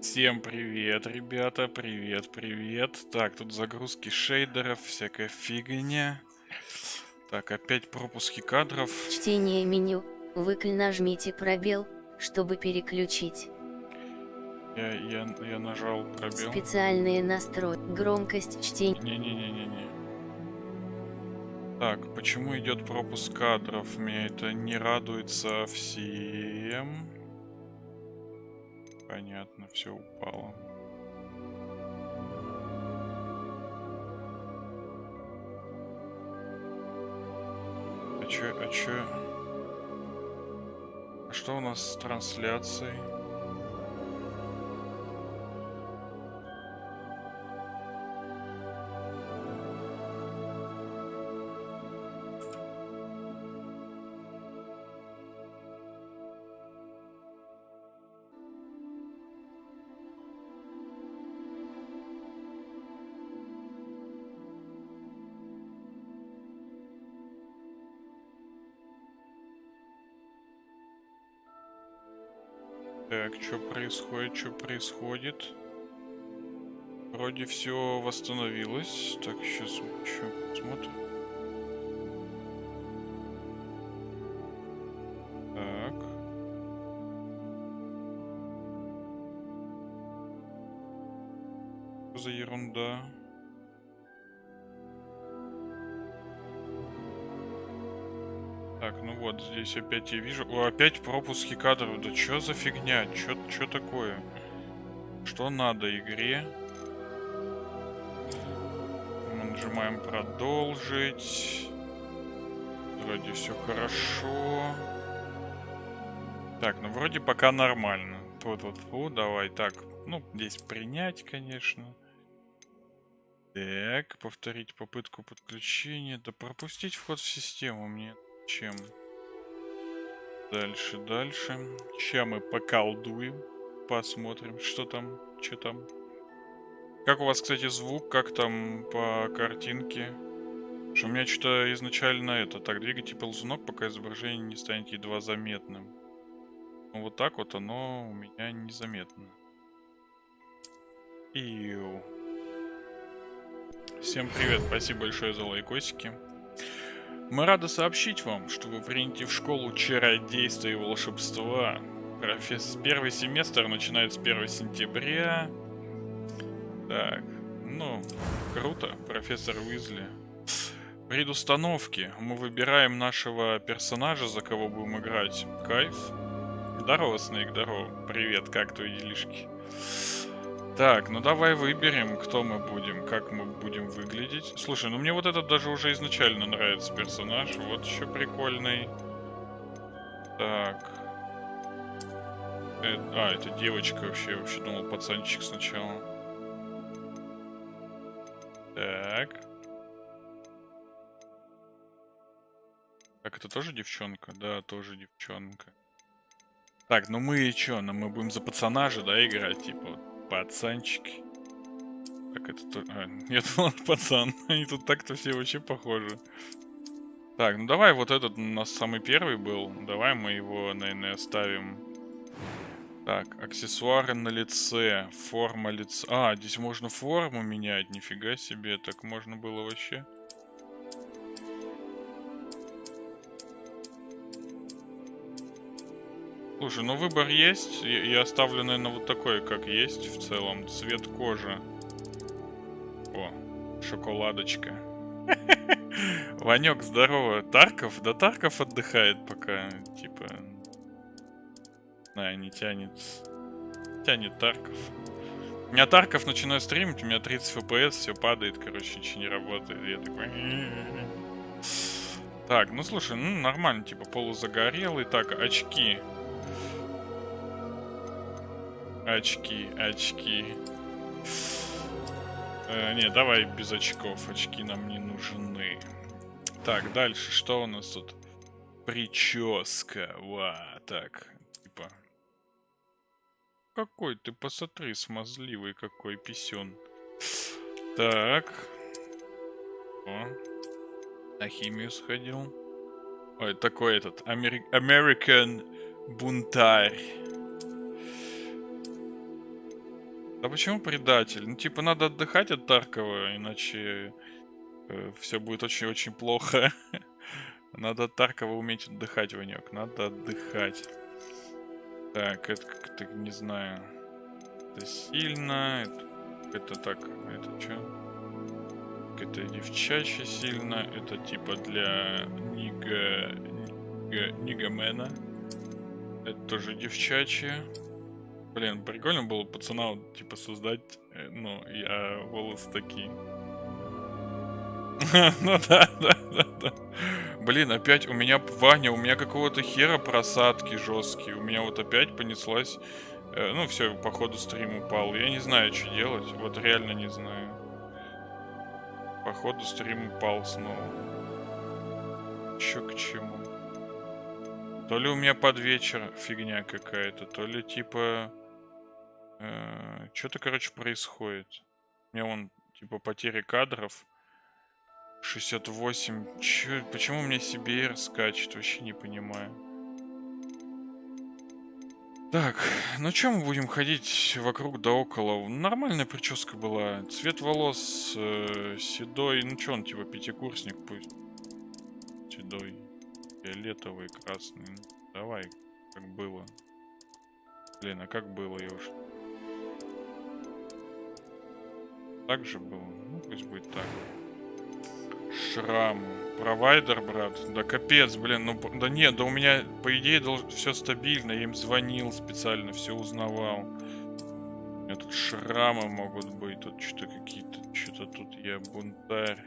Всем привет, ребята, привет. Так, тут загрузки шейдеров, всякая фигня. Так, опять пропуски кадров. Чтение меню. Нажмите пробел, чтобы переключить. Я нажал пробел. Специальные настройки. Громкость чтения. Не. Так, почему идет пропуск кадров? Меня это не радует совсем. Понятно, все упало. А что у нас с трансляцией? Так, что происходит? Вроде все восстановилось. Так, сейчас еще посмотрим. Так. Что за ерунда? Так, ну вот, здесь опять я вижу. О, опять пропуски кадров. Да что за фигня? Что такое? Что надо игре? Мы нажимаем продолжить. Вроде все хорошо. Так, ну вроде пока нормально. Фу, давай. Так, ну, здесь принять, конечно. Так, повторить попытку подключения. Да пропустить вход в систему мне чем? Дальше. Сейчас мы поколдуем. Посмотрим, что там. Как у вас, кстати, звук? Как там по картинке? Что у меня что-то изначально так, двигайте ползунок, пока изображение не станет едва заметным. Ну, вот так вот оно у меня незаметно. Иу. Всем привет, спасибо большое за лайкосики. Мы рады сообщить вам, что вы приняты в школу чародейства и волшебства. Первый семестр начинается с 1 сентября. Так, ну, круто, профессор Уизли. Предустановки. Мы выбираем нашего персонажа, за кого будем играть. Кайф. Здорово, Снейк, здорово. Привет, как твои делишки? Так, ну давай выберем, кто мы будем, как мы будем выглядеть. Слушай, ну мне вот этот даже уже изначально нравится персонаж. Вот еще прикольный. Так. Это девочка вообще. Я вообще думал, пацанчик сначала. Так. Так, это тоже девчонка? Да, тоже девчонка. Так, ну мы что? Ну мы будем за пацана же, да, играть? Типа, вот, пацанчики. Так, это то... нет, он пацан. Они тут так-то все вообще похожи. Так, ну давай вот этот у нас самый первый был. Давай мы его, наверное, оставим. Так, аксессуары на лице. Форма лица. А, здесь можно форму менять. Нифига себе. Так можно было вообще. Слушай, ну выбор есть. Я оставлю, наверное, вот такой, как есть в целом. Цвет кожи. О, шоколадочка. Ванек, здорово. Тарков? Да Тарков отдыхает пока. Типа... не тянет. Тянет Тарков. У меня Тарков начинаю стримить, у меня 30 FPS, все падает, короче, ничего не работает. Я такой... Так, ну слушай, ну нормально, типа полузагорелый. Так, очки. Очки. Не, давай без очков. Очки нам не нужны. Так, дальше, что у нас тут? Прическа. Так, типа... Какой ты, посмотри, смазливый какой писюн. Так. О. На химию сходил. Ой, такой этот, American бунтарь. Да почему предатель? Ну, типа, надо отдыхать от Таркова, иначе все будет очень-очень плохо. Надо от Таркова уметь отдыхать, Ванек. Надо отдыхать. Так, это как-то, не знаю. Это сильно. Это так, это что? Это девчачье сильно. Это типа для нигамена. Это тоже девчачье. Блин, прикольно было пацана вот, типа создать, ну, я волосы такие. Ну да. Блин, опять у меня, Ваня, у меня какого-то хера просадки жесткие. У меня вот опять понеслась. Ну, все, по ходу стрим упал. Я не знаю, что делать. Вот реально не знаю. По ходу стрим упал снова. Чё к чему? То ли у меня под вечер фигня какая-то, то ли типа... Что-то, короче, происходит. У меня вон, типа, потери кадров. 68. Почему у меня CBR скачет? Вообще не понимаю. Так, ну что мы будем ходить вокруг да около? Нормальная прическа была. Цвет волос седой. Ну что он, типа, пятикурсник пусть. Седой. Фиолетовый, красный. Ну, давай, как было. Блин, а как было, я уж... Так же было? Ну, пусть будет так. Шрам. Провайдер, брат. Да капец, блин. Ну, да нет, да у меня, по идее, все стабильно. Я им звонил специально, все узнавал. У меня тут шрамы могут быть. Тут что-то какие-то... Что-то тут я бунтарь.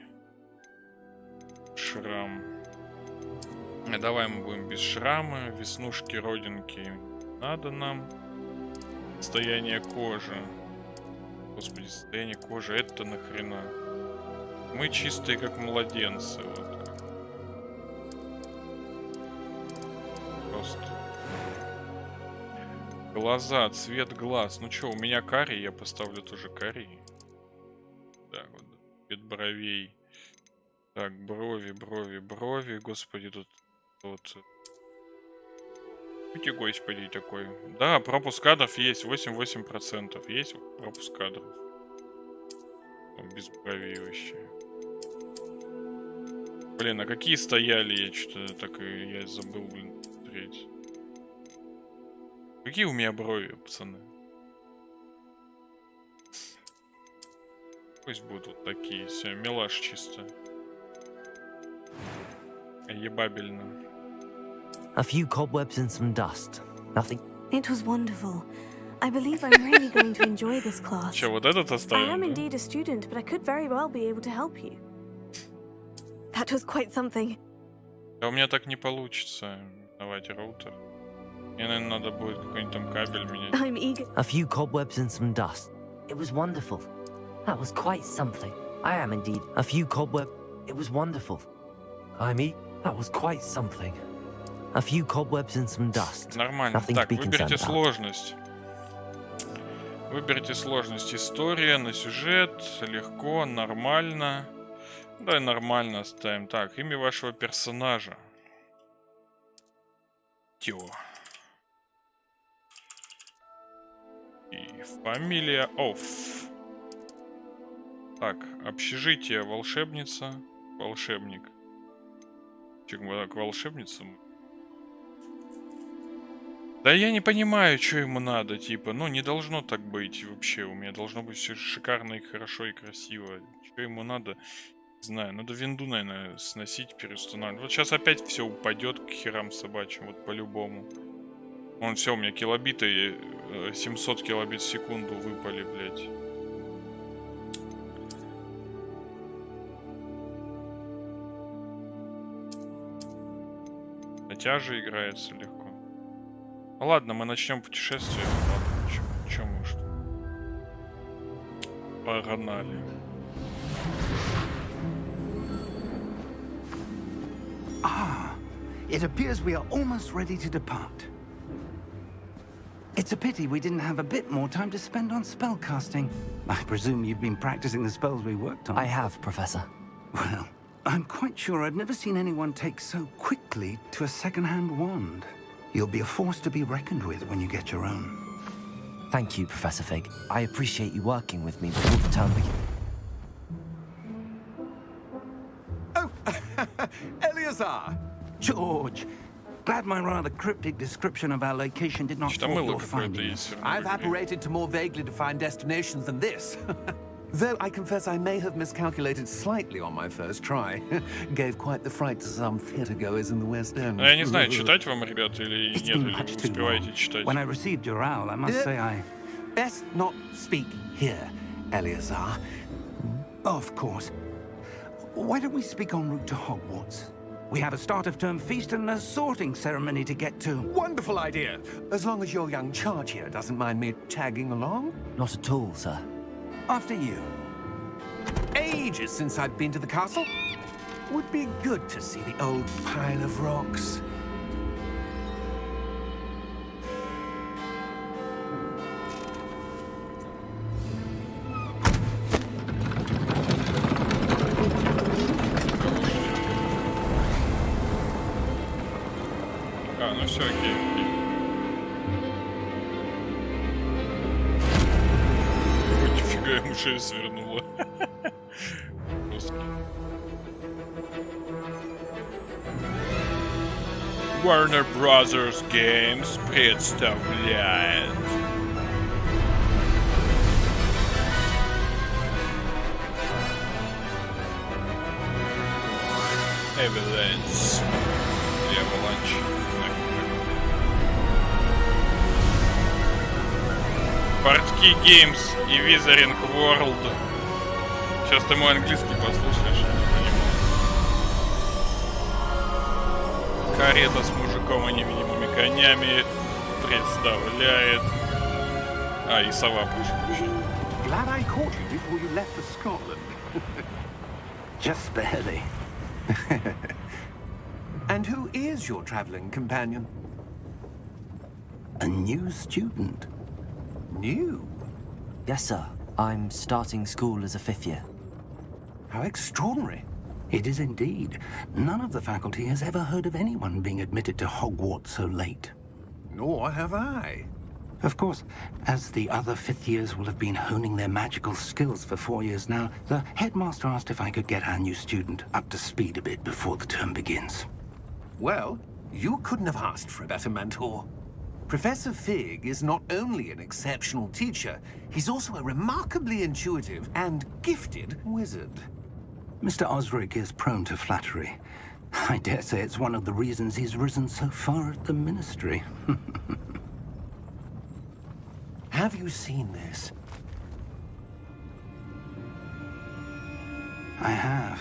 Шрам. Давай мы будем без шрама. Веснушки, родинки. Надо нам. Состояние кожи. Господи, состояние кожи. Это нахрена? Мы чистые, как младенцы. Вот как. Просто. Глаза, цвет глаз. Ну что, у меня карий, я поставлю тоже карий. Так, вот. Цвет бровей. Так, брови. Господи, тут вот. Господи, такой. Да, пропуск кадров есть. 88%. Есть пропуск кадров. Без бровей вообще. Блин, а какие стояли? Я что-то так и я забыл, блин, смотреть. Какие у меня брови, пацаны? Пусть будут вот такие. Все, мелаш чисто. Ебабельно. A few cobwebs and some dust. Nothing. It was wonderful. I believe I'm really going to enjoy this class. Че, вот этот I оставим, am да? indeed a student, but I could very well be able to help you. That was quite something. Да у меня так не получится. Давайте роутер. Мне, наверное, надо будет какой-нибудь там кабель менять. I'm eager. A few cobwebs and some dust. It was wonderful. That was quite something. I am indeed. A few cobweb. It was wonderful. That was quite something. A few cobwebs and some dust. Нормально. Nothing Так, to be выберите concerned about. сложность. Выберите сложность. История на сюжет. Легко, нормально. Давай нормально оставим. Так, имя вашего персонажа. Тё. И фамилия Офф. Так, общежитие волшебница. Волшебник. Чё, к волшебницам? Да я не понимаю, что ему надо, типа, ну не должно так быть вообще, у меня должно быть все шикарно и хорошо и красиво. Что ему надо, не знаю, надо винду, наверное, сносить, переустанавливать. Вот сейчас опять все упадет к херам собачьим, вот по-любому. Вон все, у меня килобиты, 700 килобит в секунду выпали, блядь. На тяже играется легко. Ну ладно, мы начнем путешествие. Ладно, чё мы уж погнали. It appears we are almost ready to depart. It's a pity we didn't have a bit more time to spend on spellcasting. I presume you've been practicing the spells we worked on. I have, Professor. Well, I'm quite sure I've never seen anyone take so quickly to a second-hand wand. You'll be a force to be reckoned with when you get your own. Thank you, Professor Fig. I appreciate you working with me before the term begins. Oh, Eleazar! George, glad my rather cryptic description of our location did not Что-то thwart мыло your какое-то findings. есть всё равно I've в игре. apparated to more vaguely defined destinations than this. Though I confess I may have miscalculated slightly on my first try. Gave quite the fright to some theatergoers in the West End. Ну, я не знаю, читать вам, ребята, или It's нет, been или much вы too успеваете long. читать. When I received your owl, I must say I... Best not speak here, Eleazar. Of course. Why don't we speak en route to Hogwarts? We have a start-of-term feast and a sorting ceremony to get to. Wonderful idea. As long as your young charge here doesn't mind me tagging along. Not at all, sir. After you. Ages since I've been to the castle. Would be good to see the old pile of rocks. А, ну все, окей. Ой, нифига, ему шею свернуло. Жестко. Warner Brothers Games представляет Avalanche. Портки Games и Wizarding World. Сейчас ты мой английский послушаешь, я не понимаю. Карета с мужиком и невидимыми конями представляет... А, и сова, прошу прощения. Glad I caught you before you left for Scotland. Just barely. And who is your traveling companion? A new student. New? Yes, sir. I'm starting school as a 5th year. How extraordinary. It is indeed. None of the faculty has ever heard of anyone being admitted to Hogwarts so late. Nor have I. Of course, as the other 5th years will have been honing their magical skills for 4 years now, the headmaster asked if I could get our new student up to speed a bit before the term begins. Well, you couldn't have asked for a better mentor. Professor Fig is not only an exceptional teacher, he's also a remarkably intuitive and gifted wizard. Mr. Osric is prone to flattery. I dare say it's one of the reasons he's risen so far at the Ministry. Have you seen this? I have.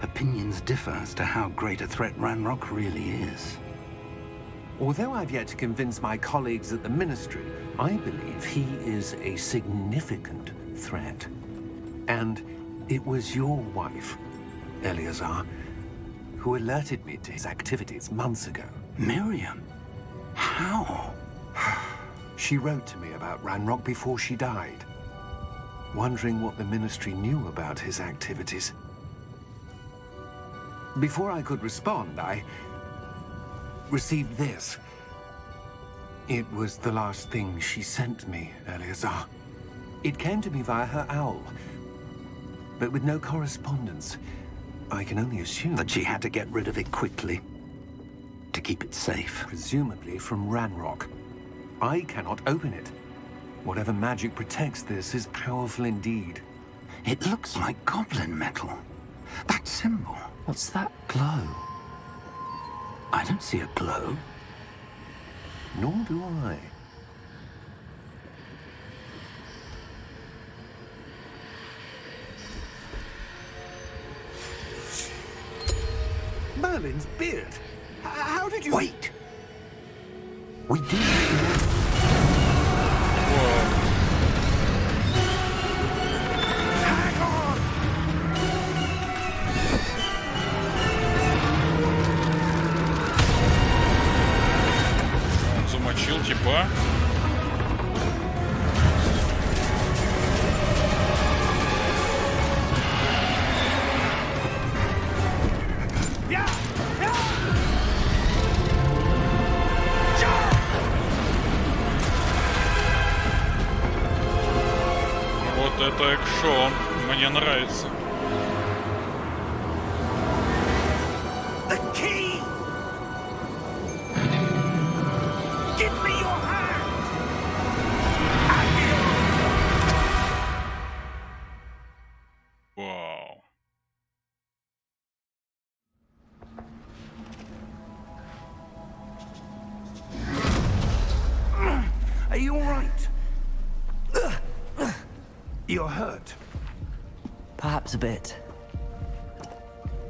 Opinions differ as to how great a threat Ranrock really is. Although I've yet to convince my colleagues at the Ministry, I believe he is a significant threat. And it was your wife, Eleazar, who alerted me to his activities months ago. Miriam? How? She wrote to me about Ranrock before she died, wondering what the Ministry knew about his activities. Before I could respond, I received this. It was the last thing she sent me, Eleazar. It came to me via her owl, but with no correspondence. I can only assume That she had to get rid of it quickly. To keep it safe. presumably from Ranrock. I cannot open it. Whatever magic protects this is powerful indeed. It looks like goblin metal. That symbol. What's that glow? I don't see a glow. Nor do I. Merlin's beard. How did you... Wait! We do. Hang on! Он замочил типа. это экшон. Мне нравится. The key! Give me your hand! Вау. Are you all right? You're hurt. Perhaps a bit.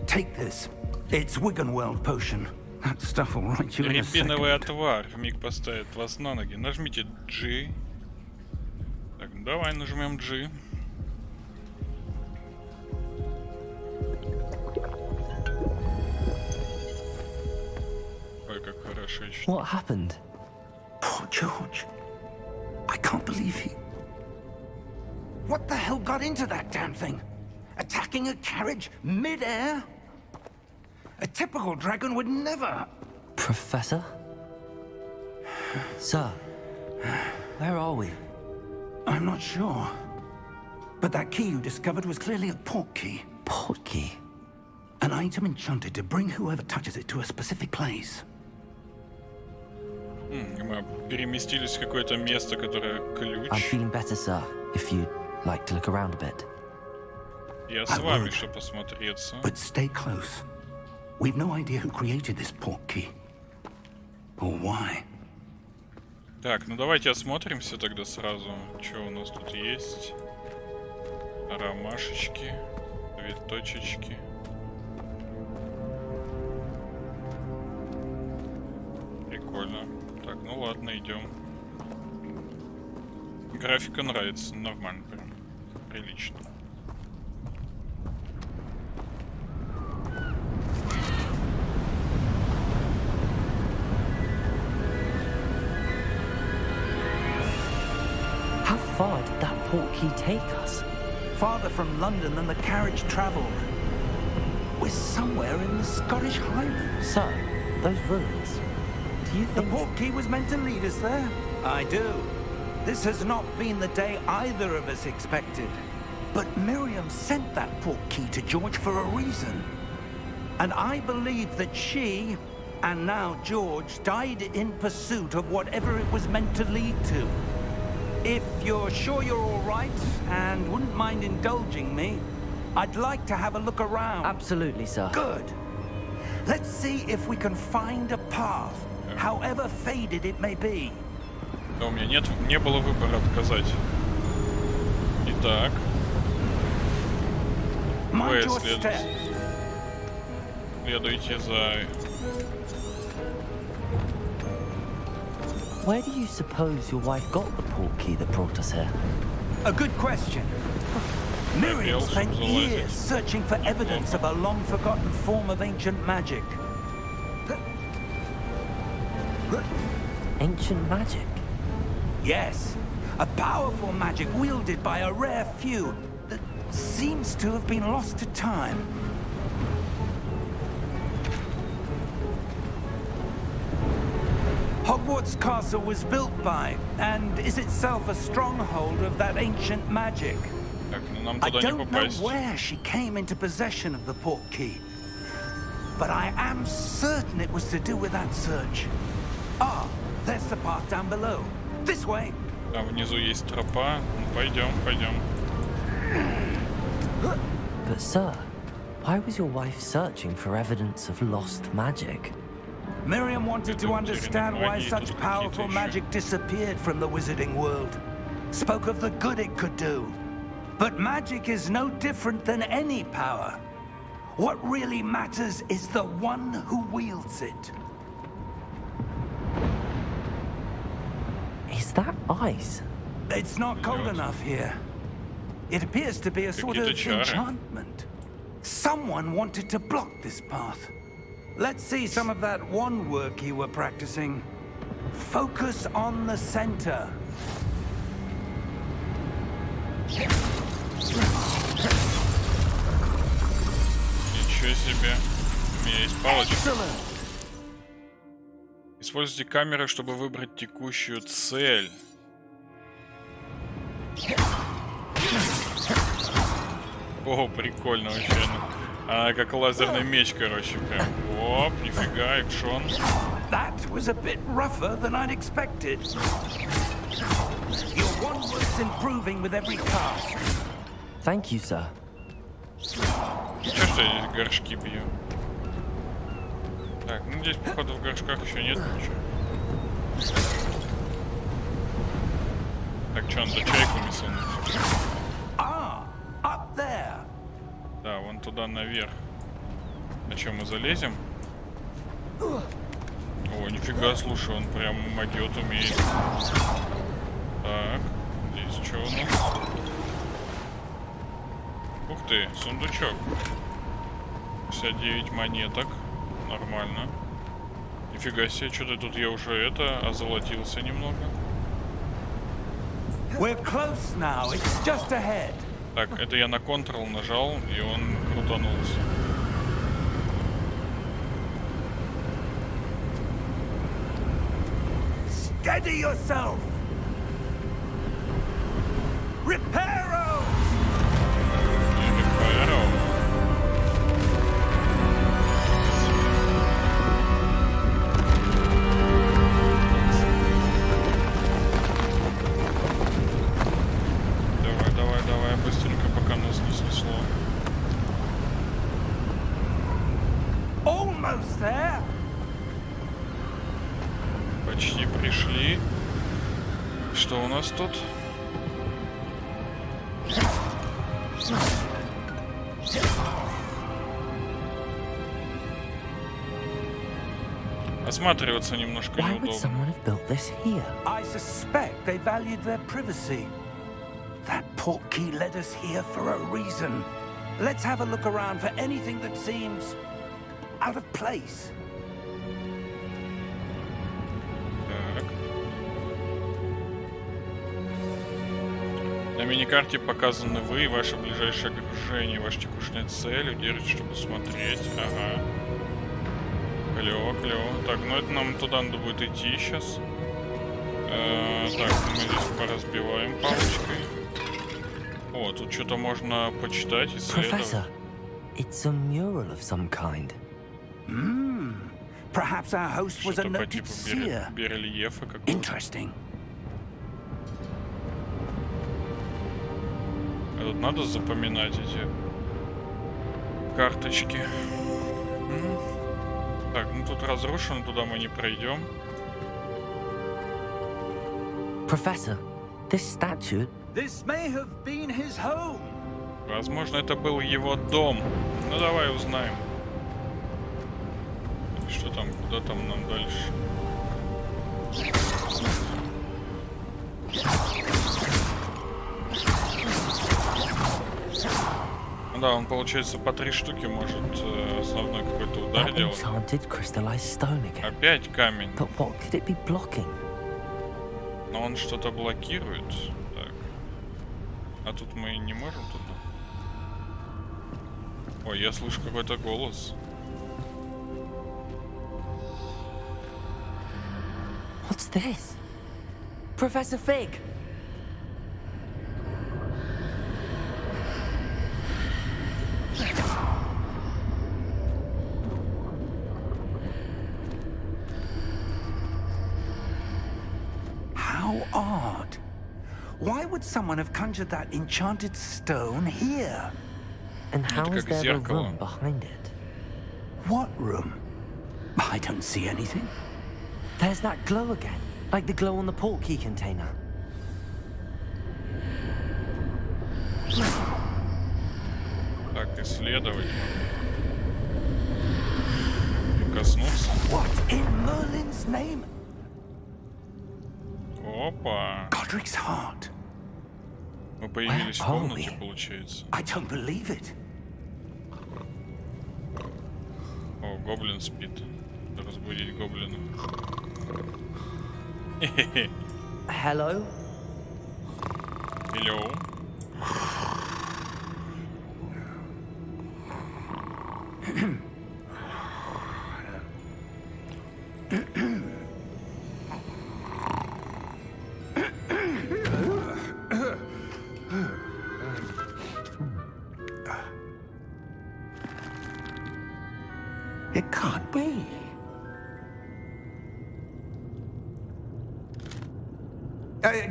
Take this. It's Wiggenweld potion. That stuff will right you in a Рябиновый second. отвар вмиг поставит вас на ноги. Нажмите G. Так, давай нажмем G. Ой, как хорошо еще. What happened? Poor George. I can't believe he... What the hell got into that damn thing? Attacking a carriage mid-air? A typical dragon would never... Professor? Sir, where are we? I'm not sure. But that key you discovered was clearly a port key. Port key? An item enchanted to bring whoever touches it to a specific place. Мы переместились в какое-то место, которое I'm ключ. feeling better, sir, if you'd like to look around a bit. Я с вами, чтобы посмотреться. But stay close. We've no idea who created this port key. Or why. Так, ну давайте осмотримся тогда сразу. Что у нас тут есть? Ромашечки, цветочечки. Прикольно. Так, ну ладно, идем. Графика нравится, нормально прям. Прилично. How far did that port key take us? Farther from London than the carriage travelled. We're somewhere in the Scottish Highlands. Sir, those ruins. Do you The think... port key was meant to lead us there? I do. This has not been the day either of us expected. But Miriam sent that port key to George for a reason. And I believe that she, and now George, died in pursuit of whatever it was meant to lead to. If you're sure you're all right and wouldn't mind indulging me, I'd like to have a look around. Absolutely, sir. Good. Let's see if we can find a path, however faded it may be. Да, у меня не было выбора отказать. Итак, Mind вы your step. следуйте за... Where do you suppose your wife got the port key that brought us here? A good question. Miriam else spent was alive. years searching for evidence of a long-forgotten form of ancient magic. Ancient magic? Yes, a powerful magic wielded by a rare few that seems to have been lost to time. Hogwarts Castle was built by, and is itself a stronghold of that ancient magic. Так, ну нам I туда не don't know попасть. where she came into possession of the port key, but I am certain it was to do with that search. Ah, there's the path down below. This way. Там внизу есть тропа. Ну, пойдем, пойдем. But sir, why was your wife searching for evidence of lost magic? Miriam wanted to understand why such powerful magic disappeared from the wizarding world. Spoke of the good it could do. But magic is no different than any power. What really matters is the one who wields it. Is that ice? It's not cold enough here. It appears to be a sort of Какие-то чары. enchantment. Someone wanted to block this path. Let's see some of that wand work you were practicing. Focus on the center. Ничего себе. У меня есть палочка. Excellent. Используйте камеру, чтобы выбрать текущую цель. О, прикольно вообще. Как лазерный меч, короче, прям. Оп, нифига, экшон. That was a bit rougher than I'd expected. Your one was improving with every cast. Thank you, sir. Чё ж я здесь горшки бью? Так, ну здесь, походу, в горшках еще нет ничего. Так, что, надо чайку мисануть? Ah, up there. Да, вон туда наверх. А что, мы залезем? О, нифига, слушай, он прям могет умеет. Так, здесь что у нас? Ух ты, сундучок. 59 монеток. Нормально. Нифига себе, что-то тут я уже озолотился немного. We're close now. It's just ahead. Так, это я на Ctrl нажал, и он крутанулся. Steady yourself. Reparo. Давай, быстренько, пока нас не снесло. Almost there. Почти пришли. Что у нас тут? Осматриваться немножко Why would неудобно. someone have built this here? I suspect they valued their privacy. That portkey led us here for a reason. Let's have a look around for anything that seems out of place. Так. На миникарте показаны вы и ваше ближайшее окружение, ваша текущая цель, удержите, чтобы смотреть. Ага. Клево, клево. Так, ну это нам туда надо будет идти сейчас. Так, мы здесь поразбиваем палочкой. О, тут что-то можно почитать, исследовать. Professor, it's a mural of some kind. Perhaps our host was a Что-то по noted типу seer. барельефа какого-то. Interesting. А тут надо запоминать эти карточки. Так, ну тут разрушено, туда мы не пройдем. Professor, this statue. This may have been his home. Возможно, это был его дом. Ну давай узнаем. Что там, куда там нам дальше? Ну да, он, получается, по 3 штуки может основной какой-то удар That делать. enchanted crystallized stone again. Опять камень. But what could it be blocking? Но он что-то блокирует. Так. А тут мы не можем туда. Ой, я слышу какой-то голос. What's this? Professor Fig! How odd. Why would someone have conjured that enchanted stone here? And how Это is как there a зеркало. room behind it? What room? I don't see anything. There's that glow again, like the glow on the portkey container. Так, исследовать. Коснуться. What in Merlin's name? Опа. Godric's heart. Мы появились в Where are комнате, we? получается. I don't believe it. О, гоблин спит. Надо разбудить гоблина. Хе-хе-хе. Hello? Hello.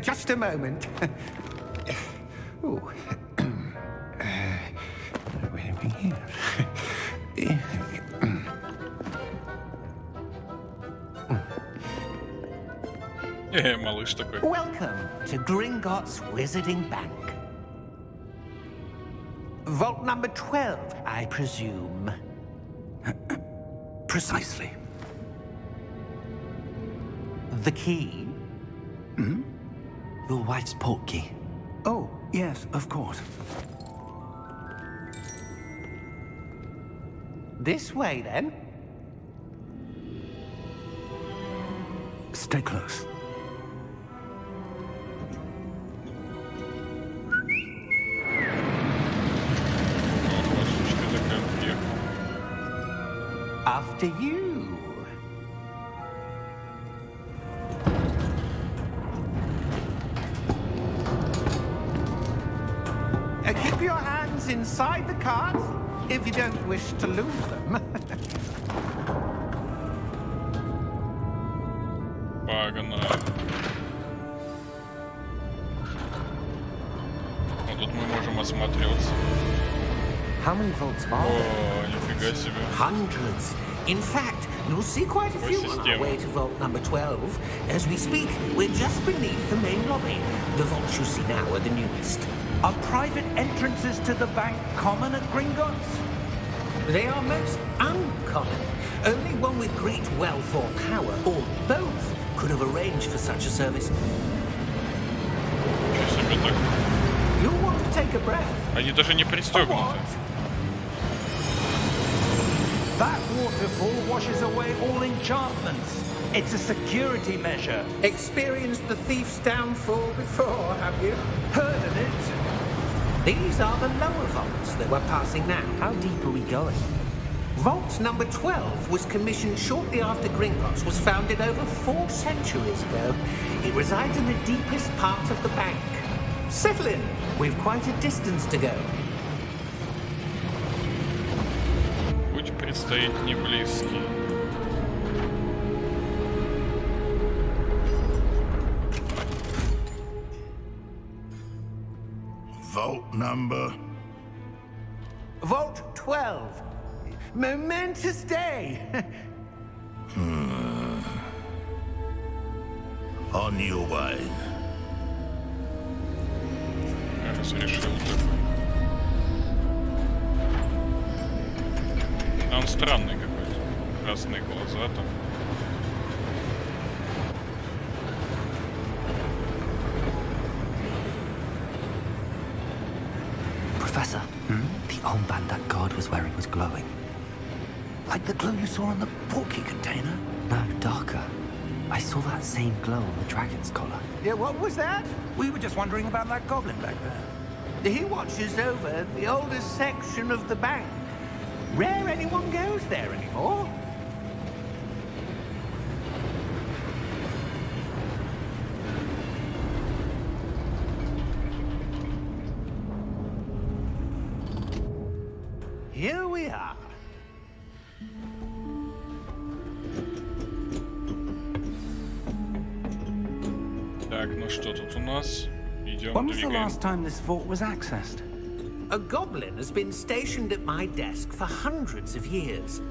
Just a moment. Ooh. Where are we here? Малыш такой. Welcome to Gringotts Wizarding Bank. Vault number 12, I presume. Precisely. The key? Your wife's portkey. Oh, yes, of course. This way, then. Stay close. Штучка такая приехала. After you. Keep your hands inside the cart if you don't wish to lose them. Погнали. Вот тут мы можем осмотреться. How many vaults are there? О, нифига себе. Hundreds. In fact, you'll see quite a few on our way to vault number 12. As we speak, we're just beneath the main lobby. The vaults you see now are the newest. Are private entrances to the bank common at Gringotts? They are most uncommon. Only one with great wealth or power, or both, could have arranged for such a service. Ничего себе так. You'll want to take a breath. Они даже не пристегнуты. That waterfall washes away all enchantments. It's a security measure. Experienced the thief's downfall before, have you? Heard of it? These are the lower vaults that we're passing now. How deep are we going? Vault number 12 was commissioned shortly after Gringotts was founded over 4 centuries ago. It resides in the deepest part of the bank. Settle in. We've quite a distance to go. Путь предстоит не близкий. Vault number. Vault 12. Momentous day. On your way. Разрешил такой. А он странный какой-то. Красные глаза там. Professor, the armband that guard was wearing was glowing. Like the glow you saw on the portkey container? No, darker. I saw that same glow on the dragon's collar. Yeah, what was that? We were just wondering about that goblin back there. He watches over the oldest section of the bank. Rare anyone goes there anymore. Here we are. Так, ну что тут у нас? Идем, When was the двигаем. last time this vault was accessed? A goblin has been stationed at my desk for hundreds of years.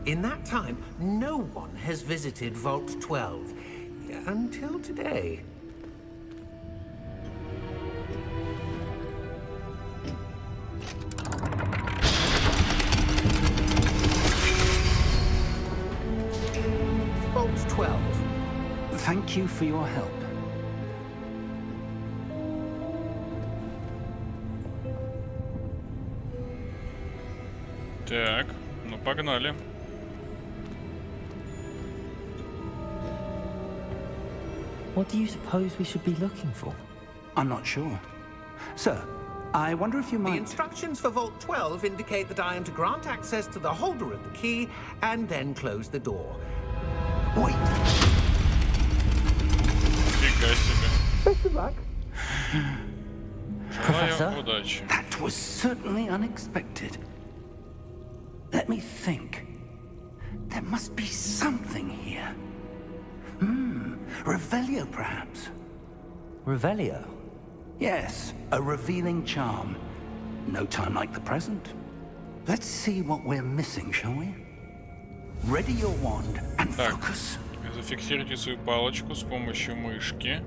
In that time, no one has visited Vault 12 until today. Vault 12. Thank you for your help. Так, ну погнали. What do you suppose we should be looking for? I'm not sure. Sir, I wonder if you The might... instructions for Vault 12 indicate that I am to grant access to the holder of the key and then close the door. Wait. Фига себе. Best of luck. Желаю Professor? удачи. That was certainly unexpected. Let me think. There must be something here. Revelio, perhaps. Revelio. Yes, a revealing charm. No time like the present. Let's see what we're missing, shall we? Ready your wand and Так, focus. зафиксируйте свою палочку с помощью мышки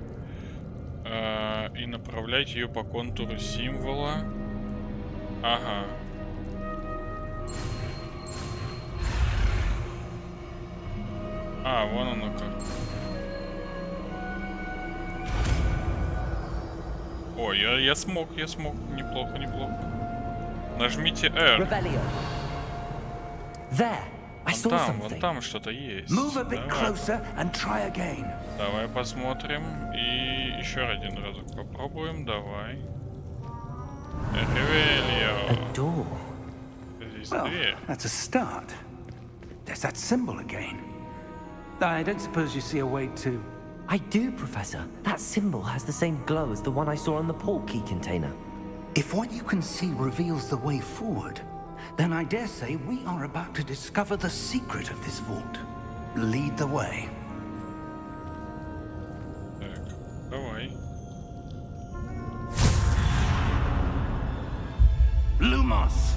и направляйте ее по контуру символа. Ага. А, вон оно как. Ой, я смог. Неплохо. Нажмите R. Revelio. There. I saw Вот something. там что-то есть. Move a bit Давай. closer and try again. Давай посмотрим. И еще один разок попробуем. Давай. Ревельо. A door. Здесь Well, дверь. that's a start. There's that symbol again. I don't suppose you see a way to... I do, Professor. That symbol has the same glow as the one I saw on the port key container. If what you can see reveals the way forward, then I dare say we are about to discover the secret of this vault. Lead the way. Так, давай. Lumos!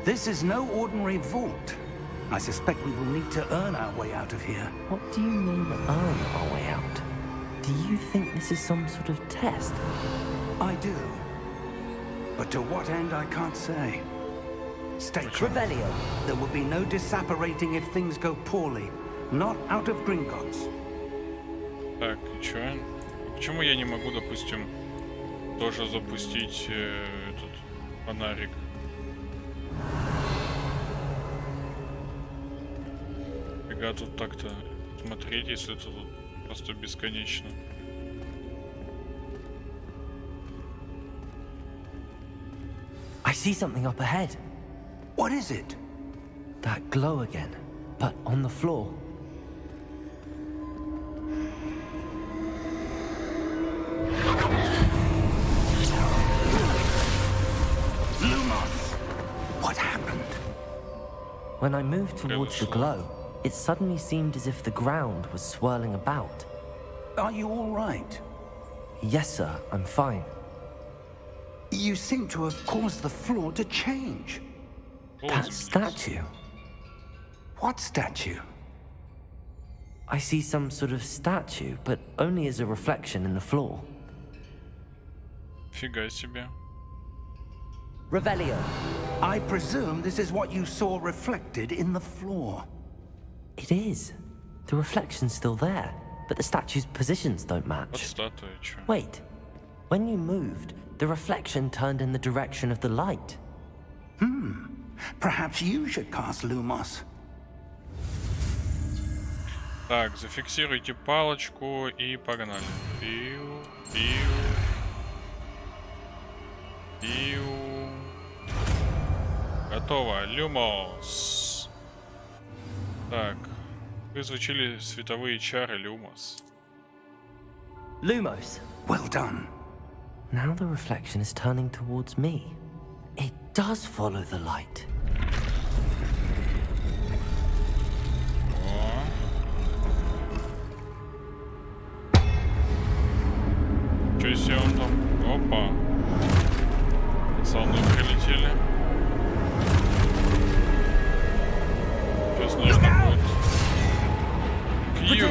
This is no ordinary vault. I suspect we will need to earn our way out of here. What do you mean, earn our way out? Do you think this is some sort of test? I do. But to what end, I can't say. Stay tuned. Revelio. There will be no disapparating if things go poorly. Not out of Gringotts. Так, и чё? Почему я не могу, допустим, тоже запустить этот фонарик? Фига тут так-то смотреть, если это тут просто бесконечно. I see something up ahead. What is it? That glow again, but on the floor. Lumos! What happened? When I moved towards the glow, it suddenly seemed as if the ground was swirling about. Are you all right? Yes, sir, I'm fine. You seem to have caused the floor to change. That statue. What statue? I see some sort of statue, but only as a reflection in the floor. Фига себе. Revelio. I presume this is what you saw reflected in the floor. It is. The reflection's still there, but the statue's positions don't Вот match. статуя, чё? Wait. When you moved, the reflection turned in the direction of the light. Perhaps you should cast Lumos. Так, зафиксируйте палочку и погнали. Пиу, пиу. Готово. Люмос. Так. Вы изучили световые чары Люмос. Lumos. Well done. Now the reflection is turning towards me. It does follow the light. О. Чё себе он там? Опа. Пацаны прилетели. Сейчас нужно будет. Кью.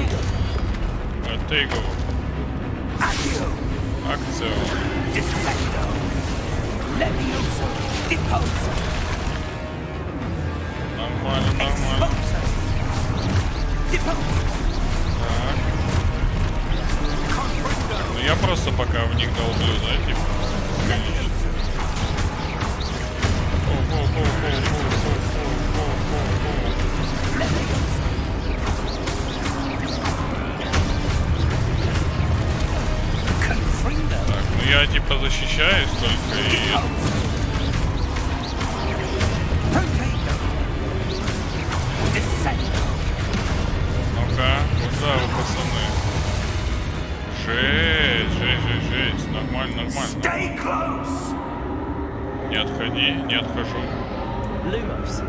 Тейгов. Акция. Defecto. Levioso. Deposo. Нормально. Expulso. Deposo. Так. Ну я просто пока в них долблю, да, типа. Конечно. Так, ну я типа защищаюсь только и... Ну-ка, куда вы, пацаны? Жесть. Нормально. Stay close. Не отходи, не отхожу. Lumos.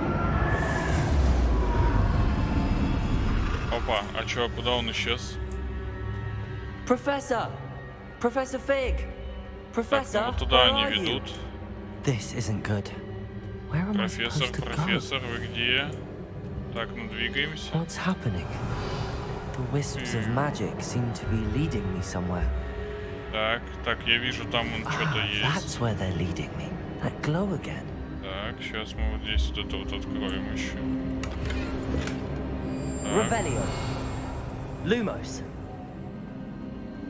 Опа, а чё, куда он исчез? Professor! Professor Fig! Так, Professor, ну вот туда where они are you? ведут. This isn't good. Where am I Профессор, supposed to go? профессор, вы где? Так, ну двигаемся. What's happening? The wisps of magic seem to be leading me somewhere. Так, так, я вижу, там вон что-то есть. That's where they're leading me. That glow again. Так, сейчас мы вот здесь вот это вот откроем еще. Так, Revelio. Lumos.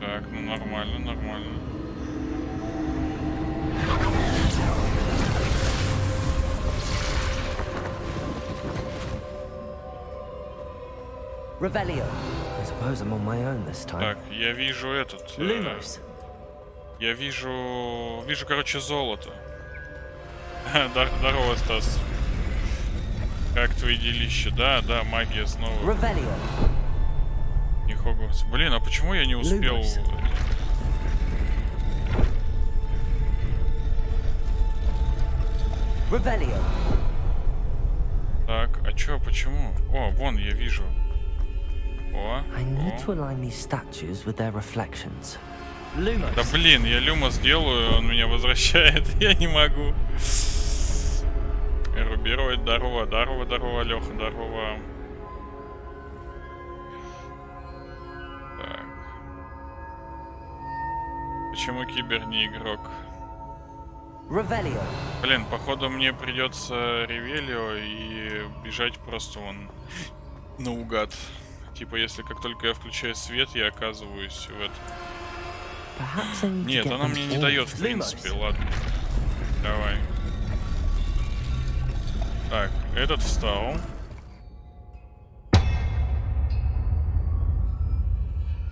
так, ну нормально, нормально. Revelio. I suppose I'm on my own this time. Так, я вижу этот. Lumos. Я вижу, короче, золото. Здорово, Стас. Как твои делища? Да, да, магия снова. Revelio. Не Хогвартс. Блин, а почему я не успел? Любовь. Revelio. Так, а чё, почему? О, вон, я вижу. О, I need о. to align these statues with their reflections. Да Lumos. блин, я люмос делаю, он меня возвращает, я не могу. Рубировать, здорово, здорово, здорово, Леха, здорово. Так. Почему кибер не игрок? Revelio. Блин, походу мне придется Ревелио и бежать просто вон наугад. Типа, если как только я включаю свет, я оказываюсь в этом. Perhaps I need to Нет, get она them мне не all дает, в Lumos. принципе, ладно. Давай. Так, этот встал.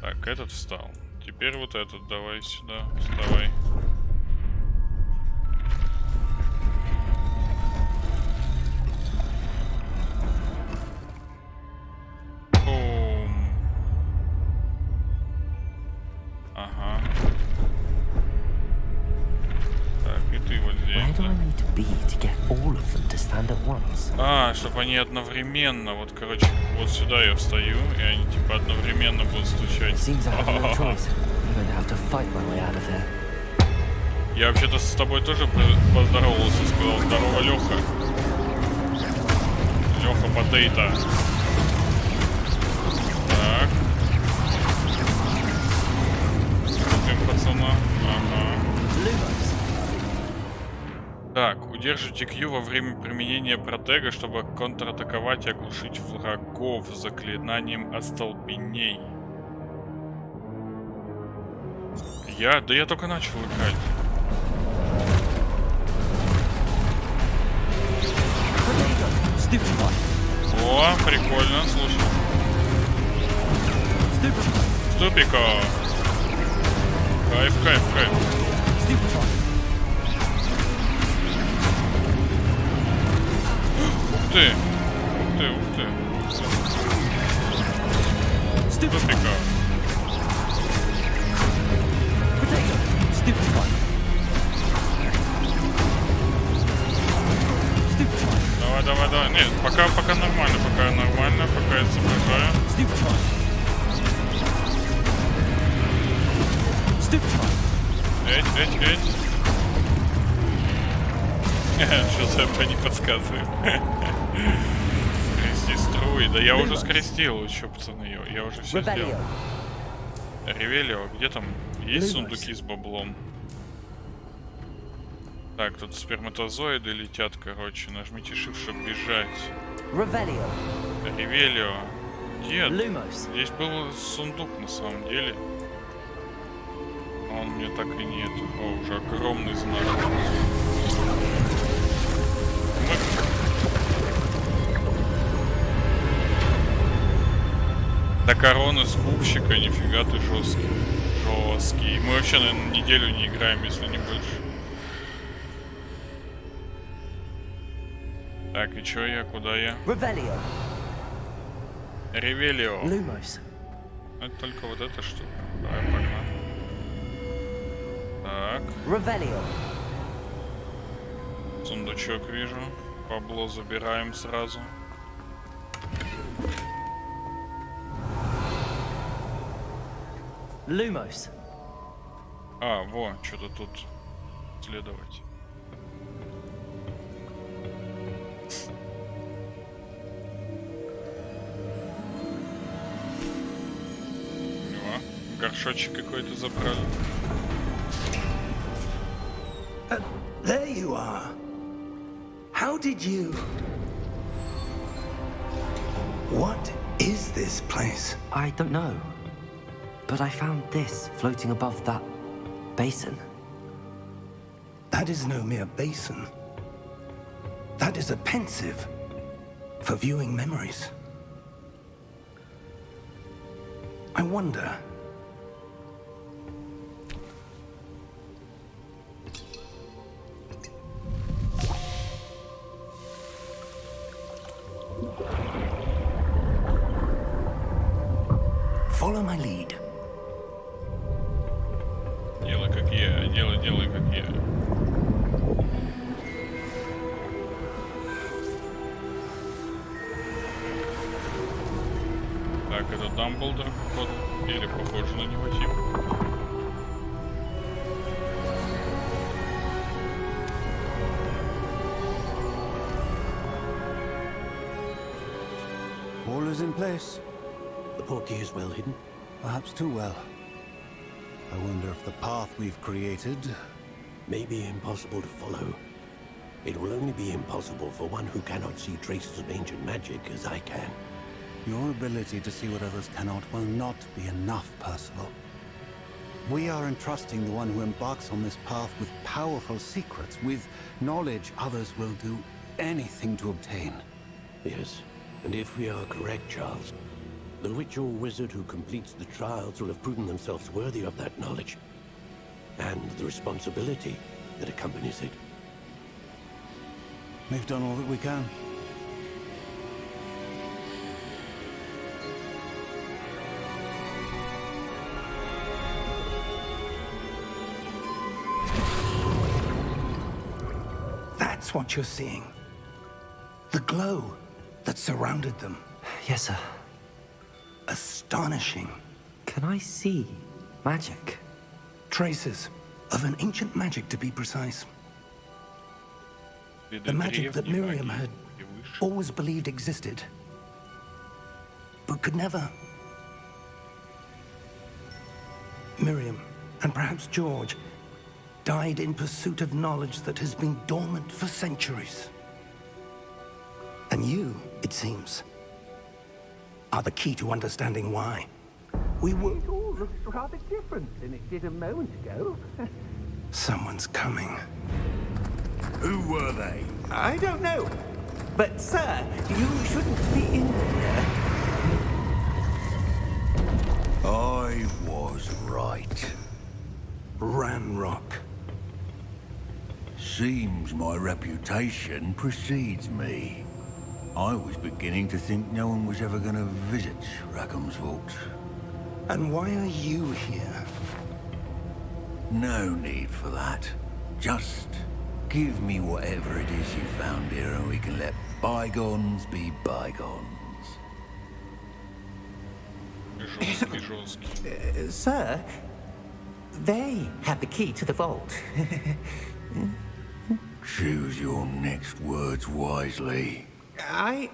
Так, этот встал. Теперь вот этот давай сюда, вставай. Бум. Ага. Так, и ты вот здесь. Where do да. I need to be to get all of them to stand at once? А, чтобы они одновременно, вот, короче, вот сюда я встаю, и они типа одновременно будут стучать. It seems I have no choice. I'm going to have to fight my way out of here. Я вообще-то с тобой тоже поздоровался, сказал здорово, Леха. Леха Потейта. Так. Смотрим пацана. Ага. Lumos. Так, удержите Q во время применения протега, чтобы контратаковать и оглушить врагов заклинанием остолбеней. Да я только начал играть. Stupefy. О, прикольно, слушай. Stupefy. Ступика. Кайф, кайф, кайф. Stupefy. Ух ты. Ух ты, ух ты. Ступика. Potato. Stupefy. Stupefy. Давай, давай, давай. Нет, пока нормально, пока я соображаю. Stupefy. Stupefy. Эть. Что за не подсказываю. Скрести струи. Да я уже скрестил, что, пацаны, я уже все сделал. Revelio. Ревелио, где там? Есть Любовь. сундуки с баблом? Так, тут сперматозоиды летят, короче. Нажмите Shift, чтобы бежать. Revelio. Ревелио. Где? Lumos. Здесь был сундук на самом деле. А он мне так и нет. О, уже огромный знак. До короны скупщика, нифига ты жесткий. Жесткий. Мы вообще, наверное, неделю не играем, если не больше. Так, и чё я? Куда я? Revelio. Ревелио. Lumos. Это только вот эта штука. Давай, погнали. Так, Revelio. сундучок вижу. Бабло забираем сразу. Lumos. А, во, что-то тут следовать. О, горшочек какой-то забрали. There you are. How did you... What is this place? I don't know. But I found this floating above that basin. That is no mere basin. That is a pensive for viewing memories. I wonder... Follow my lead. Делай как я, делай как я. Так, это Дамблдор, походу. Или похоже на него тип. All is in place. The portkey is well hidden. Perhaps too well. I wonder if the path we've created... May be impossible to follow. It will only be impossible for one who cannot see traces of ancient magic as I can. Your ability to see what others cannot will not be enough, Percival. We are entrusting the one who embarks on this path with powerful secrets, with knowledge others will do anything to obtain. Yes, and if we are correct, Charles, the witch or wizard who completes the trials will have proven themselves worthy of that knowledge, and the responsibility that accompanies it. We've done all that we can. That's what you're seeing. The glow that surrounded them. Yes, sir. Astonishing. Can I see magic? Traces of an ancient magic, to be precise. The magic that Miriam had always believed existed, but could never. Miriam, and perhaps George, died in pursuit of knowledge that has been dormant for centuries. And you, it seems, are the key to understanding why. We were... It all looks rather different than it did a moment ago. Someone's coming. Who were they? I don't know. But, sir, you shouldn't be in here. I was right. Ranrock. Seems my reputation precedes me. I was beginning to think no one was ever going to visit Rackham's vault. And why are you here? No need for that. Just give me whatever it is you found here and we can let bygones be bygones. Sir, they have the key to the vault. Choose your next words wisely. I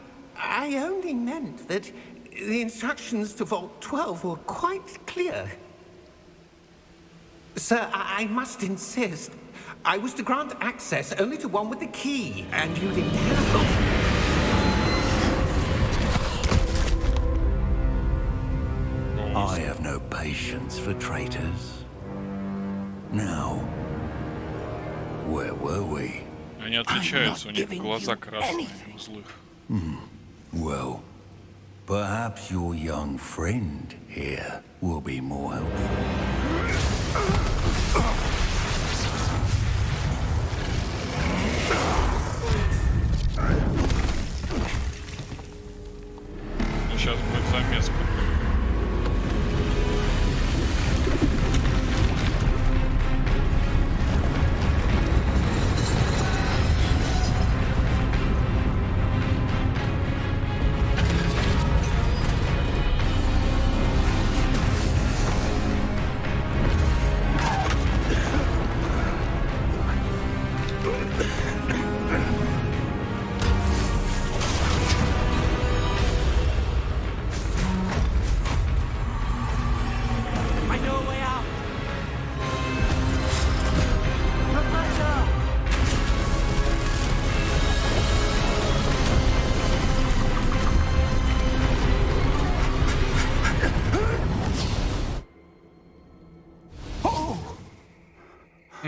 only meant that the instructions to Vault 12 were quite clear. Sir, I must insist. I was to grant access only to one with the key, and you didn't have them. I have no patience for traitors. Now, where were we? Они отличаются, у них глаза красные, у злых. Well, perhaps your young friend here will be more helpful. Ну, сейчас будет замес.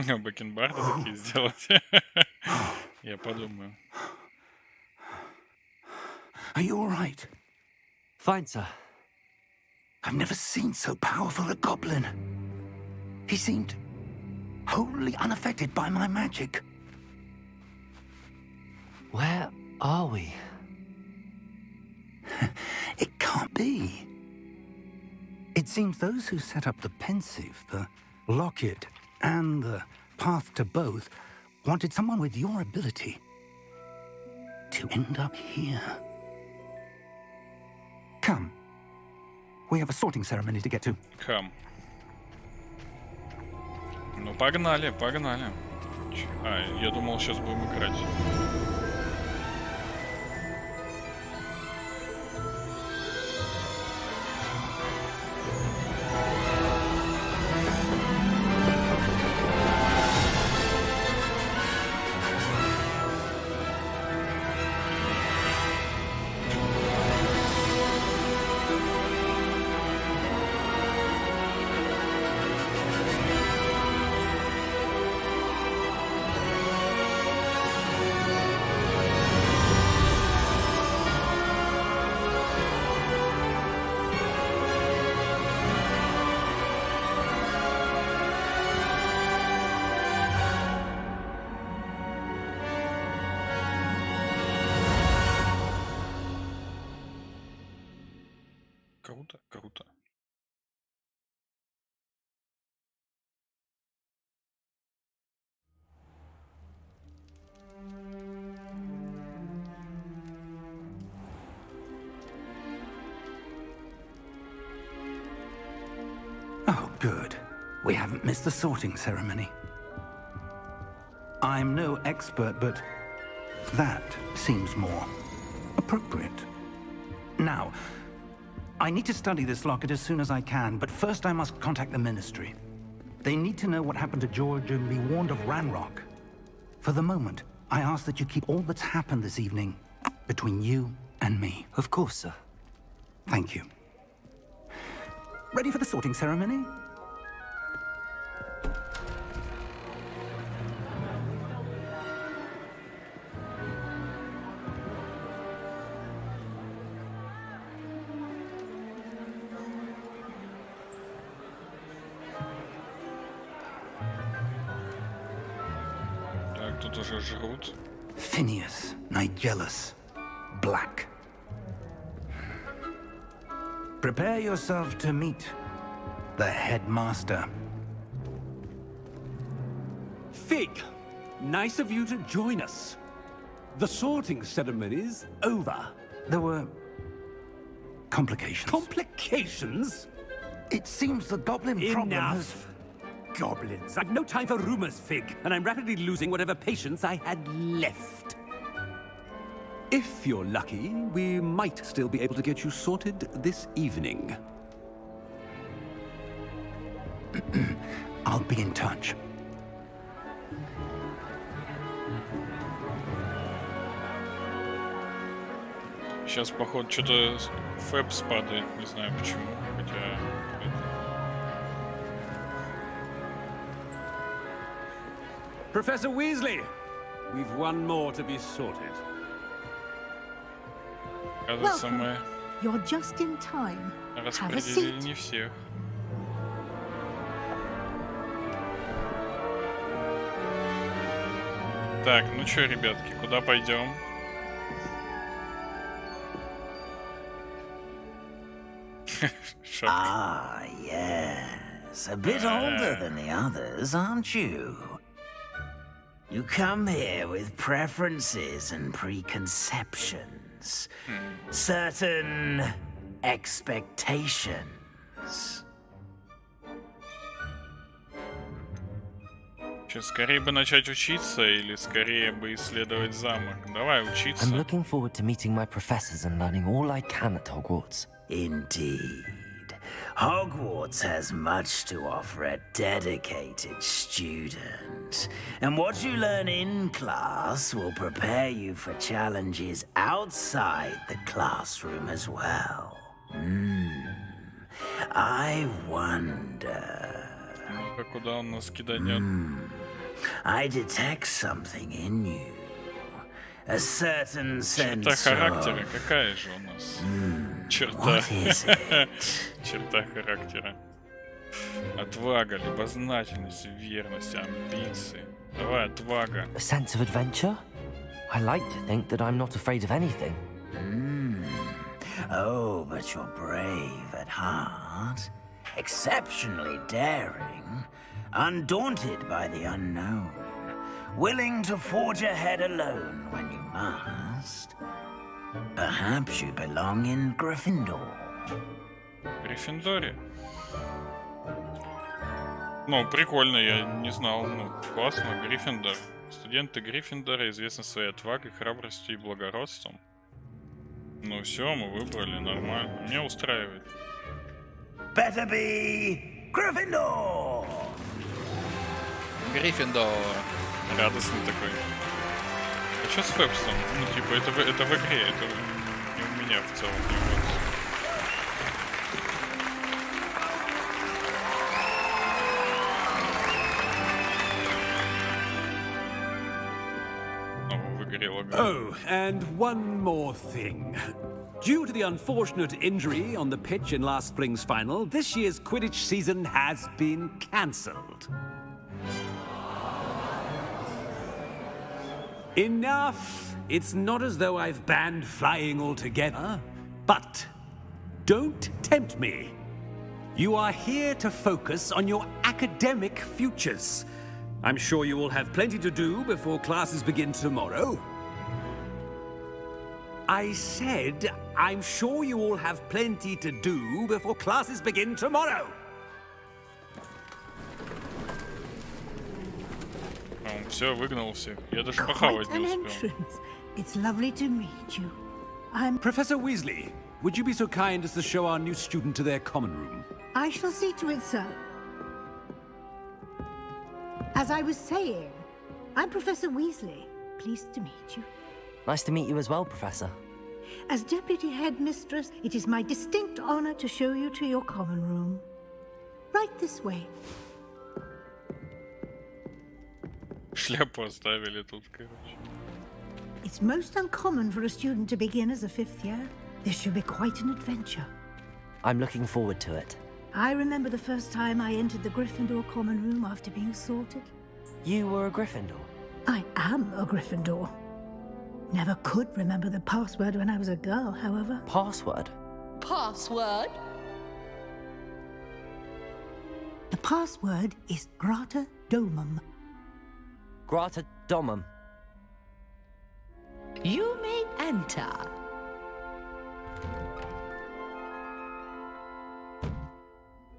Бакенбарды такие сделать. Я подумаю. Are you all right? Fine, sir. I've never seen so powerful a goblin. He seemed wholly unaffected by my magic. Where are we? It can't be. It seems those who set up the pensive, the locket, and the path to both wanted someone with your ability to end up here. Come. We have a sorting ceremony to get to. Come. Ну, погнали, погнали. Я думал, сейчас будем играть. Круто, круто. Oh, good. We haven't missed the sorting ceremony. I'm no expert, but that seems more appropriate. Now, I need to study this locket as soon as I can, but first I must contact the Ministry. They need to know what happened to George and be warned of Ranrock. For the moment, I ask that you keep all that's happened this evening between you and me. Of course, sir. Thank you. Ready for the sorting ceremony? Так, тут уже жрут. Phineas, Nigellus, Black. Prepare yourself to meet the headmaster. Fig, nice of you to join us. The sorting ceremony's over. There were complications. Complications? It seems the goblin problem has... Enough. Goblins. I've no time for rumors, Fig, and I'm rapidly losing whatever patience I had left. If you're lucky, we might still be able to get you sorted this evening. I'll be in touch. Сейчас, походу, что-то Фэбс падает, не знаю почему, хотя... Professor Weasley, we've one more to be sorted. Кажется, мы You're just in time. распределили не всех. Так, ну чё, ребятки, куда пойдем? Ah, yes. A bit older than the others, aren't you? You come here with preferences and preconceptions. Certain expectations. Че, скорее бы начать учиться или скорее бы исследовать замок? Давай учиться. I'm looking forward to meeting my professors and learning all I can at Hogwarts. Indeed. Hogwarts has much to offer a dedicated student. And what you learn in class will prepare you for challenges outside the classroom as well. I wonder... Ну-ка, куда он нас киданет? I detect something in you. A certain sense Черта характера. Какая же у нас черта? What is it? Черта характера. Отвага, любознательность, верность, амбиции. Давай, отвага. A sense of adventure? I like to think that I'm not afraid of anything. Oh, but you're brave at heart, exceptionally daring, undaunted by the unknown, willing to forge ahead alone when you must. Perhaps you belong in Gryffindor. Гриффиндоре. Ну, прикольно, я не знал. Ну, классно, Гриффиндор. Студенты Гриффиндора известны своей отвагой, храбростью и благородством. Ну все, мы выбрали, нормально. Меня устраивает. Better be Gryffindor! Гриффиндор. Радостный такой. А что с Фэбсом? Ну, типа, это в игре, это не у меня в целом не вот. Oh, and one more thing. Due to the unfortunate injury on the pitch in last spring's final, this year's Quidditch season has been cancelled. Enough! It's not as though I've banned flying altogether, but don't tempt me. You are here to focus on your academic futures. I'm sure you will have plenty to do before classes begin tomorrow. I said, I'm sure you all have plenty to do before classes begin tomorrow. Все, выгнал всех. Я даже похавать не успел. It's lovely to meet you. I'm Professor Weasley, would you be so kind as to show our new student to their common room? I shall see to it, sir. As I was saying, I'm Professor Weasley. Pleased to meet you. Nice to meet you as well, Professor. As Deputy Headmistress, it is my distinct honor to show you to your common room. Right this way. Шляпу оставили тут, короче. It's most uncommon for a student to begin as a fifth year. This should be quite an adventure. I'm looking forward to it. I remember the first time I entered the Gryffindor common room after being sorted. You were a Gryffindor? I am a Gryffindor. Never could remember the password when I was a girl, however. Password? Password? The password is Grata Domum. Grata Domum. You may enter.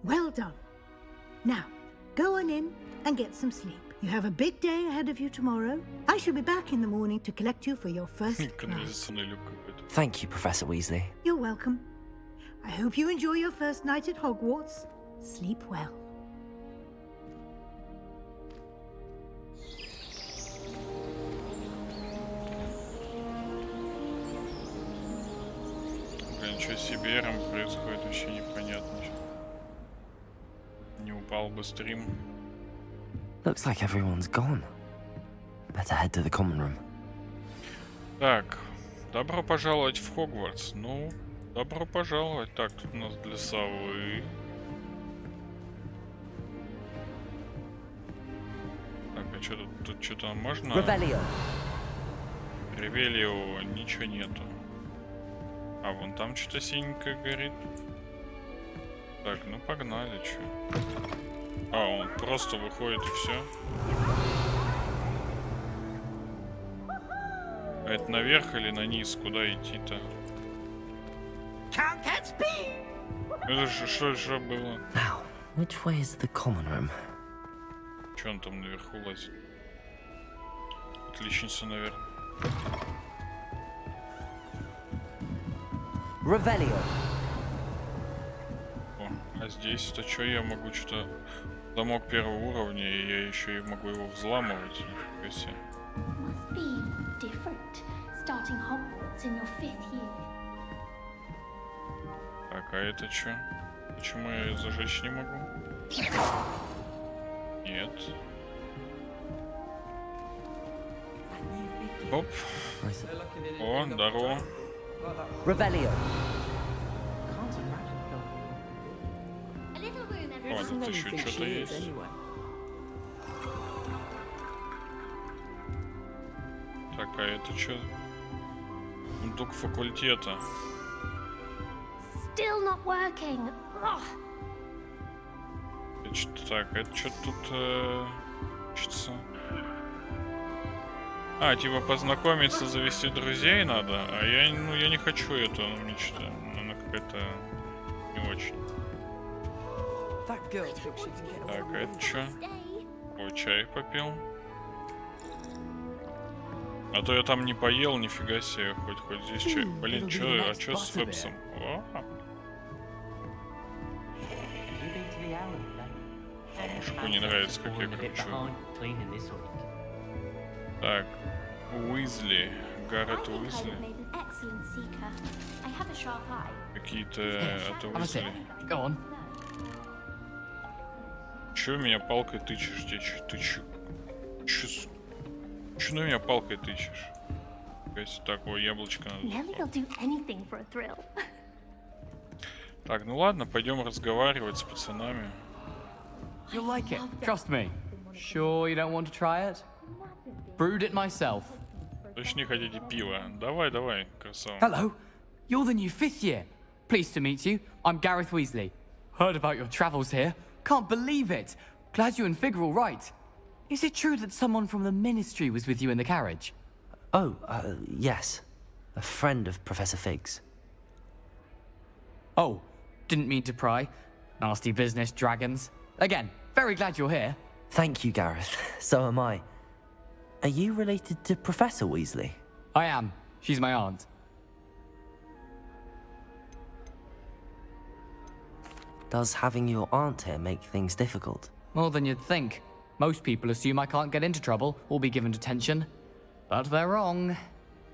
Well done. Now, go on in and get some sleep. You have a big day ahead of you tomorrow. I shall be back in the morning to collect you for your first class. Thank you, Professor Weasley. You're welcome. I hope you enjoy your first night at Hogwarts. Sleep well. Блин, что с Сибирем происходит, вообще непонятно. Не упал бы стрим. Looks like everyone's gone. Better head to the common room. Так, добро пожаловать в Хогвартс. Ну, добро пожаловать. Так, тут у нас для совы. Так, а что тут что-то можно? Ревелио, ничего нету. А вон там что-то синенькое горит. Так, ну погнали, чё. А, он просто выходит и все. А это наверх или на низ? Куда идти-то? Это же что было? Now, which way is the common room? Че он там наверху лазит? Отличница, наверное. Revelio. О, а здесь-то что я могу что-то... Замок первого уровня, и я еще и могу его взламывать. Нифига себе. Must be different, starting Hogwarts in your 5th year. Так, а это что? Почему я зажечь не могу? Нет. Оп. О, здорово. Revelio. О, тут еще что-то есть. Так, а это что? Сундук факультета. Still not working. Ugh. Это что так? Это что тут учится? А, типа познакомиться, завести друзей надо. А я, ну, я не хочу это. Мне что-то, она какая-то не очень. Так, а это что? О, чай попил. А то я там не поел, нифига себе, хоть здесь чай. Блин, а чё с Фэбсом? Мужику не нравится, как я кручу. Так, Уизли, Гаррет Уизли. Какие-то это Уизли. Чё меня палкой тычешь? Ты чё? Чё на меня палкой тычешь? Так, о, яблочко надо. Так, ну ладно, пойдем разговаривать с пацанами. You'll like it, trust me. Sure you don't want to try it? Brewed it myself. Точнее, хотите пива? Давай, красава. Hello, you're the new 5th year. Pleased to meet you. I'm Gareth Weasley. Heard about your travels here. Can't believe it. Glad you and Fig are all right. Is it true that someone from the Ministry was with you in the carriage? Oh, yes. A friend of Professor Fig's. Oh, didn't mean to pry. Nasty business, dragons. Again, very glad you're here. Thank you, Gareth. So am I. Are you related to Professor Weasley? I am. She's my aunt. Does having your aunt here make things difficult? More than you'd think. Most people assume I can't get into trouble or be given detention. But they're wrong.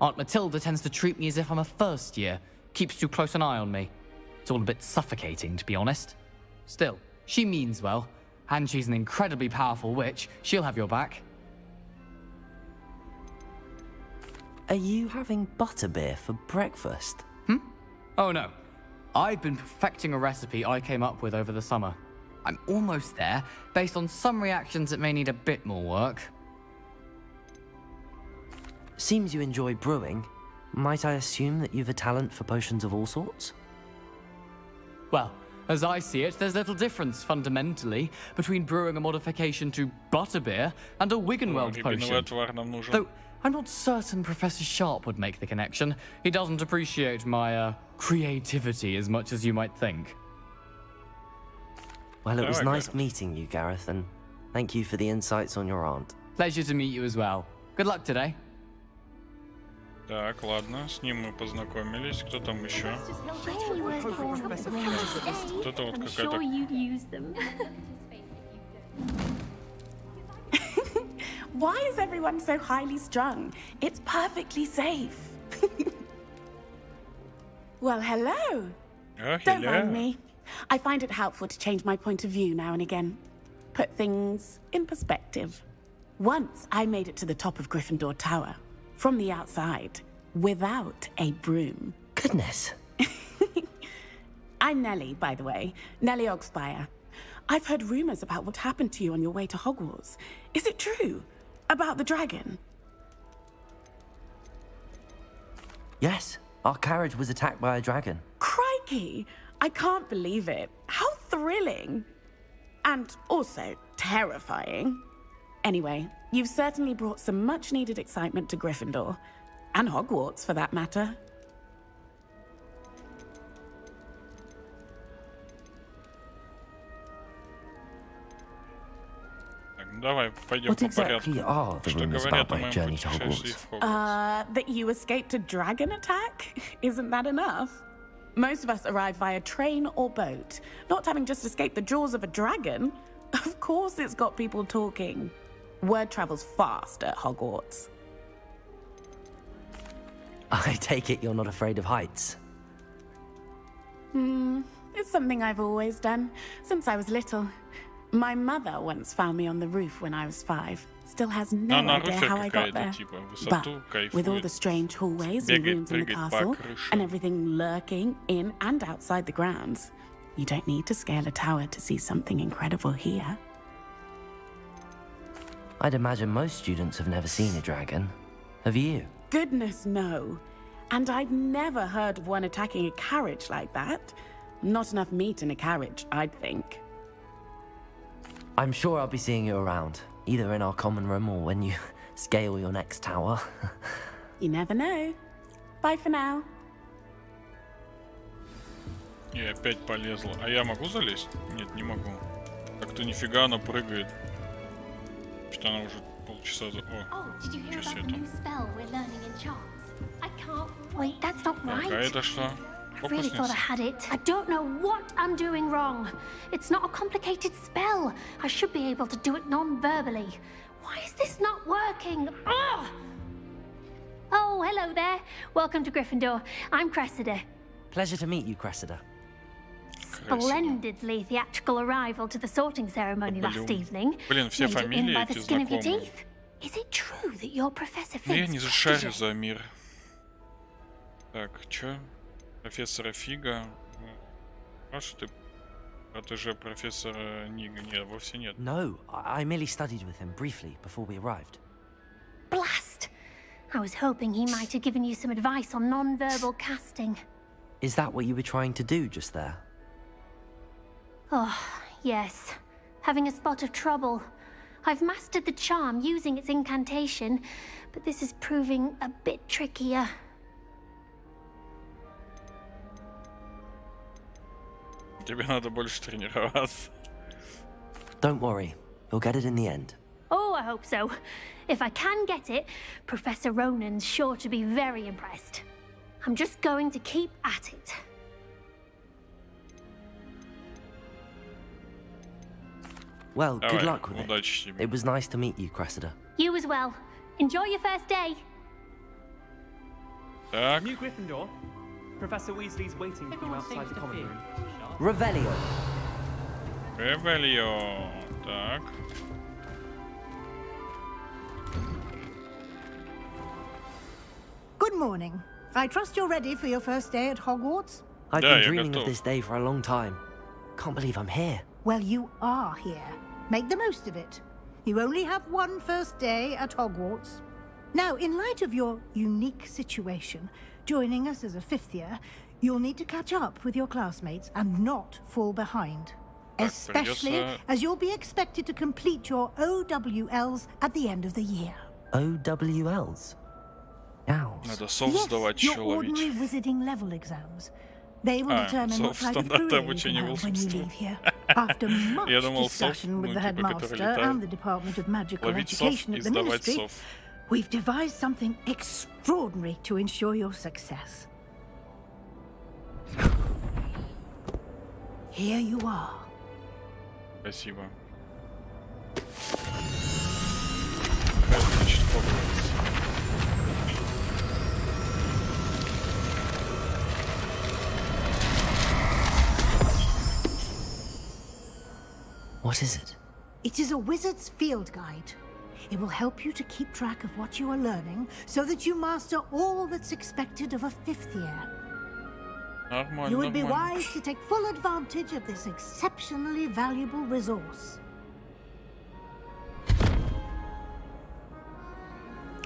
Aunt Matilda tends to treat me as if I'm a first year. Keeps too close an eye on me. It's all a bit suffocating, to be honest. Still, she means well. And she's an incredibly powerful witch. She'll have your back. Are you having butterbeer for breakfast? Oh no. I've been perfecting a recipe I came up with over the summer. I'm almost there, based on some reactions that may need a bit more work. Seems you enjoy brewing. Might I assume that you've a talent for potions of all sorts? Well, as I see it, there's little difference, fundamentally, between brewing a modification to butterbeer and a Wiggenweld potion. Though I'm not certain Professor Sharp would make the connection. He doesn't appreciate my, creativity as much as you might think. Well, it was nice meeting you, Gareth, and thank you for the insights on your aunt. Pleasure to meet you as well. Good luck today. Так, ладно, с ним мы познакомились. Кто там еще? Вот это вот какая-то... Why is everyone so highly strung? It's perfectly safe. Well, hello. Oh, Don't mind me. I find it helpful to change my point of view now and again. Put things in perspective. Once I made it to the top of Gryffindor Tower, from the outside, without a broom. Goodness. I'm Nellie, by the way. Nellie Ogspire. I've heard rumors about what happened to you on your way to Hogwarts. Is it true? About the dragon? Yes, our carriage was attacked by a dragon. Crikey! I can't believe it. How thrilling! And also terrifying. Anyway, you've certainly brought some much-needed excitement to Gryffindor. And Hogwarts, for that matter. Давай, пойдем What по exactly порядку. are the Что rumors говорят about о my моем journey to путешествии Hogwarts? в Хогвартс? That you escaped a dragon attack? Isn't that enough? Most of us arrive via train or boat. Not having just escaped the jaws of a dragon, of course it's got people talking. Word travels fast at Hogwarts. I take it you're not afraid of heights. It's something I've always done, since I was little. My mother once found me on the roof when I was 5. Still has no На idea руфе how I got какая-то, there. типа, But высоту with all the кайфует. strange hallways and Бегает, rooms in the прыгает по castle, крыше. and everything lurking in and outside the grounds, you don't need to scale a tower to see something incredible here. I'd imagine most students have never seen a dragon. Have you? Goodness, no. And I've never heard of one attacking a carriage like that. Not enough meat in a carriage, I'd think. I'm sure I'll be seeing you around, either in our common room or when you scale your next tower. You never know. Bye for now. И опять полезла. А я могу залезть? Нет, не могу. Как-то нифига она прыгает. Что она уже полчаса за... О, Did you hear что about это? the new spell we're learning in charms? I can't wait. That's not Так, а right. это что? I really thought I had it. I don't know what I'm doing wrong. It's not a complicated spell. I should be able to do it non-verbally. Why is this not working? Ugh! Oh, hello there. Welcome to Gryffindor. I'm Cressida. Pleasure to meet you, Cressida. Splendidly theatrical arrival to the sorting ceremony last evening. Блин, все Made it in фамилии by the эти skin of your знакомые. teeth. Is it true that you're Professor Ну, я Fig's не protege? зашарю за мир. Так, чё? Профессора Фига. А что ты протеже профессора Нига? Нет, вовсе нет. No, I merely studied with him briefly before we arrived. Blast! I was hoping he might have given you some advice on non-verbal casting. Is that what you were trying to do just there? Oh, yes. Having a spot of trouble. I've mastered the charm using its incantation, but this is proving a bit trickier. Тебе надо больше тренироваться. Don't worry, you'll get it in the end. Oh, I hope so. If I can get it, Professor Ronan's sure to be very impressed. I'm just going to keep at it. Well, good Давай, luck with удачи it. тебе. It was nice to meet you, Cressida. You as well. Enjoy your first day. Так, New Gryffindor. Professor Weasley's waiting for you outside the common room. Revelio. Ревельо. Так. Good morning. I trust you're ready for your first day at Hogwarts? I've Да, been я dreaming готов. of this day for a long time. Can't believe I'm here. Well, you are here. Make the most of it. You only have one first day at Hogwarts. Now, in light of your unique situation, joining us as a fifth year, you'll need to catch up with your classmates and not fall behind. Так, Especially придется- as you'll be expected to complete your OWLs at the end of the year. OWLs? Ow. Надо сов Yes, сдавать your еще ordinary ловить. wizarding level exams. They will А, determine what сов type of стандарты career you can обучения have when you волшебству. leave here. After much Я думал, сов, discussion with ну, the типа, которые headmaster летают. and the Department of Magical Ловить сов Education и at the сдавать Ministry, сов. we've devised something extraordinary to ensure your success. Here you are. Спасибо. Какая, значит, Хогвартс? What is it? It is a wizard's field guide. It will help you to keep track of what you are learning so that you master all that's expected of a fifth year. Нормально, You would be нормально. wise to take full advantage of this exceptionally valuable resource.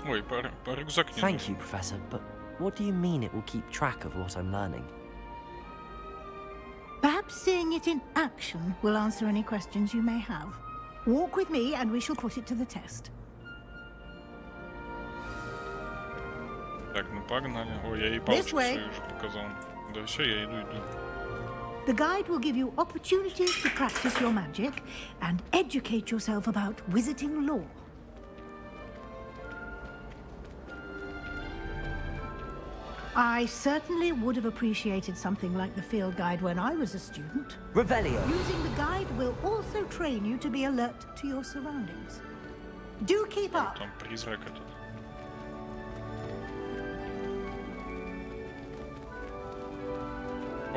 Ой, по рюкзак не Thank нужен. you, Professor, but what do you mean it will keep track of what I'm learning? Perhaps seeing it in action will answer any questions you may have. Walk with me and we shall put it to the test. Так, ну погнали. Ой, я ей This палочку way. свою уже показал. Да все, я иду. The guide will give you opportunities to practice your magic and educate yourself about wizarding lore. I certainly would have appreciated something like the field guide when I was a student. Revelio. Using the guide will also train you to be alert to your surroundings. Do keep up. Там призрак этот.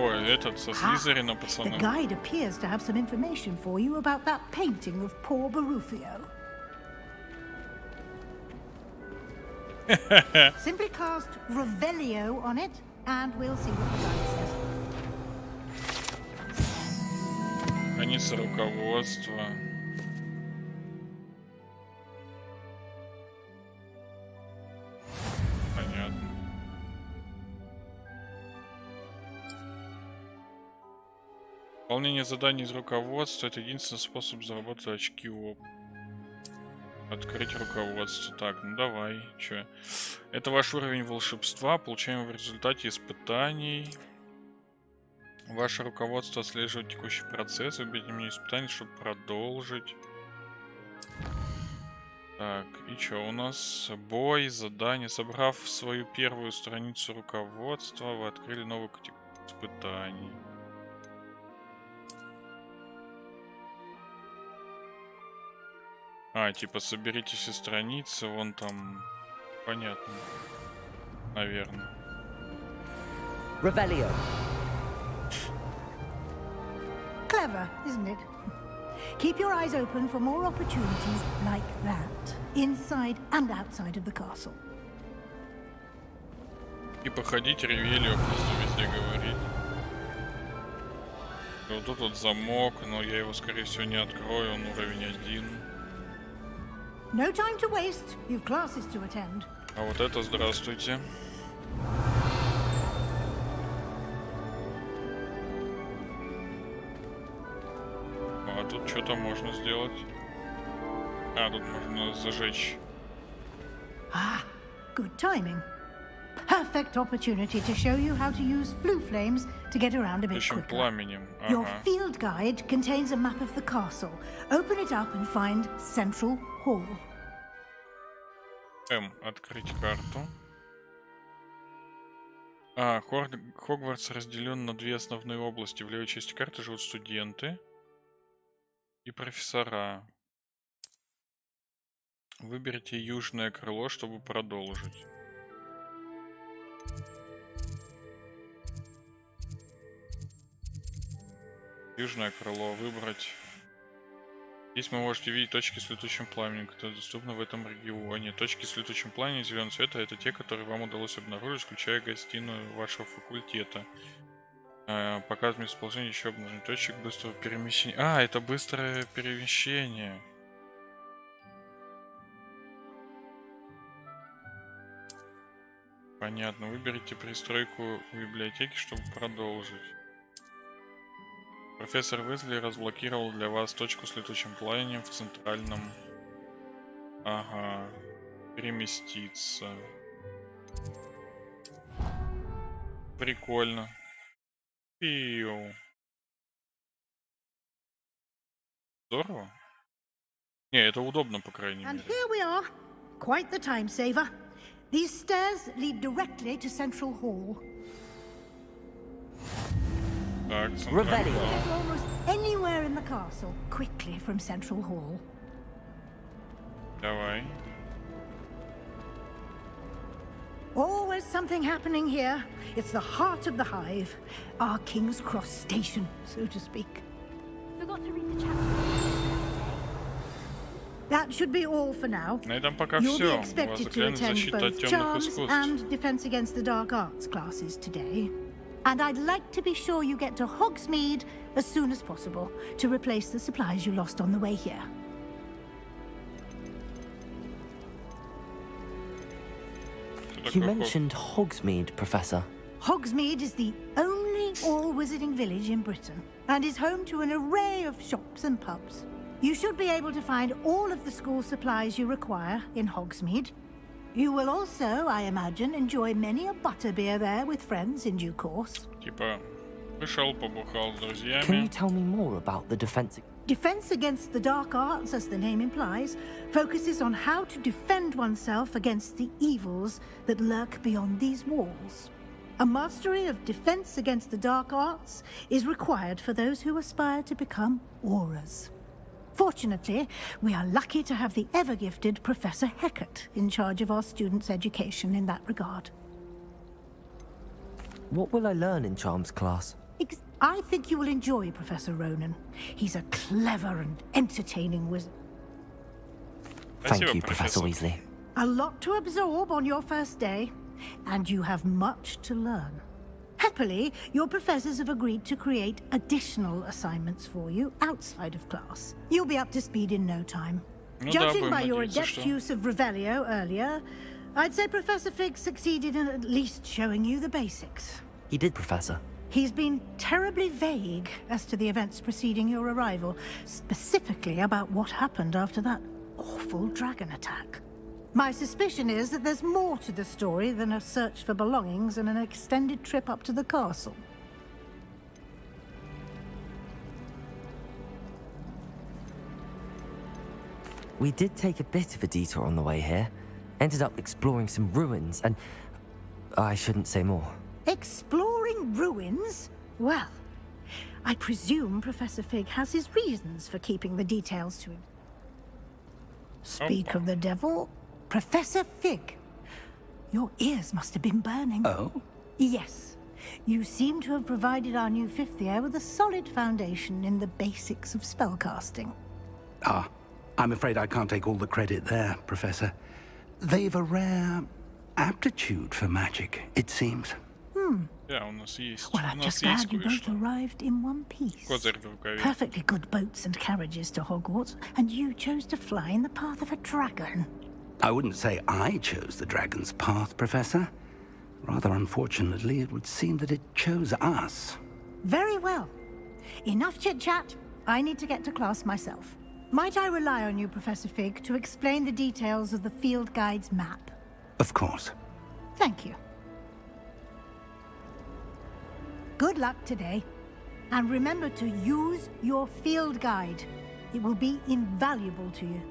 Ой, этот со Слизерина, The пацаны. guide appears to have some information for you about that painting of poor Barufio. Simply cast Revelio on it, and we'll see what the guide says. Страница руководства. Понятно. Выполнение заданий из руководства — это единственный способ заработать очки опыта. Открыть руководство. Так, ну давай. Чё? Это ваш уровень волшебства. Получаем в результате испытаний. Ваше руководство отслеживает текущий процесс. Выберите меню испытаний, чтобы продолжить. Так, и что у нас? Бой, задание. Собрав свою первую страницу руководства, вы открыли новую категорию испытаний. А, типа соберите все страницы, вон там... Понятно. Наверное. Revelio. Clever, isn't it? Keep your eyes open for more opportunities like that, inside and outside of the castle. И походить Ревелио просто везде говорит. И вот тут вот замок, но я его, скорее всего, не открою, он уровень 1. No time to waste. You've classes to attend. А вот это здравствуйте. А тут что-то можно сделать. А, тут можно зажечь. Ah, good timing. Perfect opportunity to show you how to use flue flames to get around a bit Ищем quicker. пламенем. Your Ага. field guide contains a map of the castle. Open it up and find Central Hall. Открыть карту. Хогвартс разделен на две основные области. В левой части карты живут студенты и профессора. Выберите южное крыло, чтобы продолжить. Южное крыло выбрать. Здесь вы можете видеть точки с летучим пламенем, которые доступны в этом регионе. Точки с летучим пламенем зеленого цвета — это те, которые вам удалось обнаружить, включая гостиную вашего факультета. Показывает местоположение еще обнаруженных точек быстрого перемещения. А, это быстрое перемещение. Понятно. Выберите пристройку в библиотеке, чтобы продолжить. Профессор Уизли разблокировал для вас точку с летучим пламенем в центральном... Ага. Переместиться. Прикольно. Пиу. Здорово. Не, это удобно, по крайней And мере. here we are. Quite the time saver. These stairs lead directly to Central Hall. Так, Get almost anywhere in the castle quickly from Central Hall. Давай. Always something happening here. It's the heart of the hive. Our King's Cross station, so to speak. Forgot to read the chapter. That should be all for now. На этом пока You'll все. be У вас expected to заклинание attend защита от both темных Charms искусств. and Defense Against the Dark Arts classes today. And I'd like to be sure you get to Hogsmeade as soon as possible to replace the supplies you lost on the way here. You mentioned Hogsmeade, Professor. Hogsmeade is the only all-wizarding village in Britain and is home to an array of shops and pubs. You should be able to find all of the school supplies you require in Hogsmeade. You will also, I imagine, enjoy many a butterbeer there with friends in due course. Типа, пришел, побухал с Can you друзьями. tell me more about the defense? Defense Against the Dark Arts, as the name implies, focuses on how to defend oneself against the evils that lurk beyond these walls. A mastery of Defense Against the Dark Arts is required for those who aspire to become auras. Fortunately, we are lucky to have the ever-gifted Professor Hecat in charge of our students' education in that regard. What will I learn in Charms class? I think you will enjoy Professor Ronan. He's a clever and entertaining wizard. Thank you, Professor Weasley. A lot to absorb on your first day, and you have much to learn. Happily, your professors have agreed to create additional assignments for you outside of class. You'll be up to speed in no time. Judging by your adept use of Revelio earlier, I'd say Professor Fig succeeded in at least showing you the basics. He did, Professor. He's been terribly vague as to the events preceding your arrival, specifically about what happened after that awful dragon attack. My suspicion is that there's more to the story than a search for belongings and an extended trip up to the castle. We did take a bit of a detour on the way here. Ended up exploring some ruins and... I shouldn't say more. Exploring ruins? Well, I presume Professor Fig has his reasons for keeping the details to him. Speak of the devil, Professor Fig. Your ears must have been burning. Oh? Yes. You seem to have provided our new fifth year with a solid foundation in the basics of spellcasting. Ah, I'm afraid I can't take all the credit there, Professor. They've a rare aptitude for magic, it seems. Да, у нас есть. Well, I'm just glad you both arrived in one piece. Козырь в рукаве. Perfectly good boats and carriages to Hogwarts, and you chose to fly in the path of a dragon. I wouldn't say I chose the dragon's path, Professor. Rather unfortunately, it would seem that it chose us. Very well. Enough chit-chat. I need to get to class myself. Might I rely on you, Professor Fig, to explain the details of the field guide's map? Of course. Thank you. Good luck today. And remember to use your field guide. It will be invaluable to you.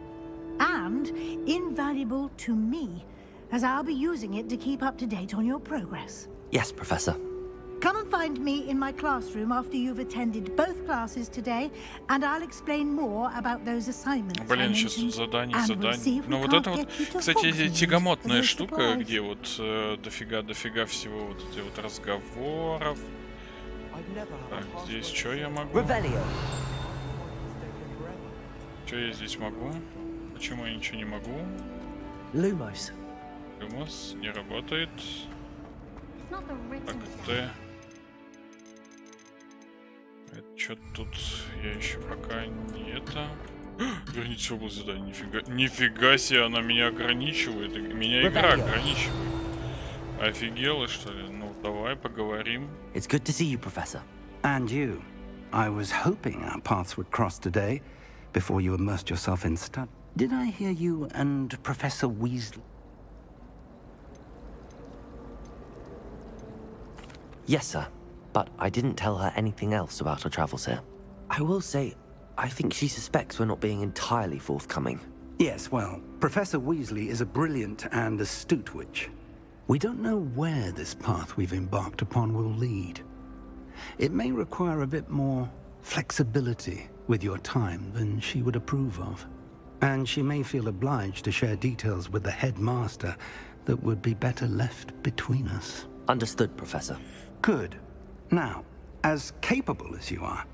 And invaluable to me, as I'll be using it to keep up to date on your progress. Yes, Professor. Come and find me in my classroom after you've attended both classes today, and I'll explain more about those assignments. Блин, сейчас тут задание. Ну вот это вот, кстати, тягомотная штука, где вот дофига всего вот эти вот разговоров. Так, здесь что я могу? Что я здесь могу? Почему я ничего не могу? Lumos. Lumos не работает. Так, Т. Это что тут я еще пока не это. Верните область задания. Нифига себе, она меня ограничивает. Меня игра ограничивает. Офигела, что ли? Ну, давай поговорим. It's good to see you, Professor. And you. I was hoping our paths would cross today, before you immersed yourself in study. Did I hear you and Professor Weasley? Yes, sir. But I didn't tell her anything else about our travels here. I will say, I think she suspects we're not being entirely forthcoming. Yes, well, Professor Weasley is a brilliant and astute witch. We don't know where this path we've embarked upon will lead. It may require a bit more flexibility with your time than she would approve of. And she may feel obliged to share details with the headmaster that would be better left between us. Understood, Professor. Good. Now, as capable as you are,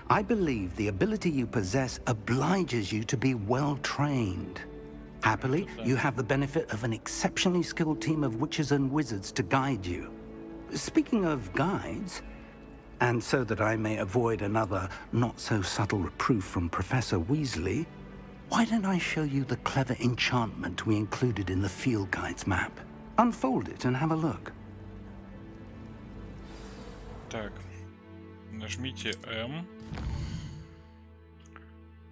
I believe the ability you possess obliges you to be well trained. Happily, you have the benefit of an exceptionally skilled team of witches and wizards to guide you. Speaking of guides, and so that I may avoid another not-so-subtle reproof from Professor Weasley, why don't I show you the clever enchantment we included in the field guide's map? Unfold it and have a look. Так, нажмите М.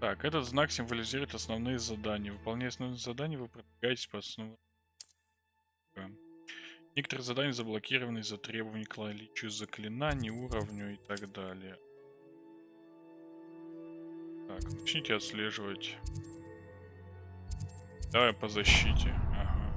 Так, этот знак символизирует основные задания. Выполняя основные задания, вы продвигаетесь по основным. Некоторые задания заблокированы из-за требований к наличию заклинаний, уровню и так далее. Так, начните отслеживать. Давай по защите. Ага.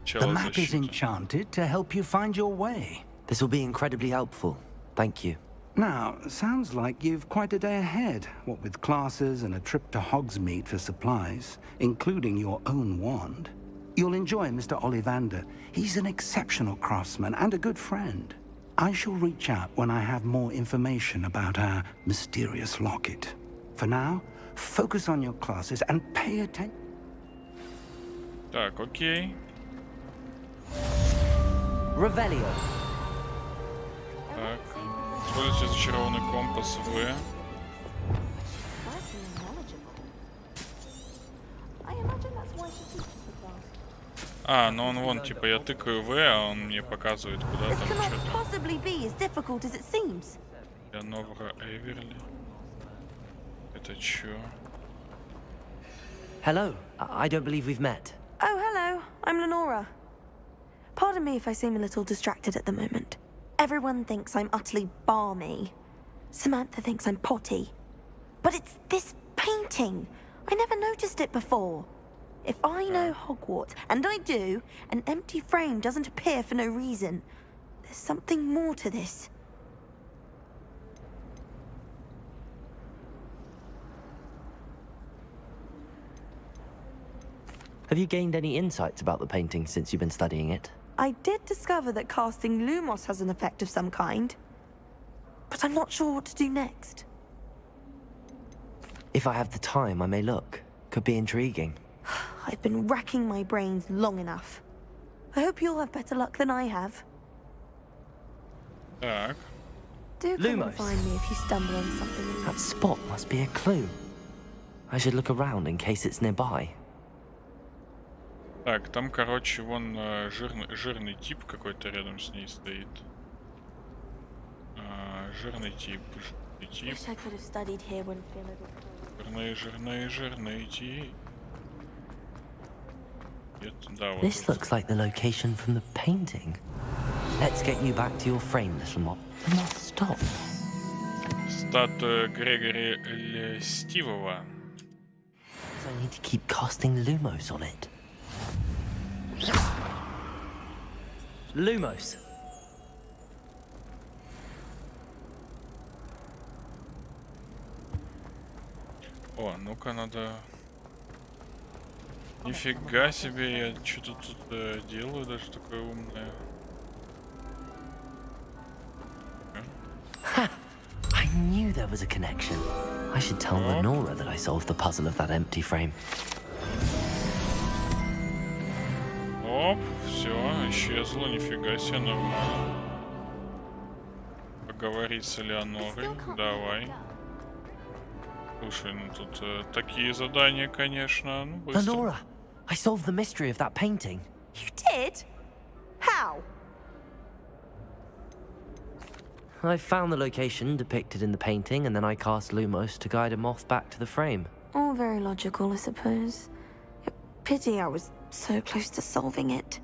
The map is enchanted to help you find your way. This will be incredibly helpful. Thank you. Now, sounds like you've quite a day ahead, what with classes and a trip to Hogsmeade for supplies, including your own wand. You'll enjoy Mr. Ollivander. He's an exceptional craftsman and a good friend. I shall reach out when I have more information about our mysterious locket. For now, focus on your classes and pay attention. Так, окей. Revelio. Так. Используйте зачарованный компас В. А, ну он вон, типа, я тыкаю В, а он мне показывает, куда там что-то. Я Новра Эверли. Это чё? Hello. I don't believe we've met. Oh, hello. I'm Lenora. Pardon me if I seem a little distracted at the moment. Everyone thinks I'm utterly balmy. Samantha thinks I'm potty. But it's this painting. I never noticed it before. If I know Hogwarts, and I do, an empty frame doesn't appear for no reason. There's something more to this. Have you gained any insights about the painting since you've been studying it? I did discover that casting Lumos has an effect of some kind. But I'm not sure what to do next. If I have the time, I may look. Could be intriguing. I've been racking my brains long enough. I hope you'll have better luck than I have. Так. Do come and find me if you stumble on something. That spot must be a clue. I should look around in case it's nearby. Так, там, короче, вон жирный тип какой-то рядом с ней стоит. Жирный тип, жирный тип. Да, вот This looks like the location from the painting. Let's get you back to your frame, little moth. The moth stopped. Статуя Грегори Льстивого. So I need to keep casting Lumos on it. Lumos. О, ну-ка надо... Нифига себе, я что-то тут делаю, даже такое умное. I knew there was a connection. I should tell Lenora that I solved the puzzle of that empty frame. Оп, все, исчезло, нифига себе, нормально. Поговорить с Элеонорой, давай. Слушай, ну тут такие задания, конечно, ну быстро. Lenora, I solved the mystery of that painting. You did? How? I found the location depicted in the painting, and then I cast Lumos to guide a moth back to the frame. All very logical, I suppose. Pity I was so close to solving it.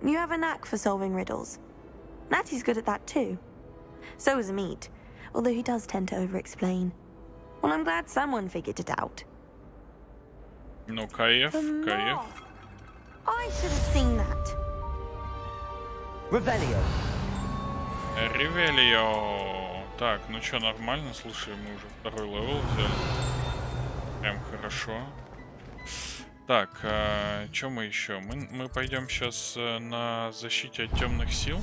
You have a knack for solving riddles. Natty's good at that too. So is Amit, although he does tend to over-explain. Well, I'm glad someone figured it out. Ну, кайф, кайф. I should have seen that. Revelio. Ревелио. Так, ну что, нормально, слушай, мы уже второй левел взяли. Прям хорошо. Так, что мы еще? Мы пойдем сейчас на защите от темных сил.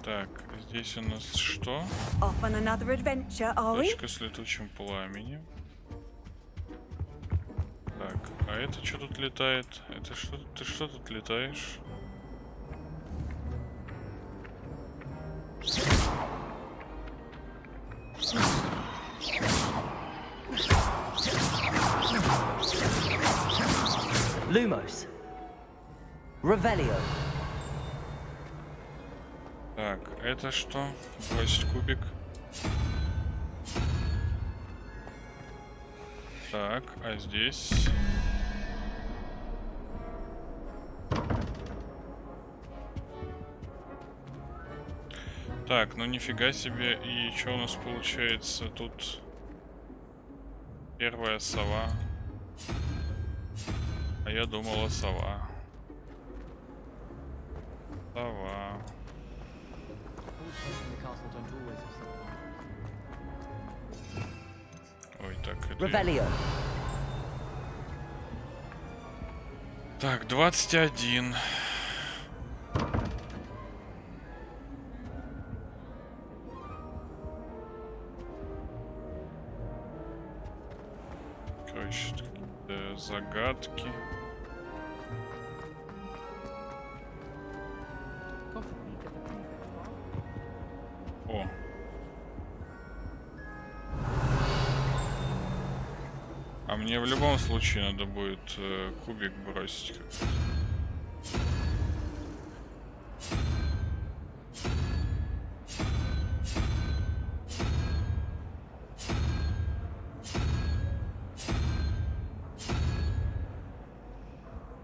Так, здесь у нас что? Точка с летучим пламенем. Так, а это что тут летает? Это что? Ты что тут летаешь? Lumos. Revelio. Так, это что? Бросить кубик. Так, а здесь... Так, ну нифига себе. И что у нас получается? Тут первая сова. А я думала сова. Сова. Ой, так это... Revelio. Так, 21. Короче, какие-то загадки. О. А мне в любом случае надо будет кубик бросить.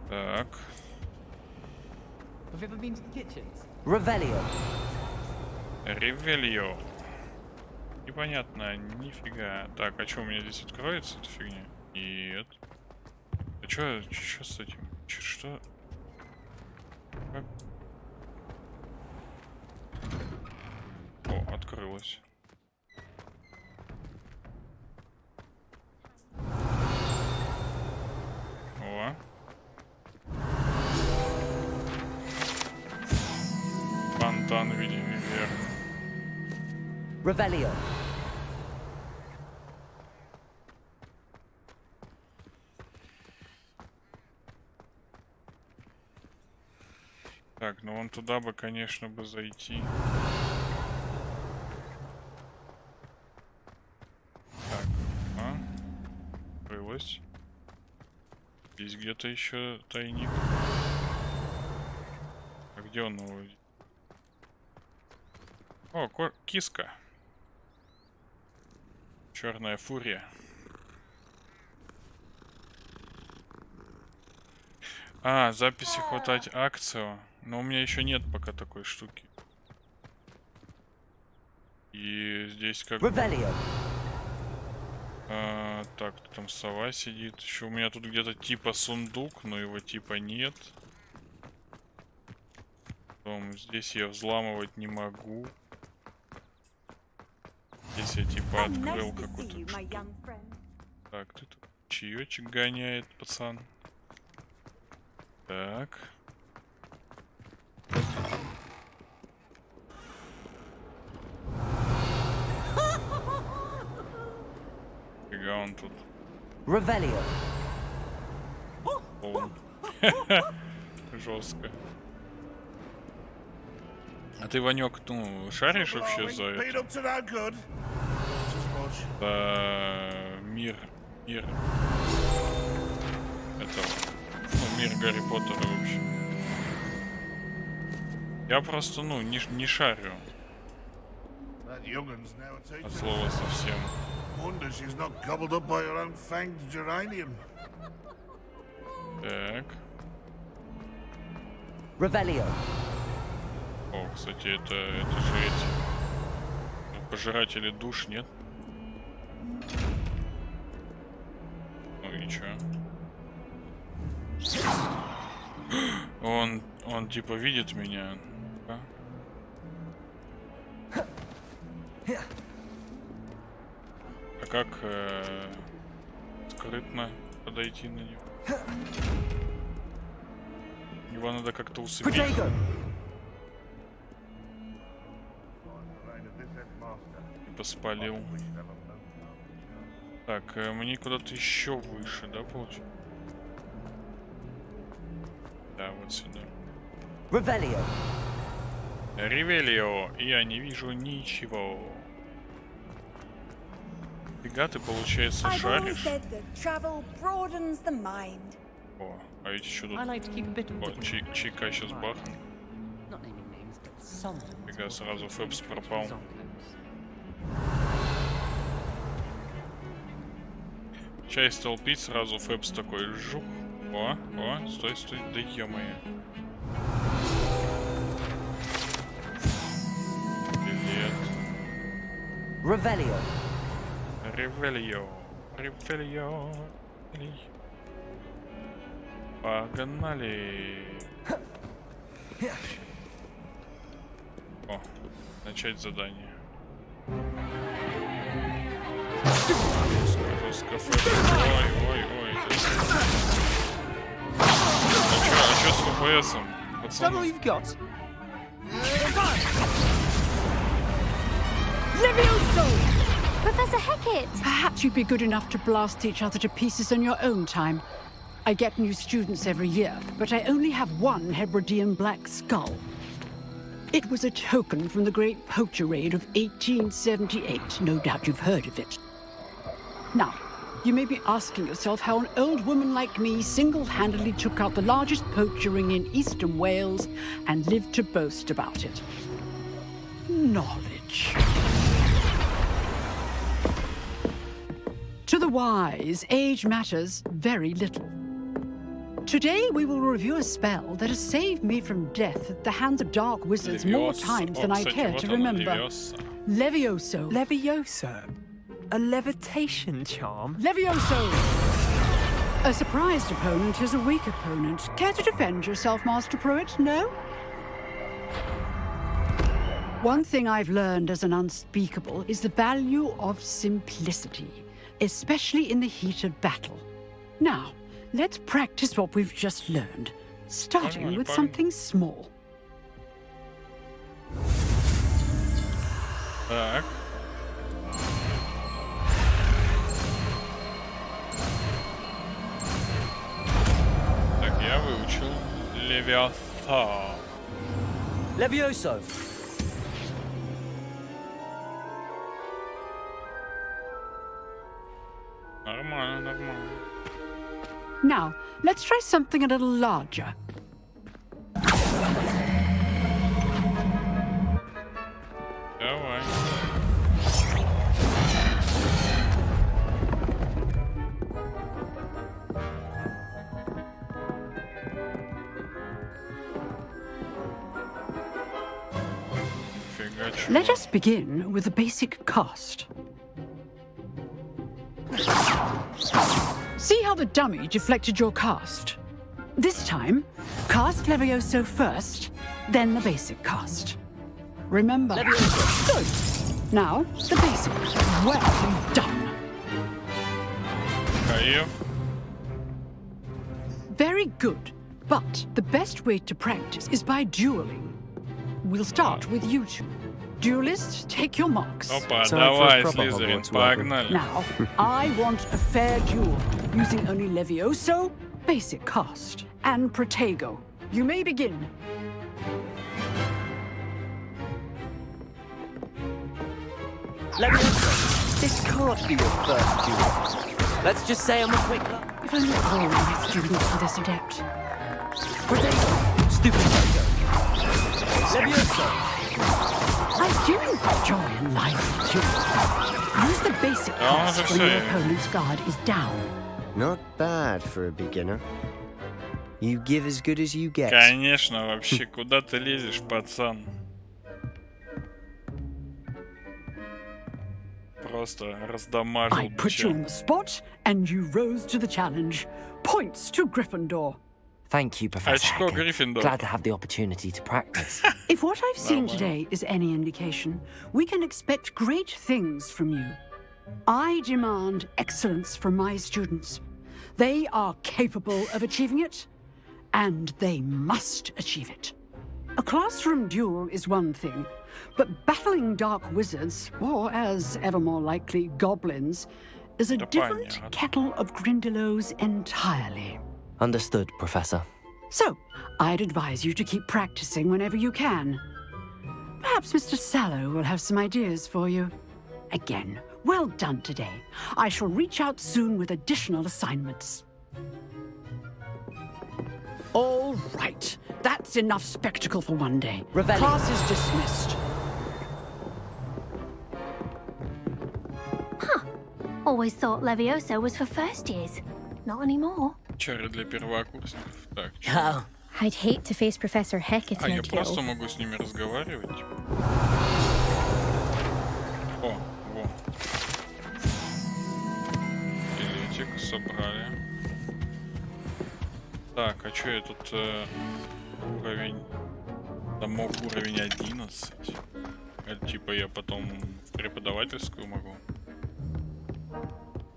Так. Revelio. Ревельо. Непонятно, нифига. Так, а что у меня здесь откроется эта фигня? Нет. А что с этим? Что? Как? О, открылось. О. Фонтан, видимо, вверх. Revelio. Так, ну вон туда бы, конечно, бы зайти. Так, открылось. Здесь где-то еще тайник. А где он его? О, киска. Черная фурия. А, записи хватать акцию. Но у меня еще нет пока такой штуки. И здесь как бы... так, там сова сидит. Еще у меня тут где-то типа сундук, но его типа нет. Потом здесь я взламывать не могу. Здесь я типа открыл какую-то штуку. Так, ты тут чаечек гоняет, пацан. Так. Фига он тут. Revelio. Жестко. А ты, Ванек, ну, шаришь вообще за это? За мир. Это, ну, мир Гарри Поттера вообще. Я просто, ну, не шарю. От слова совсем. Так. Revelio. О, кстати, это же эти пожиратели душ, нет? Ну ничего. Он типа видит меня. Да? А как скрытно подойти на него? Его надо как-то усыпить. Типа спалил. Так, мне куда-то еще выше, да, получается? Да, вот сюда. Ревелио. Я не вижу ничего. Фига ты, получается, шаришь? О, а ведь еще тут... О, чайка сейчас бахнет. Фига, сразу Фэбс пропал. Чай стал пить, сразу Фэбс такой жух. О, стой, да ё-моё. Привет. Ревелио. Погнали. О, начать задание. Жестко, Фэбс. Ой. Чё с ФПСом, пацаны? Professor Hecat! Perhaps you'd be good enough to blast each other to pieces on your own time. I get new students every year, but I only have one Hebridean black skull. It was a token from the Great Poacher Raid of 1878. No doubt you've heard of it. Now, you may be asking yourself how an old woman like me single-handedly took out the largest poacher ring in eastern Wales and lived to boast about it. Knowledge. To the wise, age matters very little. Today we will review a spell that has saved me from death at the hands of dark wizards more times than I care to remember. Levioso. Levioso? A levitation charm? Levioso! A surprised opponent is a weak opponent. Care to defend yourself, Master Pruitt? No? One thing I've learned as an unspeakable is the value of simplicity, especially in the heat of battle. Now, let's practice what we've just learned, starting with something small. Так. Так, я выучил Левиафа. Levioso. Нормально, нормально. Now, let's try something a little larger. Давай. Фига чего. Let us begin with the basic cast. See how the dummy deflected your cast? This time, cast Levioso first, then the basic cast. Remember. Good. Now, the basic. Well done. Каев. Very good. But the best way to practice is by dueling. We'll start with you two. Duelists, take your marks. Опа, давай, Слизерин, погнали. Now, I want a fair duel, using only Levioso, basic cast, and Protego. You may begin. Levioso, this can't be your first duel. Let's just say I'm a quick luck. If only all my students were this adept. Protego, stupid Protego. Levioso. I do enjoy life too. Use the basic cast when your opponent's guard is down. Not bad for a beginner. You give as good as you get. Конечно, вообще, куда ты лезешь, пацан? Просто раздамажил. I put you on the spot, and you rose to the challenge. Points to Gryffindor. Thank you, Professor Очко Hecat. Гриффиндор. Glad to have the opportunity to practice. If what I've seen today is any indication, we can expect great things from you. I demand excellence from my students. They are capable of achieving it, and they must achieve it. A classroom duel is one thing, but battling dark wizards, or as ever more likely, goblins, is a different kettle of Grindylows entirely. Understood, Professor. So, I'd advise you to keep practicing whenever you can. Perhaps Mr. Sallow will have some ideas for you. Again, well done today. I shall reach out soon with additional assignments. All right. That's enough spectacle for one day. Revelio. Class is dismissed. Always thought Levioso was for first years. Not anymore. Чары для первокурсников. Так, Oh, I'd hate to face Professor Hecat а in я a просто duel. могу с ними разговаривать. О, во. Билетик собрали. Так, а чё я тут уровень... Там мог уровень 11. Это типа я потом в преподавательскую могу.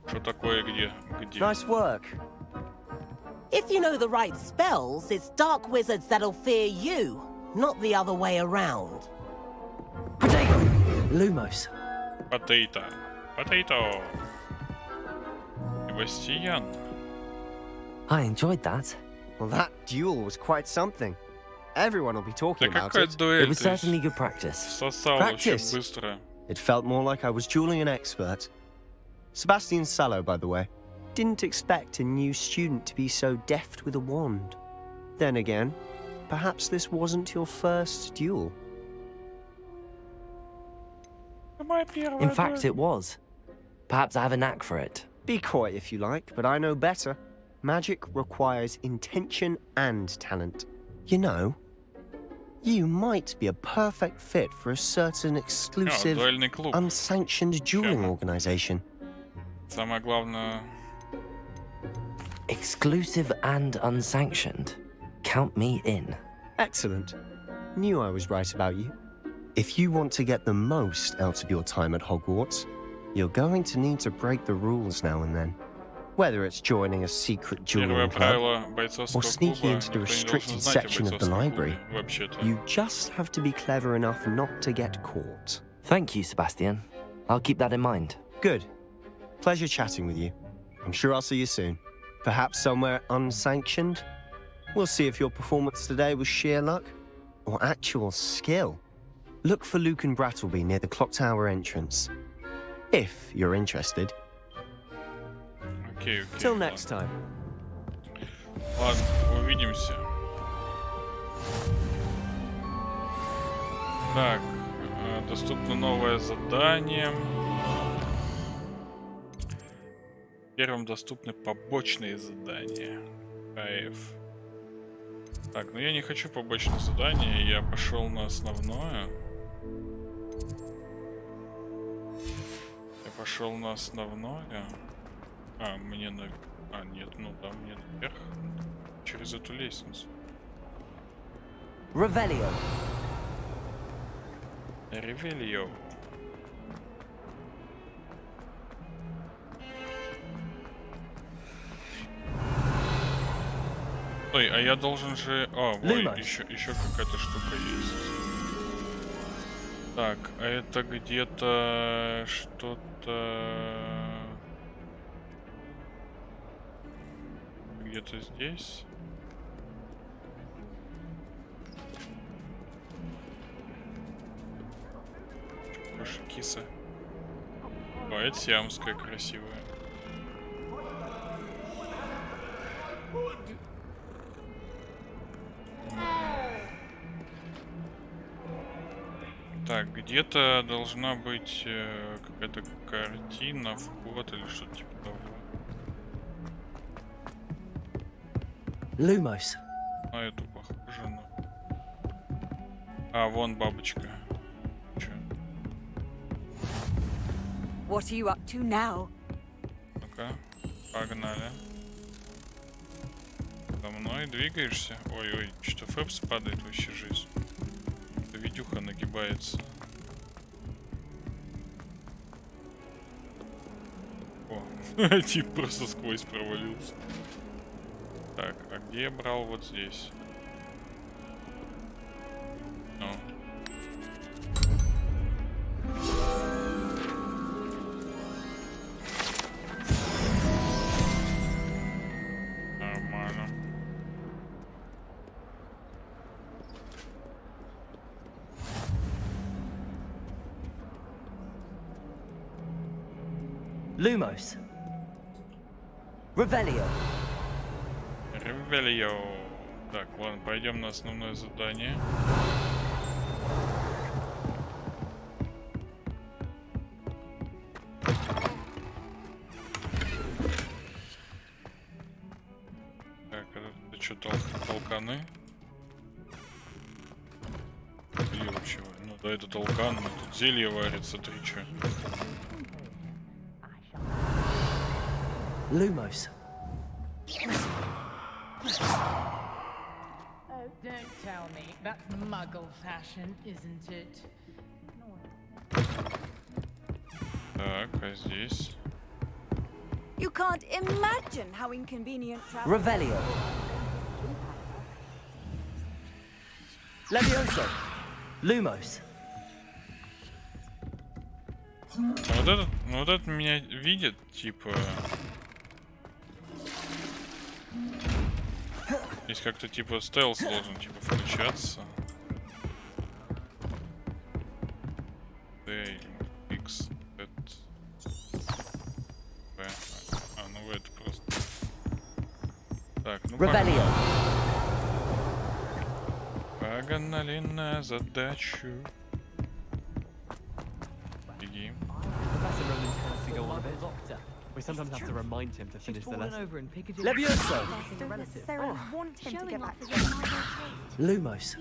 Что такое, где? Nice work. If you know the right spells, it's dark wizards that'll fear you, not the other way around. Potato! Lumos. Potato. Potato. Sebastian. I enjoyed that. Well, that duel was quite something. Everyone will be talking about it. It was certainly good practice. Practice? It felt more like I was dueling an expert. Sebastian Sallow, by the way. Didn't expect a new student to be so deft with a wand. Then again, perhaps this wasn't your first duel. In fact, it was. Perhaps I have a knack for it. Be coy if you like, but I know better. Magic requires intention and talent. You know, you might be a perfect fit for a certain exclusive, unsanctioned dueling organization. Самое главное... Exclusive and unsanctioned. Count me in. Excellent. Knew I was right about you. If you want to get the most out of your time at Hogwarts, you're going to need to break the rules now and then. Whether it's joining a secret dueling club or sneaking into the restricted section of the library, you just have to be clever enough not to get caught. Thank you, Sebastian. I'll keep that in mind. Good. Pleasure chatting with you. I'm sure I'll see you soon. Perhaps somewhere unsanctioned? We'll see if your performance today was sheer luck or actual skill. Look for Luke and Brattleby near the clock tower entrance. If you're interested. Окей. Till next time. Ладно, увидимся. Так, доступно новое задание. Первым доступны побочные задания. Кайф. Так, ну я не хочу побочные задания, я пошел на основное. Я пошел на основное. А, мне на... А, нет, ну да, мне наверх. Через эту лестницу. Revelio. Ревелио. Ой, а я должен же... О, ой, еще какая-то штука есть. Так, а это где-то что-то... Где-то здесь? Кошка киса. О, это сиамская красивая. Так, где-то должна быть какая-то картина, вход или что-то типа того. Lumos. На эту похоже, но... А, вон бабочка. Чё? What are you up to now? Ну-ка, погнали. За мной двигаешься? Ой-ой, что-то Фэбс падает, вообще жизнь. Видюха нагибается. О, тип просто сквозь провалился. Так, а где я брал? Вот здесь. Ну. Нормально. Lumos. Revelio. Ревелио. Так, ладно, пойдем на основное задание. Так, это что, толканы? Или вообще, ну да, это толкан, но тут зелье варится, три чё. Lumos. Oh, don't tell me. That's muggle fashion, isn't it? Так, а здесь? You can't imagine how inconvenient travel. Revelio. Levioso. Lumos. Вот этот меня видит, типа... Здесь как-то типа стелс должен типа включаться. Т, X, Z, В. А, ну это просто. Так, ну погнали на задачу. Беги. We sometimes have to remind him to finish the lesson. Levioso. Don't necessarily want him to get back to Lumos.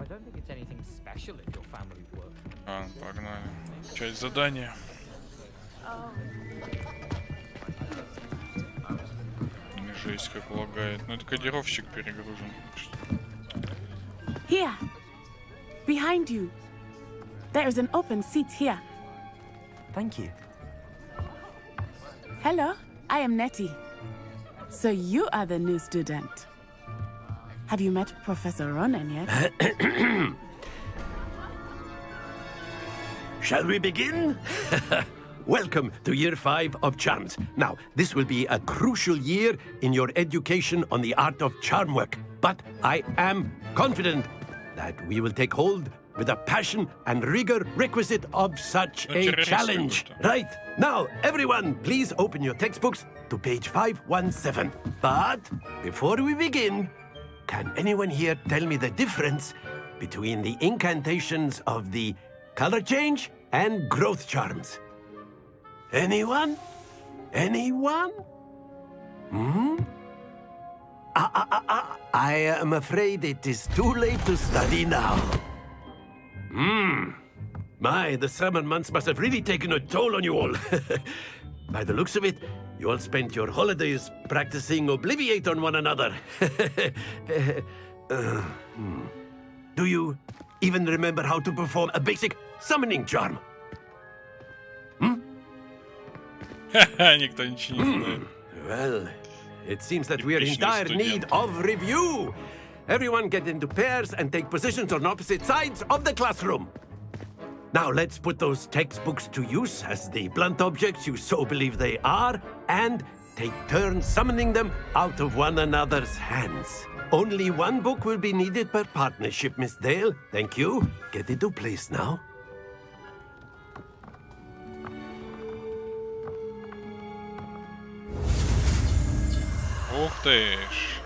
I don't think it's anything special if your family work. А, погнали. Часть задания. Жесть, как лагает. Ну это кодировщик перегружен. Here. Behind you. There is an open seat here. Thank you. Hello, I am Nettie. So you are the new student. Have you met Professor Ronan yet? Shall we begin? Welcome to Year 5 of Charms. Now, this will be a crucial year in your education on the art of charm work. But I am confident that we will take hold with the passion and rigor requisite of such a challenge. Right, now, everyone, please open your textbooks to page 517. But before we begin, can anyone here tell me the difference between the incantations of the color change and growth charms? Anyone? Anyone? I am afraid it is too late to study now. My, the summer months must have really taken a toll on you all. By the looks of it, you all spent your holidays practicing Obliviate on one another. Do you even remember how to perform a basic summoning charm? Никто ничего не знает. Well, it seems that we are in dire need of review. Everyone get into pairs and take positions on opposite sides of the classroom. Now let's put those textbooks to use as the blunt objects you so believe they are, and take turns summoning them out of one another's hands. Only one book will be needed per partnership, Miss Dale. Thank you. Get into place now. Ух ты ж.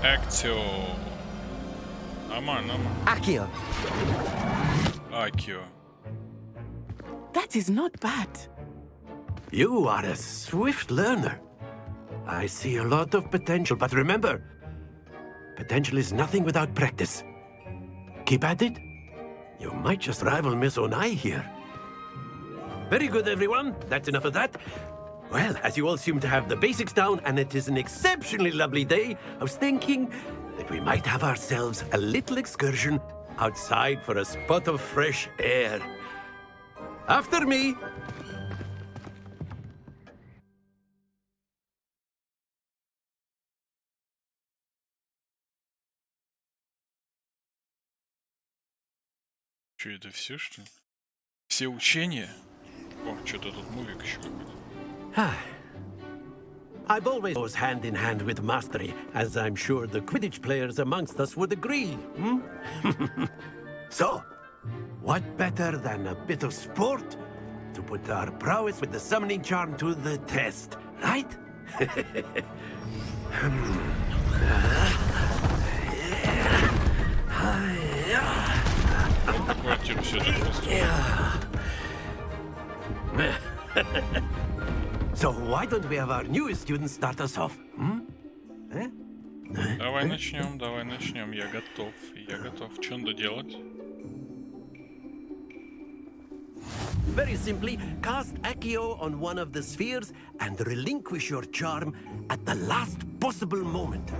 Actio. Нормально. Accio. Accio. That is not bad. You are a swift learner. I see a lot of potential, but remember, potential is nothing without practice. Keep at it. You might just rival Miss Onai here. Very good, everyone. That's enough of that. Well, as you all seem to have the basics down, and it is an exceptionally lovely day, I was thinking that we might have ourselves a little excursion outside for a spot of fresh air. After me. Что это все, что ли? Все учения? О, что-то тут мувик еще какой-то. I've always goes hand in hand with mastery, as I'm sure the Quidditch players amongst us would agree. So, what better than a bit of sport to put our prowess with the summoning charm to the test, right? Квартиру все-таки построил. So why don't we have our newest student start us off? Давай начнем. Я готов. Что надо делать? Very simply, cast Accio on one of the spheres and relinquish your charm at the last possible moment.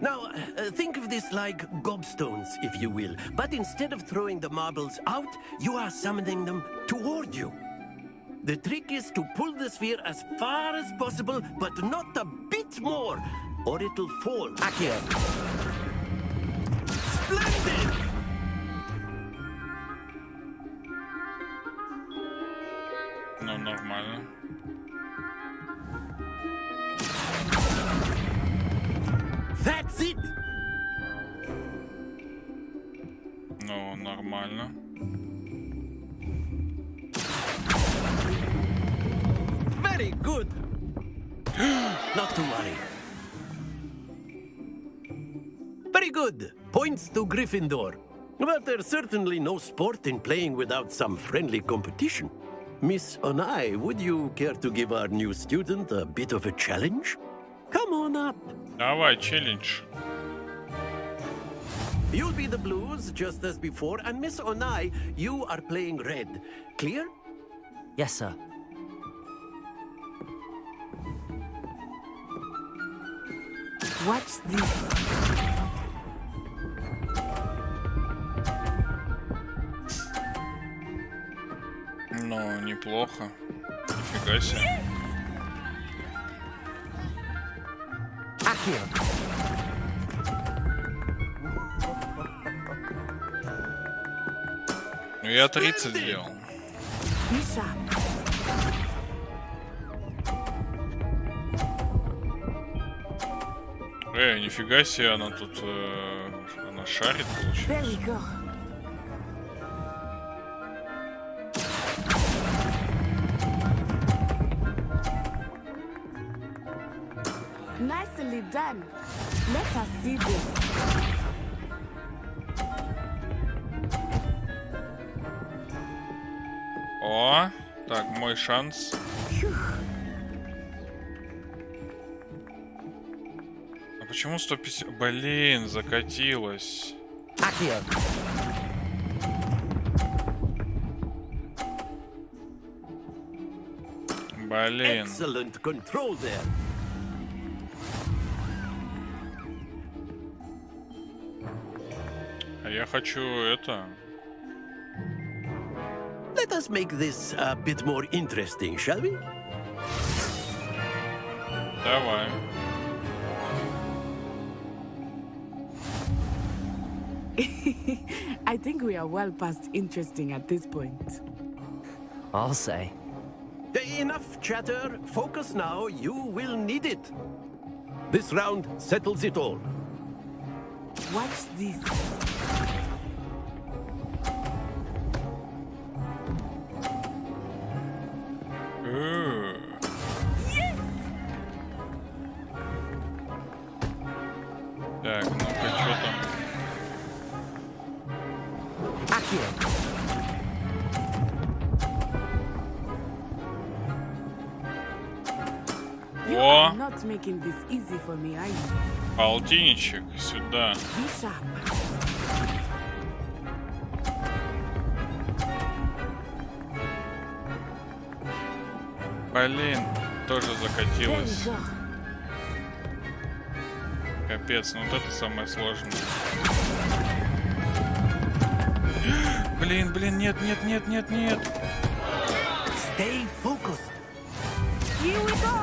Now, think of this like gobstones, if you will. But instead of throwing the marbles out, you are summoning them toward you. The trick is to pull the sphere as far as possible, but not a bit more, or it'll fall. Accurate. Splendid! Ну, нормально. That's it! Ну, нормально. Very good! Not to worry. Very good. Points to Gryffindor. But there's certainly no sport in playing without some friendly competition. Miss Onai, would you care to give our new student a bit of a challenge? Come on up. Давай, челлендж. You'll be the blues, just as before, and Miss Onai, you are playing red. Clear? Yes, sir. Watch this. Ну, неплохо. Нифига себе. Ну, я 30 сделал. Нифига себе, она тут... она шарит, получается. Nicely done. Let us see this. О, так, мой шанс. А почему 150... Блин, закатилась. Блин. Excellent control there. А я хочу это... Let us make this a bit more interesting, shall we? Давай. I think we are well past interesting at this point. I'll say. Enough chatter. Focus now. You will need it. This round settles it all. Watch this. Так, ну-ка, что там? You О! are not making this easy for me, are you? Полтинничек сюда. Be sharp. Блин, тоже There закатилась. you go. Капец, ну вот это самое сложное. Блин, нет. Stay focused. Here we go.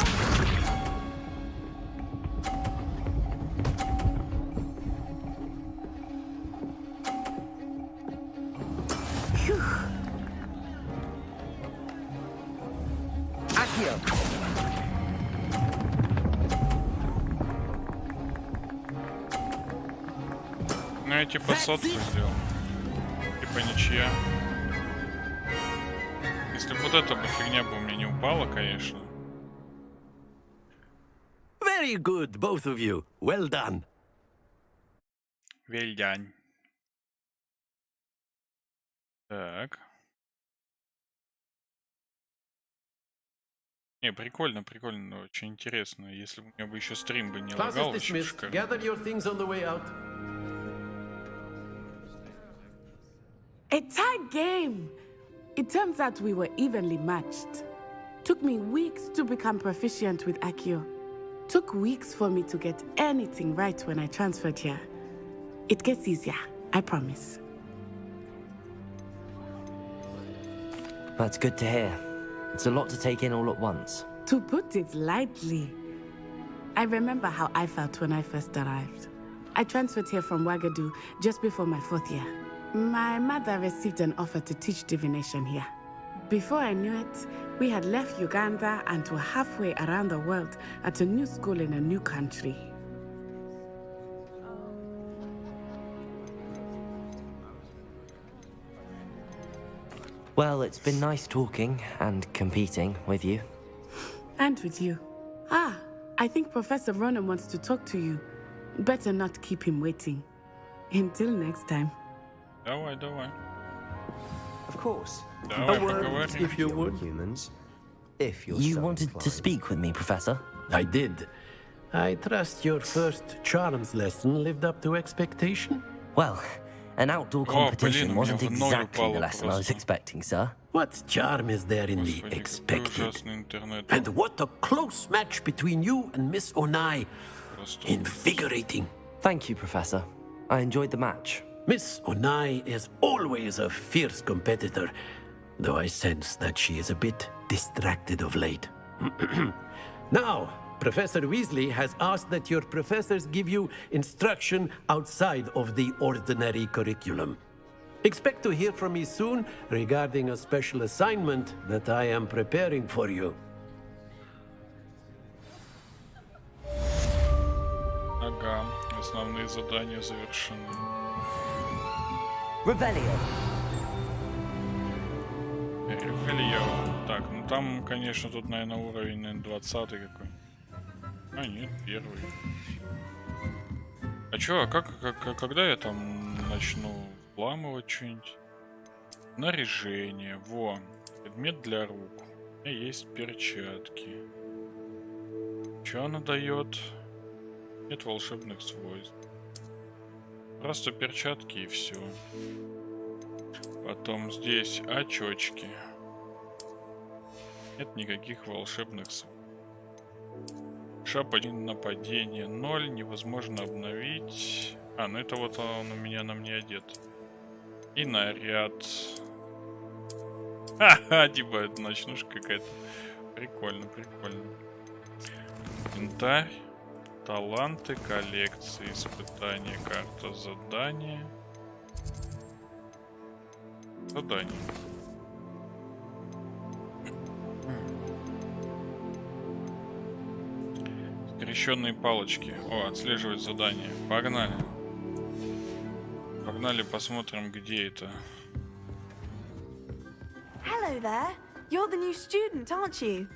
Ну я типа сотку сделал. Типа ничья. Если бы вот эта бы фигня бы у меня не упала, конечно. Very good, both of you. Well done. Well done. Так. Не, прикольно, очень интересно. Если бы у меня бы еще стрим бы не Class is лагал, очень dismissed. шикарно. Gather your things on the way out. A tight game. It turns out we were evenly matched. Took me weeks to become proficient with Accio. Took weeks for me to get anything right when I transferred here. It gets easier, I promise. That's good to hear. It's a lot to take in all at once. To put it lightly, I remember how I felt when I first arrived. I transferred here from Wagadu just before my 4th year. My mother received an offer to teach divination here. Before I knew it, we had left Uganda and were halfway around the world at a new school in a new country. Well, it's been nice talking and competing with you. And with you. Ah, I think Professor Ronan wants to talk to you. Better not keep him waiting. Until next time. Давай, давай. Of course. Давай, A word, поговорим. if you would. Humans, if you're You so wanted to inclined. speak with me, Professor? I did. I trust your first charms lesson lived up to expectation? Well, an outdoor competition блин, у меня wasn't в ноль exactly the упало lesson I was просто. expecting, sir. What charm is there in the Господи, какой expected? ужасный интернет. And what a close match between you and Miss Onai. Просто Invigorating. Thank you, Professor. I enjoyed the match. Miss Onai is always a fierce competitor, though I sense that she is a bit distracted of late. Now, Professor Weasley has asked that your professors give you instruction outside of the ordinary curriculum. Expect to hear from me soon regarding a special assignment that I am preparing for you. Ага, основные задания завершены. Revelio. Ревельо. Так, ну там, конечно, тут, наверное, уровень 20 какой. А, нет, 1. А чё, когда я там начну вламывать что-нибудь? Снаряжение, во. Предмет для рук. У меня есть перчатки. Чё она дает? Нет волшебных свойств. Просто перчатки и все. Потом здесь очечки. Нет никаких волшебных свойств. Шап 1 нападение 0. Невозможно обновить. А, ну это вот он у меня на мне одет. И наряд. Ха-ха, типа это ночнушка какая-то. Прикольно, прикольно. Инвентарь. Таланты, коллекции, испытания, карта, задания. Задание. Скрещенные палочки. О, отслеживать задание. Погнали. Погнали, посмотрим, где это. Hello there. You're the new student, aren't you?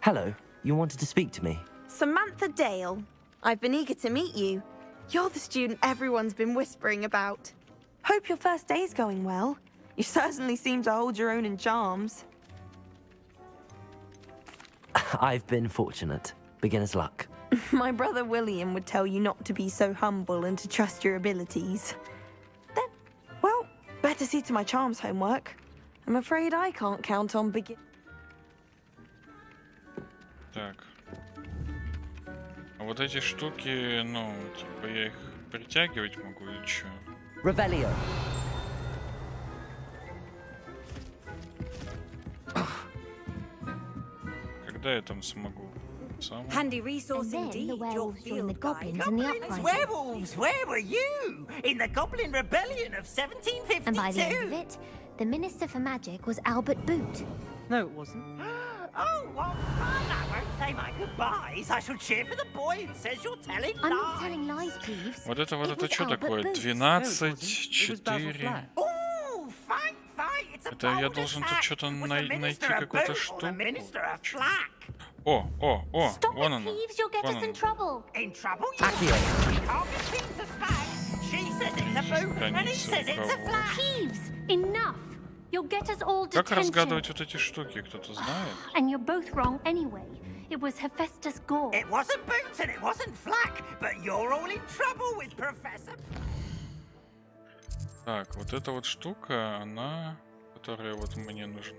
Hello. You wanted to speak to me? Samantha Dale. I've been eager to meet you. You're the student everyone's been whispering about. Hope your first day's going well. You certainly seem to hold your own in charms. I've been fortunate. Beginner's luck. My brother William would tell you not to be so humble and to trust your abilities. Then, well, better see to my charms homework. I'm afraid I can't count on begin. Так. А вот эти штуки, ну, типа я их притягивать могу или что? Revelio. Когда я там смогу? Сам? Handy resource And then indeed. the werewolves Your joined the field guide. goblins in the uprising. Werewolves, where were you? In the Goblin Rebellion of 1752? And by the end of it, the Minister for Magic was Albert Boot. No, it wasn't. Oh, what fun! I won't say my goodbyes. I shall cheer for the boy who says you're telling I'm lies. not telling lies, Peeves. Вот это It was что Albert такое? Boot. 12, 4. Oh, fine, fine. It's a Это я bold должен тут attack. что-то Was the найти minister a какую-то boot or the штуку. minister a flack? О, Stop вон it, она. Peeves, you'll get Вон us in она. trouble. In trouble? Accio. We can't get things to flag. She says it's a boot, and he says it's a flack. Peeves, enough. You'll get us all Как detention. разгадывать вот эти штуки, кто-то знает? And you're both wrong anyway. It was Hephaestus Gore. It wasn't boot and it wasn't flack, but you're all in trouble with Professor. Так, вот эта вот штука, она, которая вот мне нужна.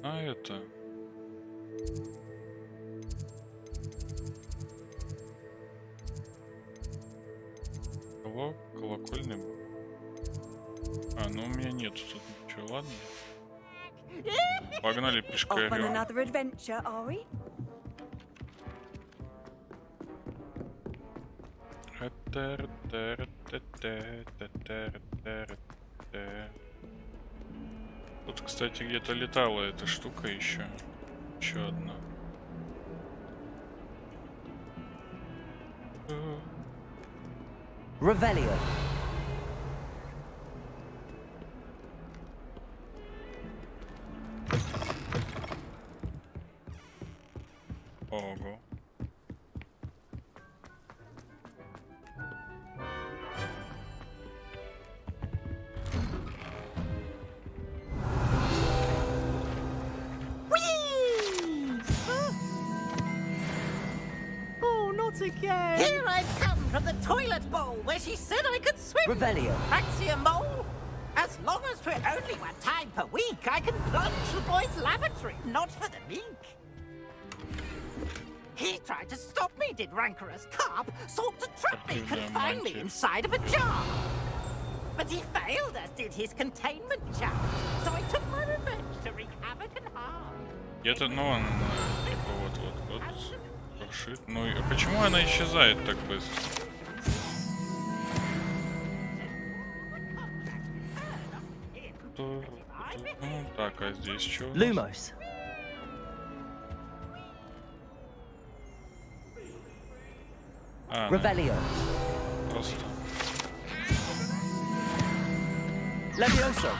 А это... Колокольный. А, ну у меня нету тут ничего, ладно. Погнали Off on пешкарем. another adventure, are we? Тут, кстати, где-то летала эта штука еще. Еще одна. Revelio. Ого. Oh, not again. Here I've come from the toilet bowl where she said I could swim. Revelio. Maxia mole. As long as for only one time per week, I can plunge the boy's lavatory, not for the mink. He tried to stop me, did rancorous carp, sought to trap me, confine me inside of a jar. But he failed, as did his containment charm. So I took my revenge to wreak havoc and harm. Где-то, ну, он, типа, вот. Прошит. Ну, и почему она исчезает так быстро? Так, а здесь что? Lumos. А, Revelio. Просто. Levioso.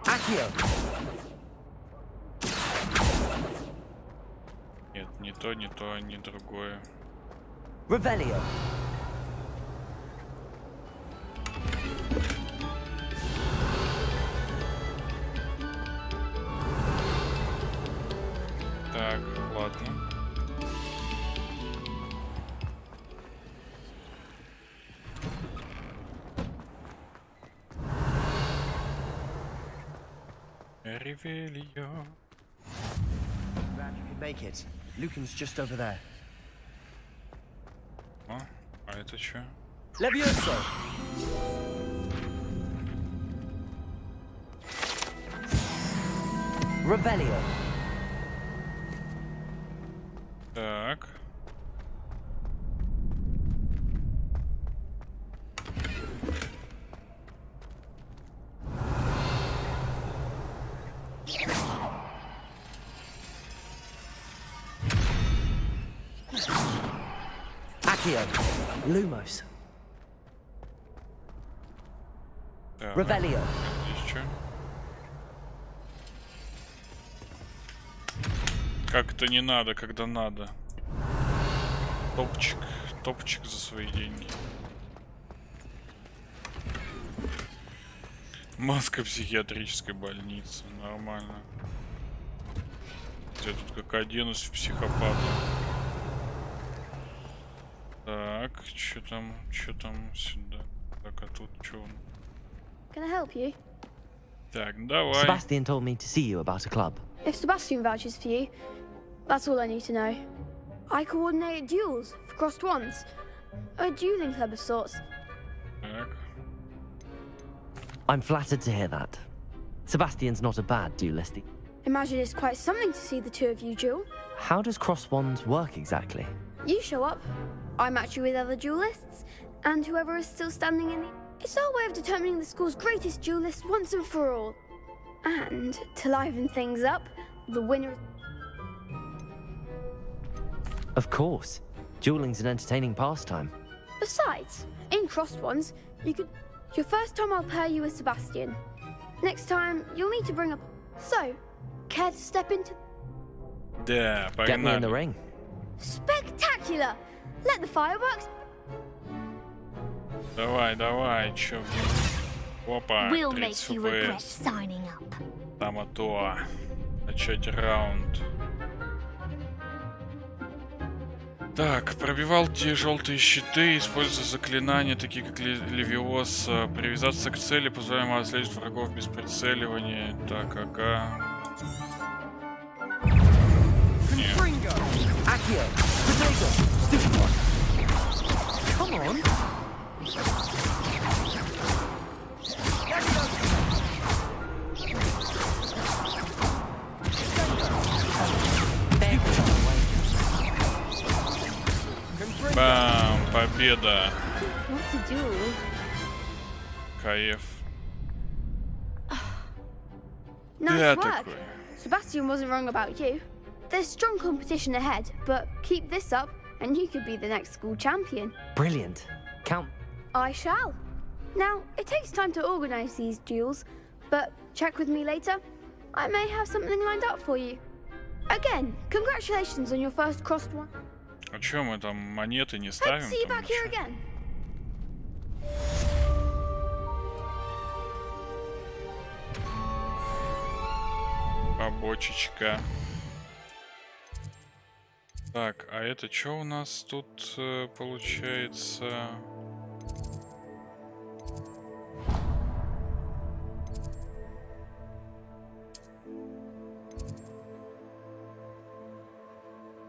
Accio. Нет, не то, не другое. Revelio. Так, ладно. Ревелио. Glad you could make it. Lucan's just over there. А это что? Levioso. Revelio. Так. Accio. Lumos. Так. Revelio. Здесь что? Как-то не надо, когда надо. Топчик за свои деньги. Маска психиатрической больницы, нормально. Я тут как оденусь в психопата. Так, что там сюда? Так, а тут что? Can I help you? Так, давай. Sebastian told me to see you about a club. If Sebastian vouches for you, that's all I need to know. I coordinate duels for crossed wands. A dueling club of sorts. Так. I'm flattered to hear that. Sebastian's not a bad duelist. Imagine it's quite something to see the two of you duel. How does cross wands work exactly? You show up, I match you with other duelists, and whoever is still standing in the... It's our way of determining the school's greatest duelist once and for all. And, to liven things up, the winner... Of course. Dueling's an entertaining pastime. Besides, in crossed ones, you could... Your first time I'll pair you with Sebastian. Next time, you'll need to bring up... So, care to step into... Да, погнали. Get me in the ring. Spectacular! Let the fireworks... Давай, чё, опа, We'll 30 make you regret FPS. signing up. Там а то. Начать раунд. Так, пробивал те желтые щиты, используя заклинания, такие как Левиоса. Привязаться к цели, позволяем отслеживать врагов без прицеливания. Так, ага. Нет. Accio! Potato! Stupid one! Come on! Бам! Победа! What a duel. Кайф. Nice Да, work. такой. Sebastian wasn't wrong about you. There's strong competition ahead, but keep this up and you could be the next school champion. Brilliant. Count. I shall. Now, it takes time to organise these duels, but check with me later. I may have something lined up for you. Again, congratulations on your first crossed one. А чё мы там монеты не Hope to ставим? see you там back here ничего? again. Побочечка. Так, а это что у нас тут получается?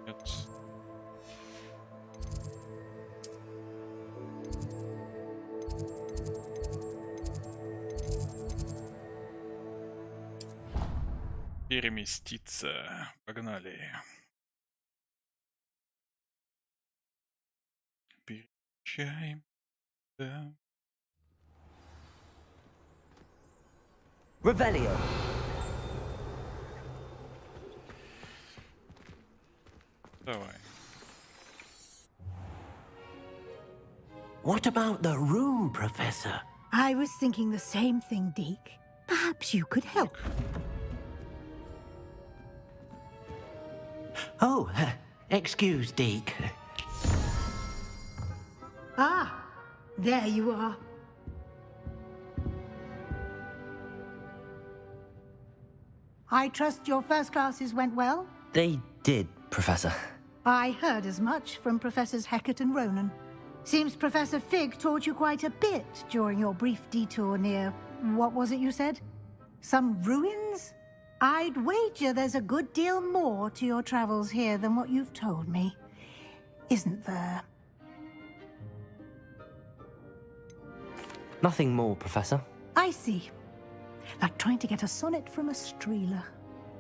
Нет. Переместиться. Погнали. Перемещаем. Да. Revelio. Давай. What about the room, Professor? I was thinking the same thing, Deke. Perhaps you could help. Oh, excuse, Deke. Ah, there you are. I trust your first classes went well? They did, Professor. I heard as much from Professors Hecat and Ronan. Seems Professor Fig taught you quite a bit during your brief detour near... what was it you said? Some ruins? I'd wager there's a good deal more to your travels here than what you've told me. Isn't there? Nothing more, Professor. I see. Like trying to get a sonnet from a streeler.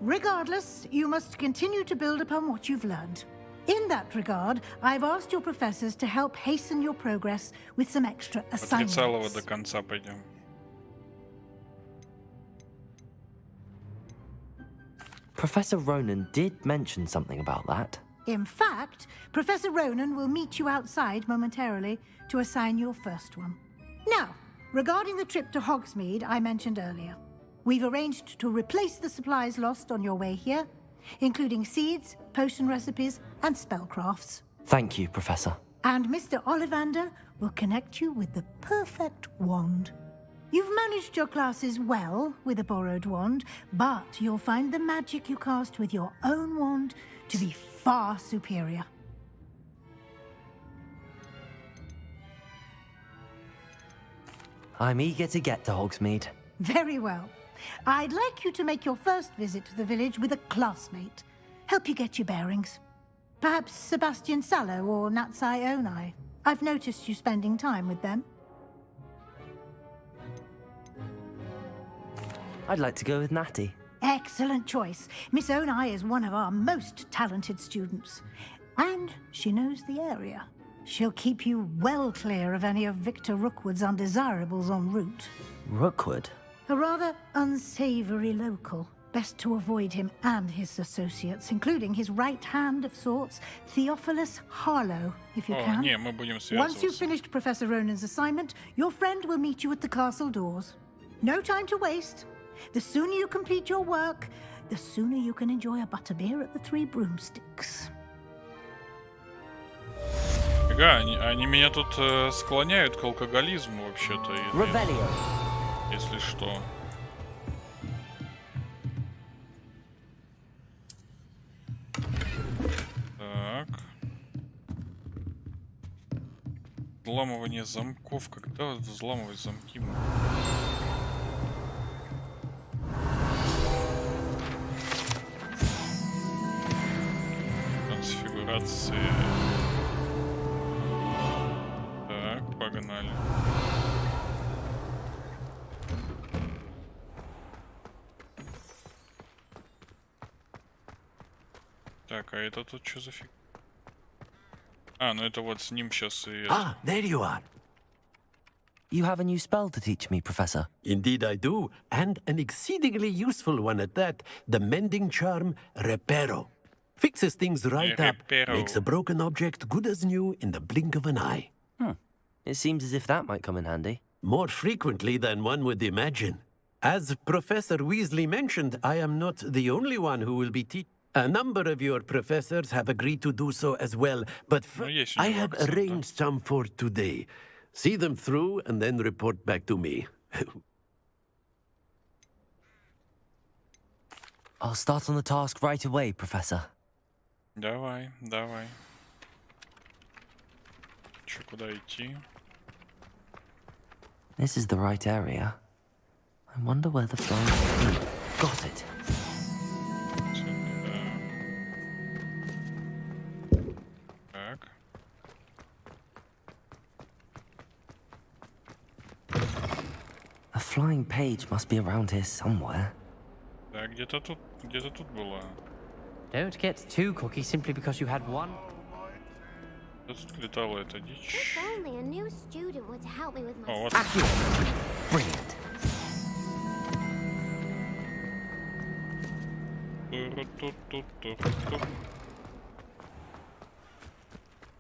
Regardless, you must continue to build upon what you've learned. In that regard, I've asked your professors to help hasten your progress with some extra От прицелова assignments. до конца пойдем. Professor Ronan did mention something about that. In fact, Professor Ronan will meet you outside momentarily to assign your first one. Now, regarding the trip to Hogsmeade I mentioned earlier, we've arranged to replace the supplies lost on your way here, including seeds, potion recipes, and spellcrafts. Thank you, Professor. And Mr. Ollivander will connect you with the perfect wand. You've managed your classes well with a borrowed wand, but you'll find the magic you cast with your own wand to be far superior. I'm eager to get to Hogsmeade. Very well. I'd like you to make your first visit to the village with a classmate. Help you get your bearings. Perhaps Sebastian Sallow or Natsai Onai. I've noticed you spending time with them. I'd like to go with Natty. Excellent choice. Miss Onai is one of our most talented students. And she knows the area. She'll keep you well clear of any of Victor Rookwood's undesirables en route. Rookwood? A rather unsavory local. Best to avoid him and his associates, including his right hand of sorts, Theophilus Harlow, if you О, can. не, мы будем Once you've связываться. finished Professor Ronan's assignment, your friend will meet you at the castle doors. No time to waste. The sooner you complete your work, the sooner you can enjoy a butterbeer at the Three Broomsticks. Фига, они меня тут склоняют к алкоголизму вообще-то. Если что. Так. Взламывание замков. Когда взламывать замки? декорации. Так, погнали. Так, а это тут что за фиг? А, ну это вот с ним сейчас и... Ah, there you are. You have a new spell to teach me, Professor. Indeed I do, and an exceedingly useful one at that. The mending charm, Reparo. Fixes things right up, makes a broken object good as new in the blink of an eye. It seems as if that might come in handy. More frequently than one would imagine. As Professor Weasley mentioned, I am not the only one who will be teaching. A number of your professors have agreed to do so as well, but I have arranged some for today. See them through and then report back to me. I'll start on the task right away, Professor. Давай, давай. Чё, куда идти? This is the right area. I wonder where the flying... Got it. Так. A flying page must be around here somewhere. Да, где-то тут было. Don't get too cocky simply because you had one. Где тут летала эта дичь? If only a new student would help me with my... О, вот. Brilliant.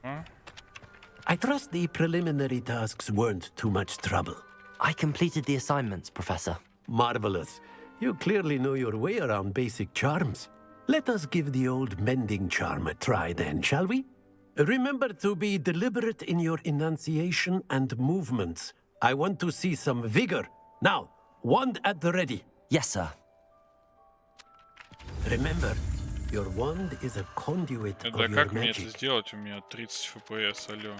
Huh? I trust the preliminary tasks weren't too much trouble. I completed the assignments, Professor. Marvelous. You clearly know your way around basic charms. Let us give the old mending charm a try then, shall we? Remember to be deliberate in your enunciation and movements. I want to see some vigor. Now, wand at the ready. Yes, sir. Remember, your wand is a conduit Да of your как мне это magic. сделать? У меня 30 FPS, алло.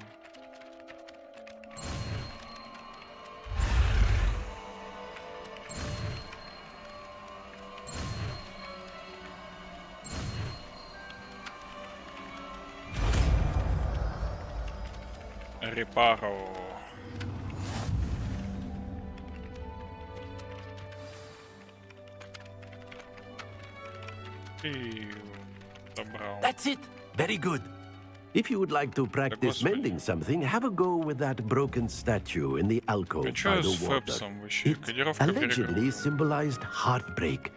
Репаро. That's it. Very good. If you would like to practice mending something, have a go with that broken statue in the alcove by the water. It allegedly symbolized heartbreak.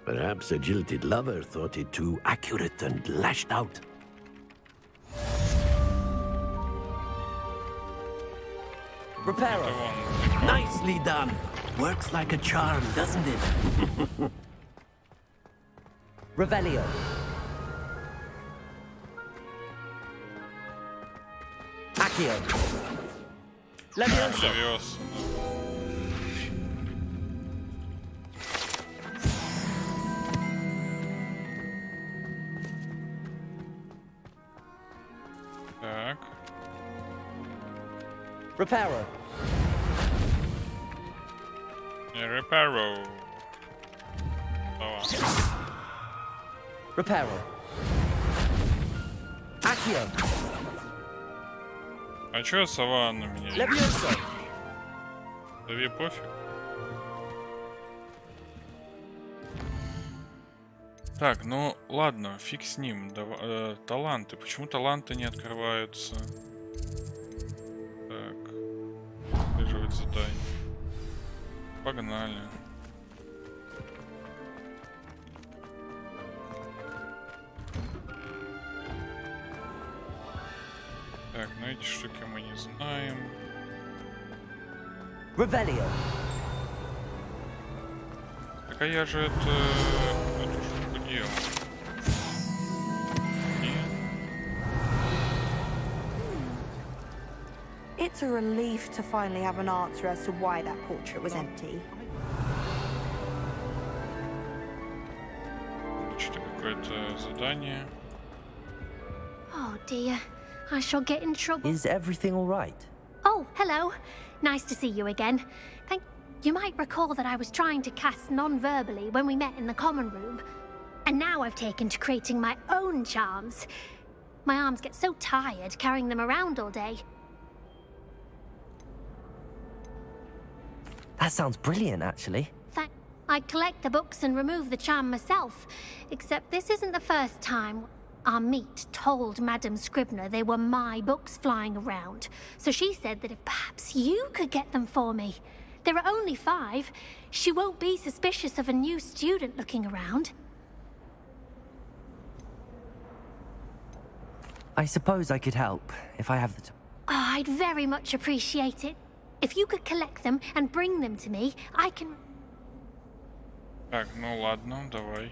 Perhaps a jilted lover thought it too accurate and lashed out. Reparo. Nicely done. Works like a charm, doesn't it? Revelio. Accio. Leviosa. Leviosa. Так. Reparo. Reparo. Давай. Reparo. Accio. А чё сова на меня? Leviosa. Тебе пофиг. Так, ну ладно, фиг с ним. Таланты. Почему таланты не открываются? Так. Выживать задание. Погнали. Так, ну эти штуки мы не знаем. Revelio. Так а я же эту штуку делал. It's a relief to finally have an answer as to why that portrait was empty. Что-то какое-то задание. Oh dear, I shall get in trouble. Is everything all right? Oh, hello. Nice to see you again. You might recall that I was trying to cast non-verbally when we met in the common room. And now I've taken to creating my own charms. My arms get so tired carrying them around all day. That sounds brilliant, actually. I collect the books and remove the charm myself, except this isn't the first time our meet told Madame Scribner they were my books flying around, so she said that if perhaps you could get them for me. There are only 5. She won't be suspicious of a new student looking around. I suppose I could help, if I have the time. Oh, I'd very much appreciate it. If you could collect them and bring them to me, I can... Так, ну ладно, давай.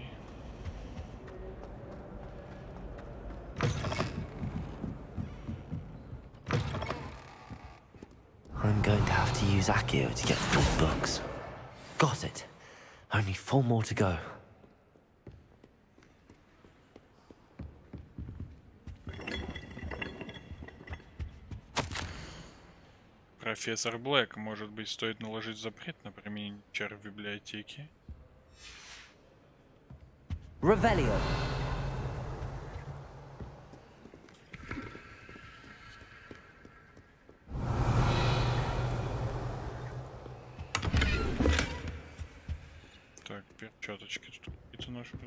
I'm going to have to use Accio to get those books. Got it. Only 4 more to go. Профессор Блэк, может быть, стоит наложить запрет на применение чар в библиотеке? Revelio. Так, перчаточки тут какие-то нашли.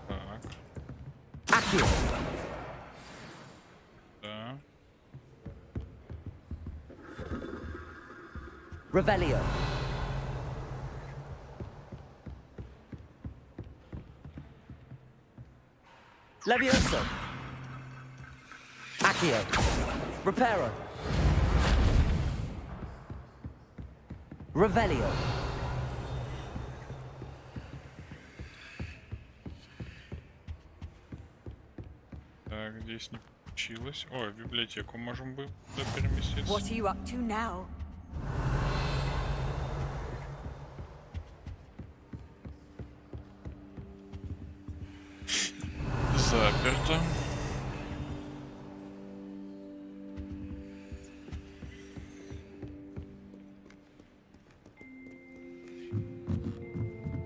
Так. Accio. Да. Revelio. Levioso. Accio. Reparo. Revelio. Так, здесь не получилось. О, в библиотеку можем бы переместиться. What are you up to now? Заперто.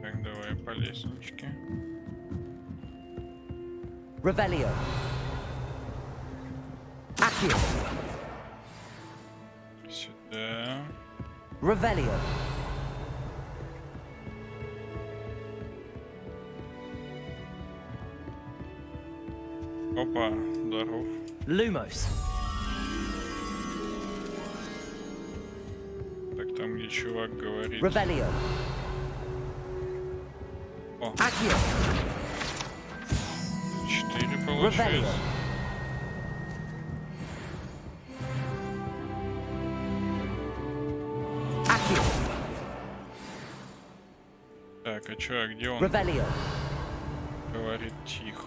Так, давай по лестничке. Revelio. Accio. Сюда. Revelio. Опа, здоров. Lumos. Так, там где чувак говорит. Revelio. О. Accio. 4 получается. Accio. Так, а чё, а где он? Revelio. Говорит тихо.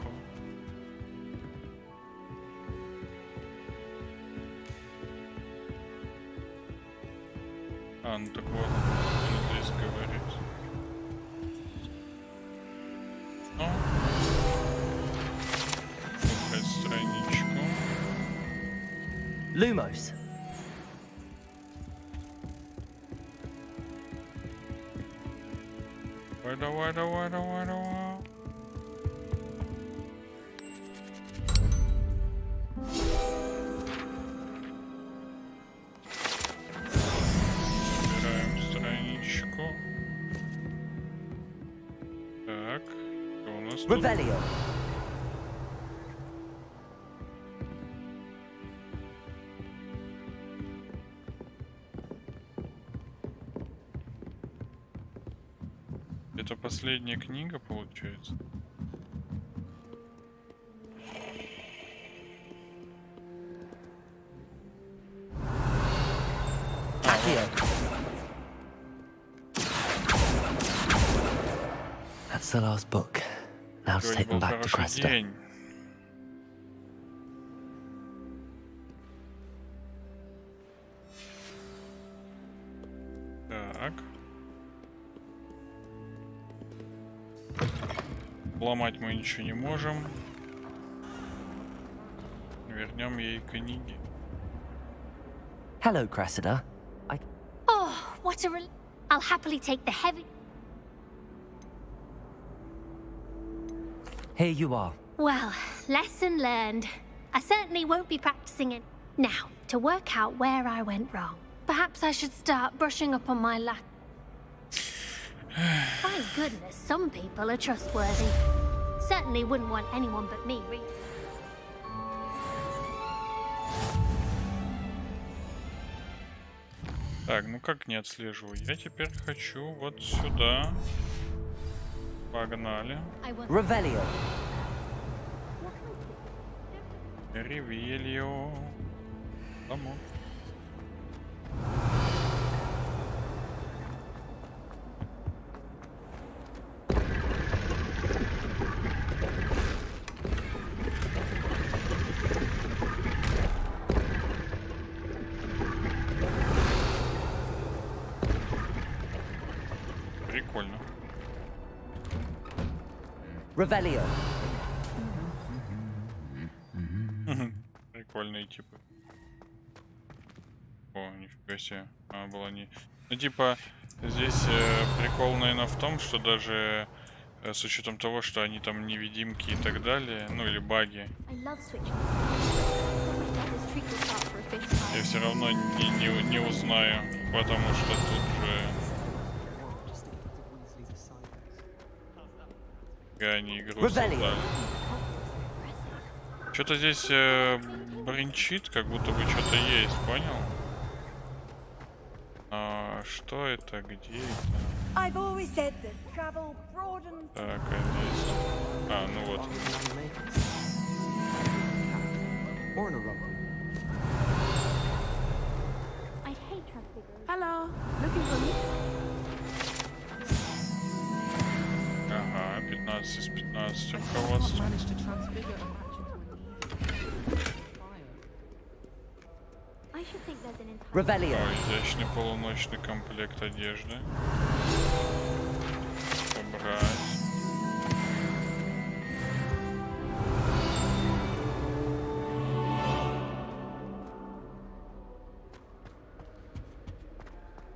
А, ну так вот, он здесь говорит. Ну, выбрать страничку. Lumos. Давай, давай, давай, давай. Выбираем страничку. Так, что у нас тут? Revelio. Это последняя книга, получается? That's the last book. Now to take them back to Cresta. День. Так. Ломать мы ничего не можем. Вернем ей книги. Hello, Cressida. Oh, what a I'll happily take the heavy... here you are. Well, lesson learned. I certainly won't be practicing it. Now, to work out where I went wrong. Perhaps I should start brushing up on my Latin. Thank goodness some people are trustworthy. Certainly wouldn't want anyone but me reading. Так, ну как не отслеживаю? Я теперь хочу вот сюда. Погнали. Revelio. Ревелио. Домой. Прикольно. Revelio. Прикольные типы. О, нифига себе. А, была не... Ну, типа, здесь прикол, наверное, в том, что даже с учетом того, что они там невидимки и так далее, ну или баги, я все равно не узнаю, потому что тут же... Они игру создали. Что-то здесь бринчит, как будто бы что-то есть, понял? А, что это? Где это? Так, а здесь... А, ну вот. Hello, looking for me? Ага, 15 из 15 руководства. Revelio. О, изящный полуночный комплект одежды. Собрать.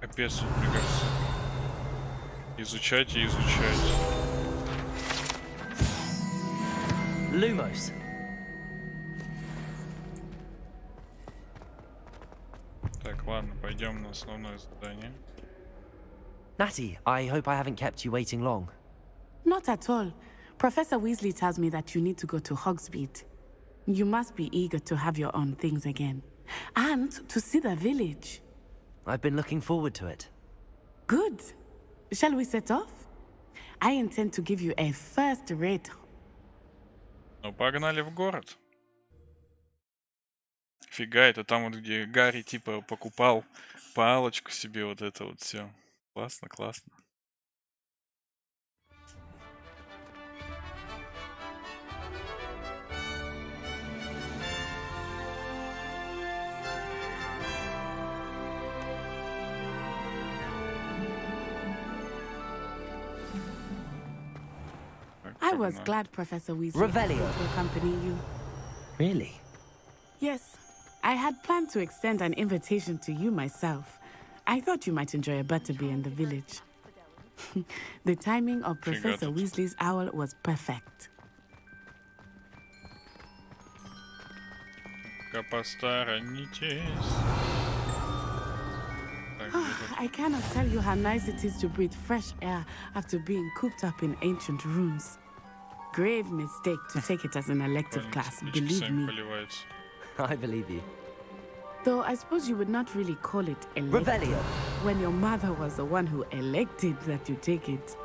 Капец, тут, мне кажется. Изучать и изучать. Lumos. Так, ладно, пойдем на основное задание. Natty, I hope I haven't kept you waiting long. Not at all. Professor Weasley tells me that you need to go to Hogsmeade. You must be eager to have your own things again. And to see the village. I've been looking forward to it. Good. Shall we set off? I intend to give you a first-rate... Ну, погнали в город. Фига, это там вот, где Гарри, типа, покупал палочку себе, вот это вот все. Классно, классно. I was glad Professor Weasley Revelio. asked me to accompany you. Really? Yes, I had planned to extend an invitation to you myself. I thought you might enjoy a butterbeer in the village. The timing of Professor Weasley's owl was perfect. I cannot tell you how nice it is to breathe fresh air after being cooped up in ancient rooms. Grave mistake to take it as an elective class, believe me. I believe you. Though I suppose you would not really call it elective Revelio. when your mother was the one who elected that you take it.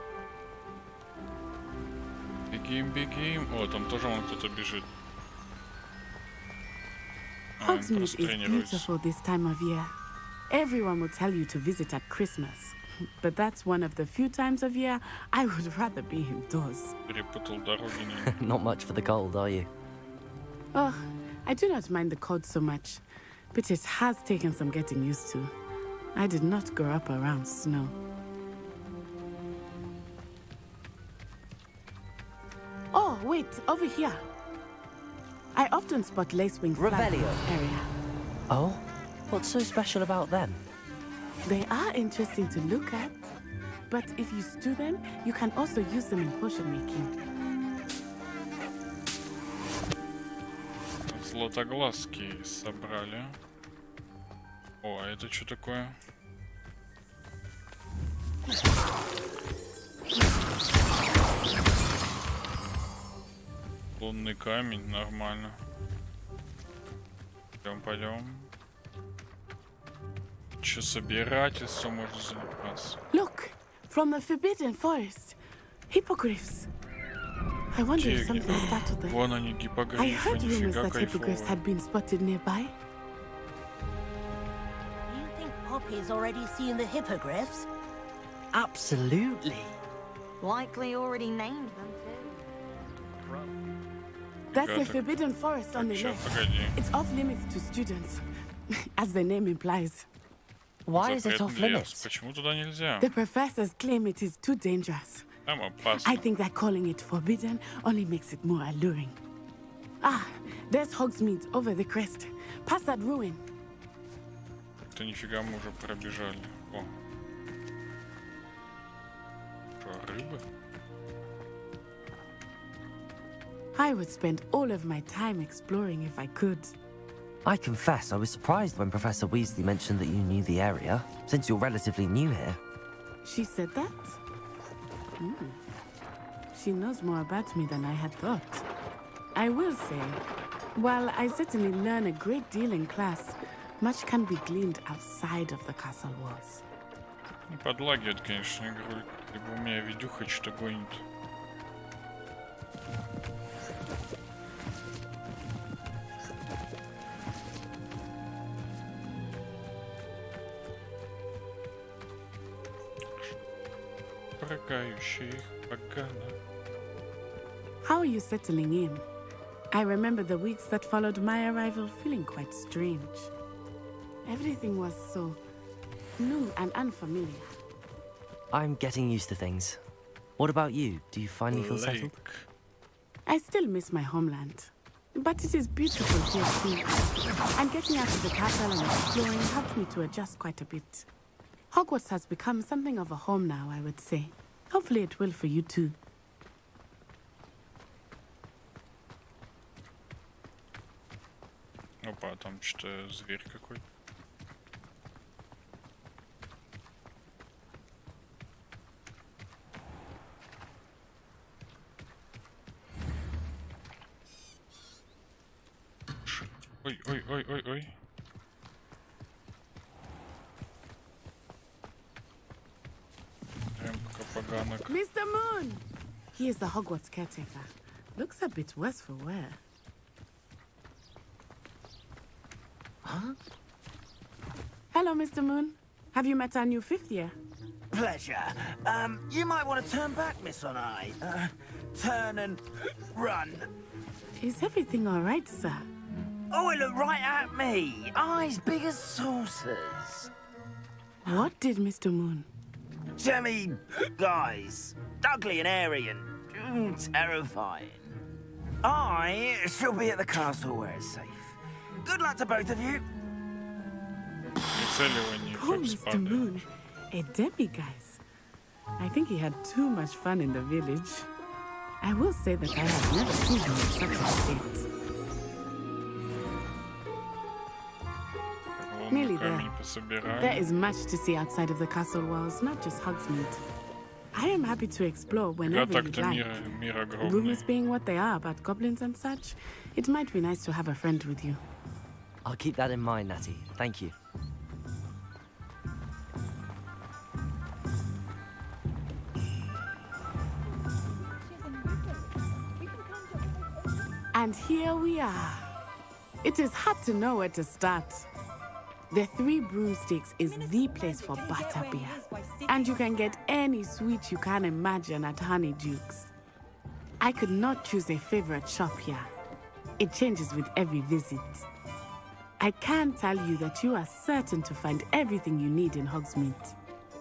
Бегим, бегим. О, там тоже вон кто-то бежит. Hogsmeade is beautiful this time of year. Everyone will tell you to visit at Christmas. But that's one of the few times of year I would rather be indoors. Not much for the cold, are you? Oh, I do not mind the cold so much, but it has taken some getting used to. I did not grow up around snow. Oh, wait, over here. I often spot lacewing flies in this area. Oh? What's so special about them? They are interesting to look at, but if you stew them, you can also use them in potion making. Златоглазки собрали. О, а это что такое? Лунный камень, нормально. Пойдем. Че собирательство можно заниматься? Look, from the forbidden forest, hippogriffs. I wonder if something startled them. Вон они, I гиппогрифы, heard rumors нифига that hippogriffs кайфовые. had been spotted nearby. You think Poppy's already seen the hippogriffs? Absolutely. Likely already named them too. That's the forbidden forest on the Ща, left. погоди. It's off limits to students, as the name implies. Why is it Запретный off лес. limits? Почему туда нельзя? The professors claim it is too dangerous. Там опасно. I think that calling it forbidden only makes it more alluring. Ah, there's Hogsmeade over the crest. Past that ruin. Это нифига мы уже пробежали. О. Что, рыбы? I would spend all of my time exploring if I could. I confess I was surprised when Professor Weasley mentioned that you knew the area, since you're relatively new here. She said that? She knows more about me than I had thought. I will say, while I certainly learn a great deal in class, much can be gleaned outside of the castle walls. Не подлагивает, конечно, игру. Либо у меня видюха что-то гонит. Прогающих поганых. How are you settling in? I remember the weeks that followed my arrival feeling quite strange. Everything was so new and unfamiliar. I'm getting used to things. What about you? Do you finally feel settled? I still miss my homeland, but it is beautiful here too. And getting out of the castle and exploring helped me to adjust quite a bit. Hogwarts has become something of a home now, I would say. Hopefully it will for you too. Опа, там что-то зверь какой-то. Ой, ой, ой, ой, ой. Прям пока поганок. Mr. Moon! He is the Hogwarts caretaker. Looks a bit worse for wear. Huh? Hello, Mr. Moon. Have you met our new fifth year? Pleasure. You might want to turn back, Miss Onai. Turn and run. Is everything all right, sir? Oh, it looked right at me. Eyes big as saucers. What did Mr. Moon? Jemmy guys. Ugly and airy and terrifying. I shall be at the castle where it's safe. Good luck to both of you. Poor Mr. Moon. A demiguise. I think he had too much fun in the village. I will say that I have never seen him in such a state. Nearly there. There is much to see outside of the castle walls, not just Hogsmeade. I am happy to explore whenever you'd like. Rumors being what they are about goblins and such, it might be nice to have a friend with you. I'll keep that in mind, Natty. Thank you. And here we are. It is hard to know where to start. The Three Broomsticks is the place for butterbeer. And you can get any sweet you can imagine at Honeyduke's. I could not choose a favorite shop here. It changes with every visit. I can tell you that you are certain to find everything you need in Hogsmeade.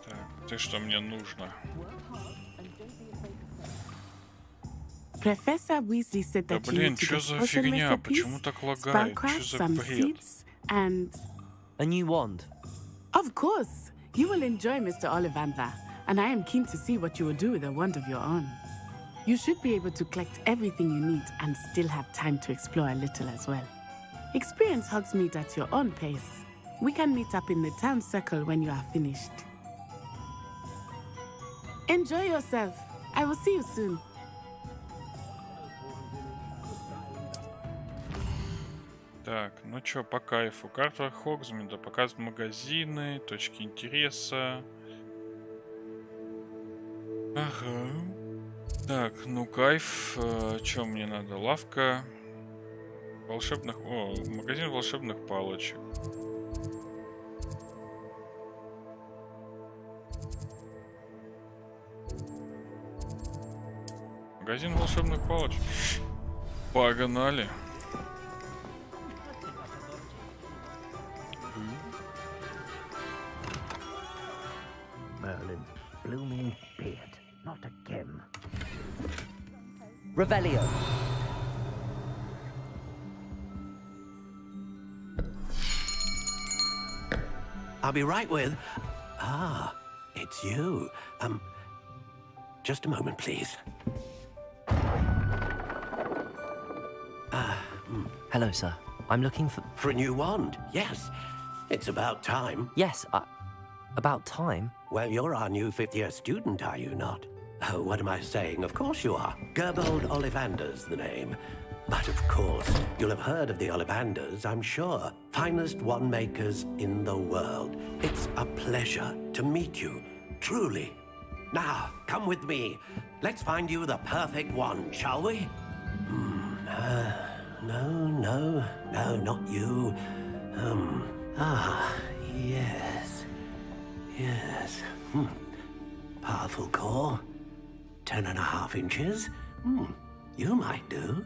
Так, ты что мне нужно? Professor Weasley said Да that you блин, need to что get за potion фигня? recipes, Почему так лагает? spellcraft, Что за some бред? seeds, and... A new wand. Of course! You will enjoy Mr. Ollivander, and I am keen to see what you will do with a wand of your own. You should be able to collect everything you need and still have time to explore a little as well. Experience Hogsmeade at your own pace. We can meet up in the town circle when you are finished. Enjoy yourself. I will see you soon. Так, ну чё, по кайфу. Карта Хогсмида показывает магазины, точки интереса. Ага. Так, ну кайф. Чё мне надо? Лавка волшебных... О, магазин волшебных палочек. Магазин волшебных палочек. Погнали. Merlin, blooming beard, not again. Revelio. I'll be right with... Ah, it's you. Just a moment, please. Hello, sir. I'm looking for... For a new wand, yes. It's about time. Yes, about time? Well, you're our new fifth-year student, are you not? Oh, what am I saying? Of course you are. Gerbold Ollivander's the name. But of course, you'll have heard of the Ollivanders, I'm sure. Finest wand makers in the world. It's a pleasure to meet you, truly. Now, come with me. Let's find you the perfect wand, shall we? No, not you. Yes. Powerful core. 10.5 inches. You might do.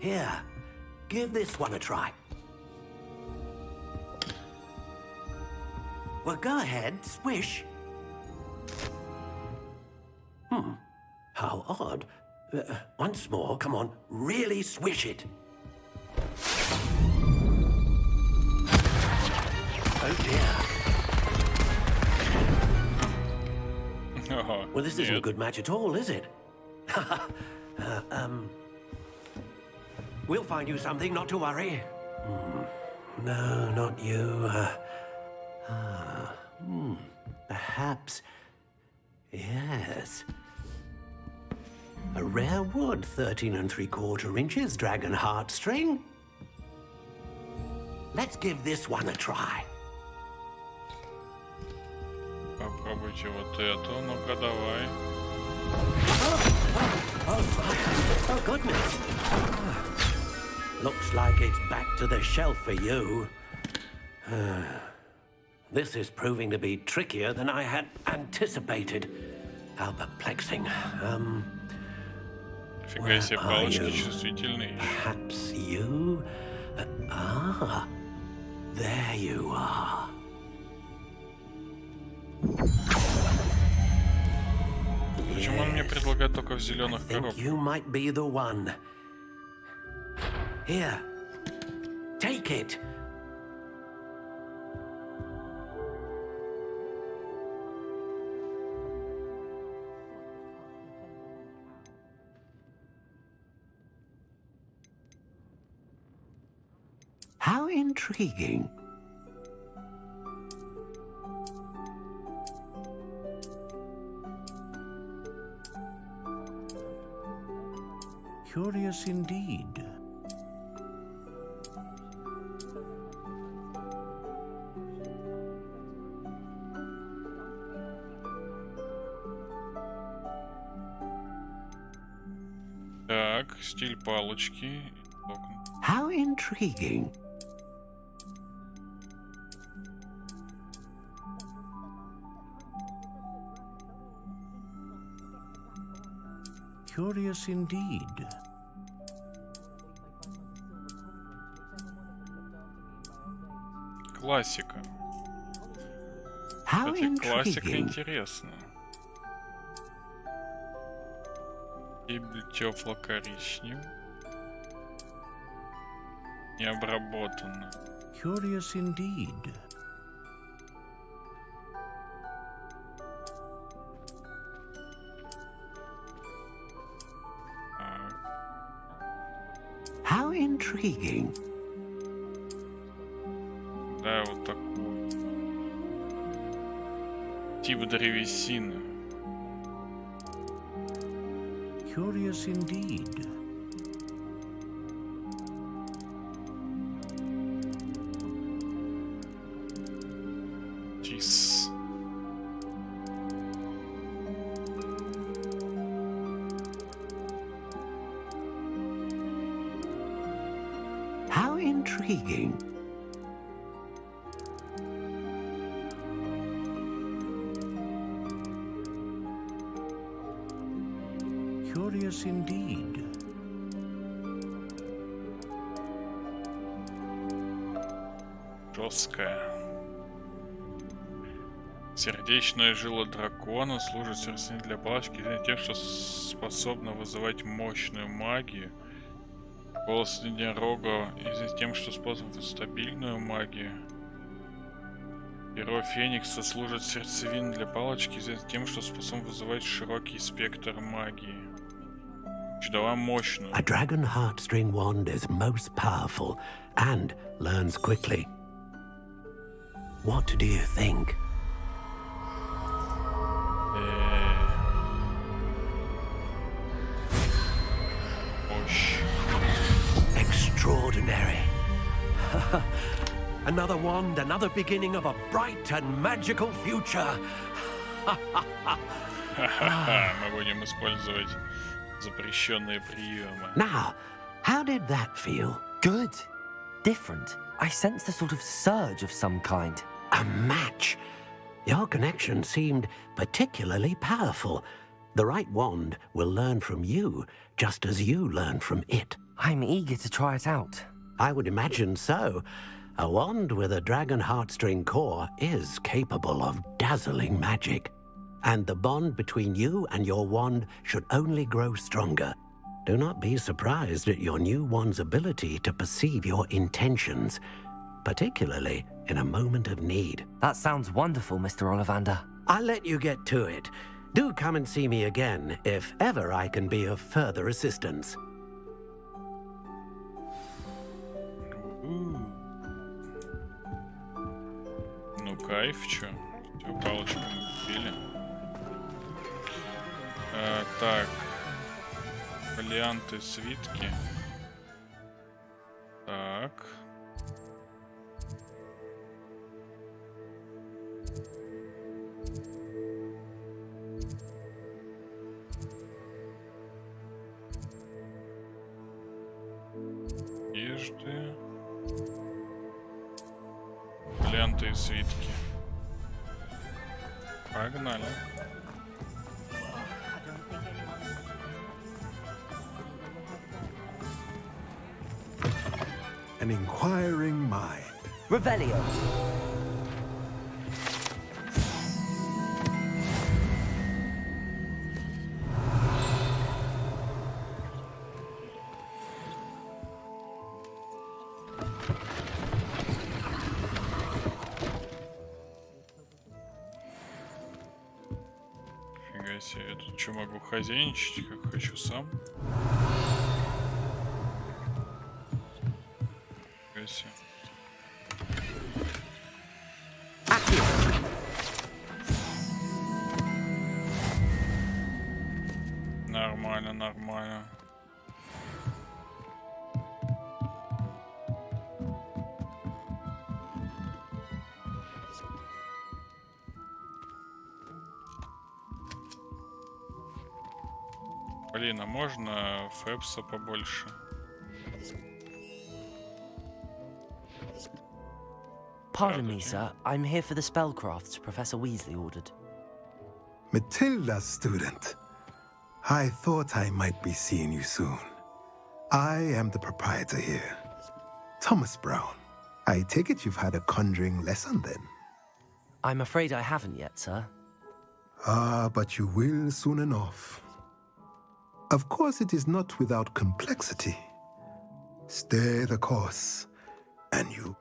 Here, give this one a try. Well, go ahead, swish. How odd. Once more, come on, really swish it. Oh dear. Oh, well, this isn't a good match at all, is it? We'll find you something, not to worry. No, not you. Perhaps. Yes. A rare wood, 13 3/4 inches, dragon heartstring. Let's give this one a try. Попробуйте вот эту, ну-ка давай. Oh, goodness. Looks like it's back to the shelf for you. This is proving to be trickier than I had anticipated. How perplexing. Фига себе, палочки чувствительные. Perhaps you? There you are. Почему он мне предлагает только в зеленых I think коробках? you might be the one. Here, take it. How intriguing. Curious indeed. Так, стиль палочки. How intriguing. Curious indeed. Классика. How Кстати, классика intriguing. интересна. И тепло-коричневый. Не обработано. Curious indeed. How intriguing. intriguing. Да, вот такой. Тип древесины. Curious indeed. Тис. How intriguing. Curious indeed. Жесткая. Сердечная жила дракона служит сердцем для палочки тем, что способна вызывать мощную магию. Голос единорога известен тем, что способен стабильную магию. Перо Феникса служит сердцевиной для палочки известен тем, что способен вызывать широкий спектр магии. Чудова мощную. A dragon heartstring wand is most powerful and learns quickly. What do you think? Extraordinary. Another wand, another beginning of a bright and magical future. Мы будем использовать запрещенные приемы. Now, how did that feel? Good. Different. I sensed a sort of surge of some kind. A match. Your connection seemed particularly powerful. The right wand will learn from you, just as you learn from it. I'm eager to try it out. I would imagine so. A wand with a dragon heartstring core is capable of dazzling magic. And the bond between you and your wand should only grow stronger. Do not be surprised at your new wand's ability to perceive your intentions, particularly in a moment of need. That sounds wonderful, Mr. Ollivander. I'll let you get to it. Do come and see me again if ever I can be of further assistance. Ну кайф, чё? Всё, палочку мы купили. Так. Фолианты, свитки. Так. Одежды. Фолианты и свитки. Погнали. An inquiring mind. Revelio. Фига себе, я тут что, могу хозяйничать, как хочу сам? Фига себе. Нормально, нормально. Блин, а можно фэпса побольше? Pardon me, sir. I'm here for the spellcrafts Professor Weasley ordered. Matilda, student. I thought I might be seeing you soon. I am the proprietor here, Thomas Brown. I take it you've had a conjuring lesson then? I'm afraid I haven't yet, sir. Ah, but you will soon enough. Of course, it is not without complexity. Stay the course, and you...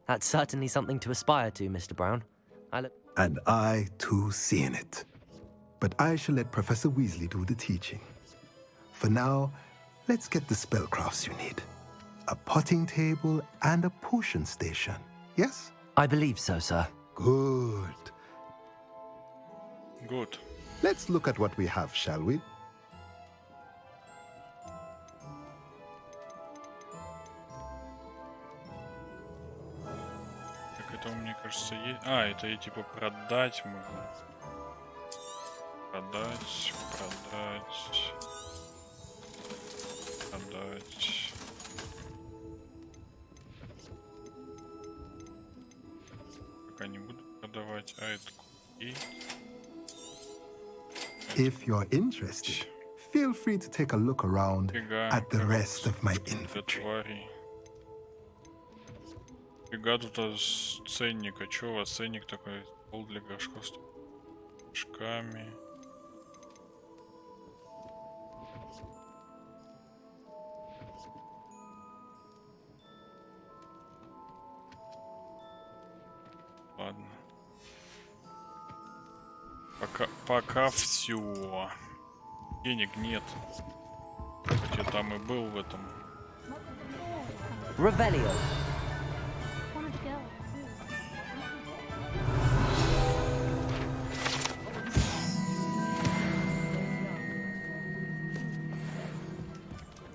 That's certainly something to aspire to, Mr. Brown. And I, too, see in it. But I shall let Professor Weasley do the teaching. For now, let's get the spellcrafts you need. a potting table, and a potion station. Yes? I believe so, sir. Good. Good. Let's look at what we have, shall we? Так это, мне кажется, есть... А, это я типа продать могу. Продать. Пока не буду продавать, а это купить. If you're interested, feel free to take a look around at the rest of my inventory. Фига тут ценник. А чё у вас ценник такой? Пол для горшков с горшками. Ладно. Пока все. Денег нет. Хоть я там и был в этом. Revelio.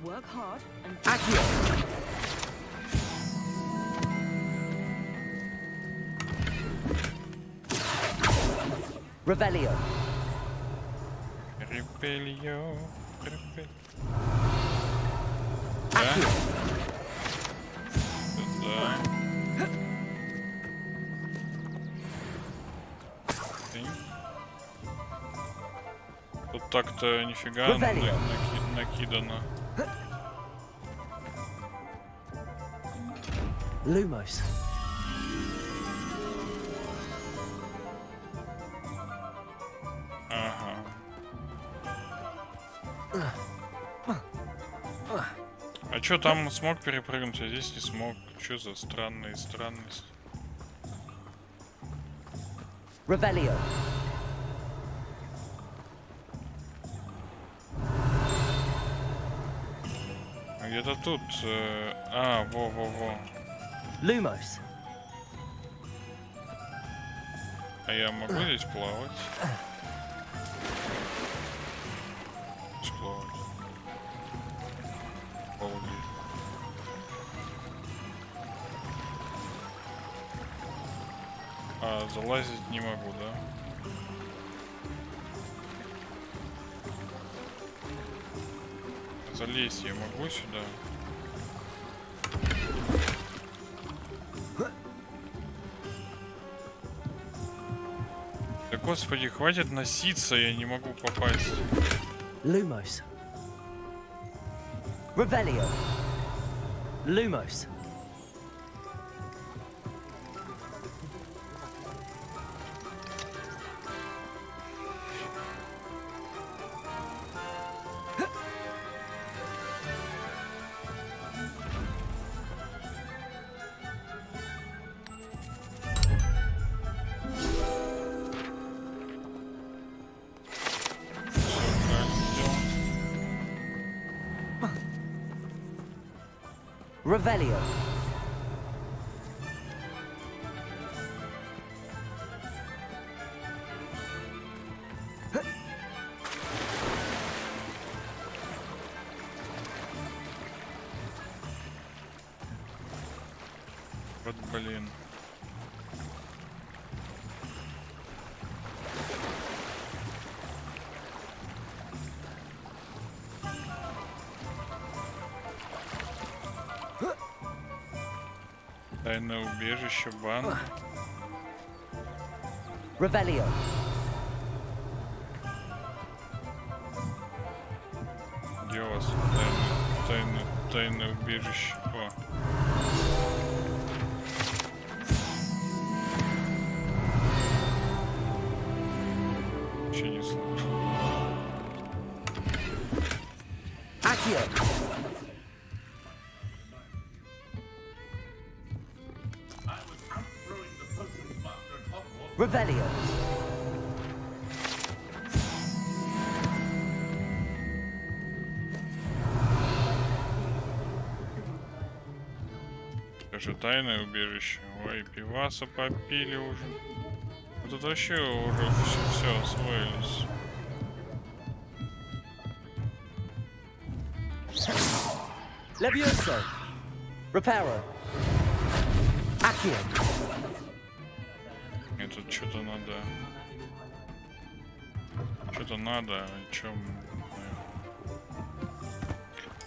Work hard and Accio. Revelio. Репельо. Accio. Да. Тут так-то нифига накидано. Lumos. Ага. А чё там смог перепрыгнуть, а здесь не смог? Чё за странные странности? Revelio. А где-то тут... во. Lumos. А я могу здесь плавать? Плавать. Обалдеть. А залазить не могу, да? Залезть я могу сюда? Да господи, хватит носиться, я не могу попасть. Lumos. Revelio. Lumos. Revelio. Вот блин. Тайное убежище, банк. Revelio. Где у вас тайное убежище? О. Вообще не слышу. Accio. Revelio. Даже тайное убежище. Ой, пиваса попили уже. Вот тут вообще уже все освоились. Levioso. Reparo. Accio. Мне тут что-то надо. Что-то надо, о чем.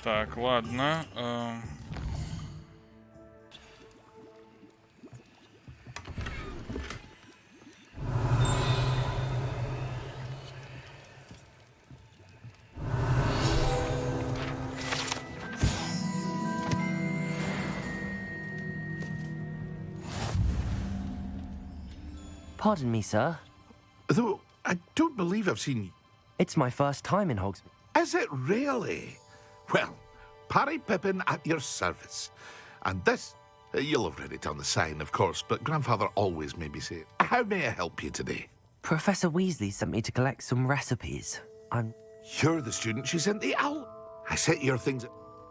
Так, ладно. Pardon me, sir. Though I don't believe I've seen you. It's my first time in Hogsmeade. Is it really? Well, Parry Pippin at your service. And this, you'll have read it on the sign, of course, but Grandfather always made me say it. How may I help you today? Professor Weasley sent me to collect some recipes. You're the student she sent the owl. I set your things.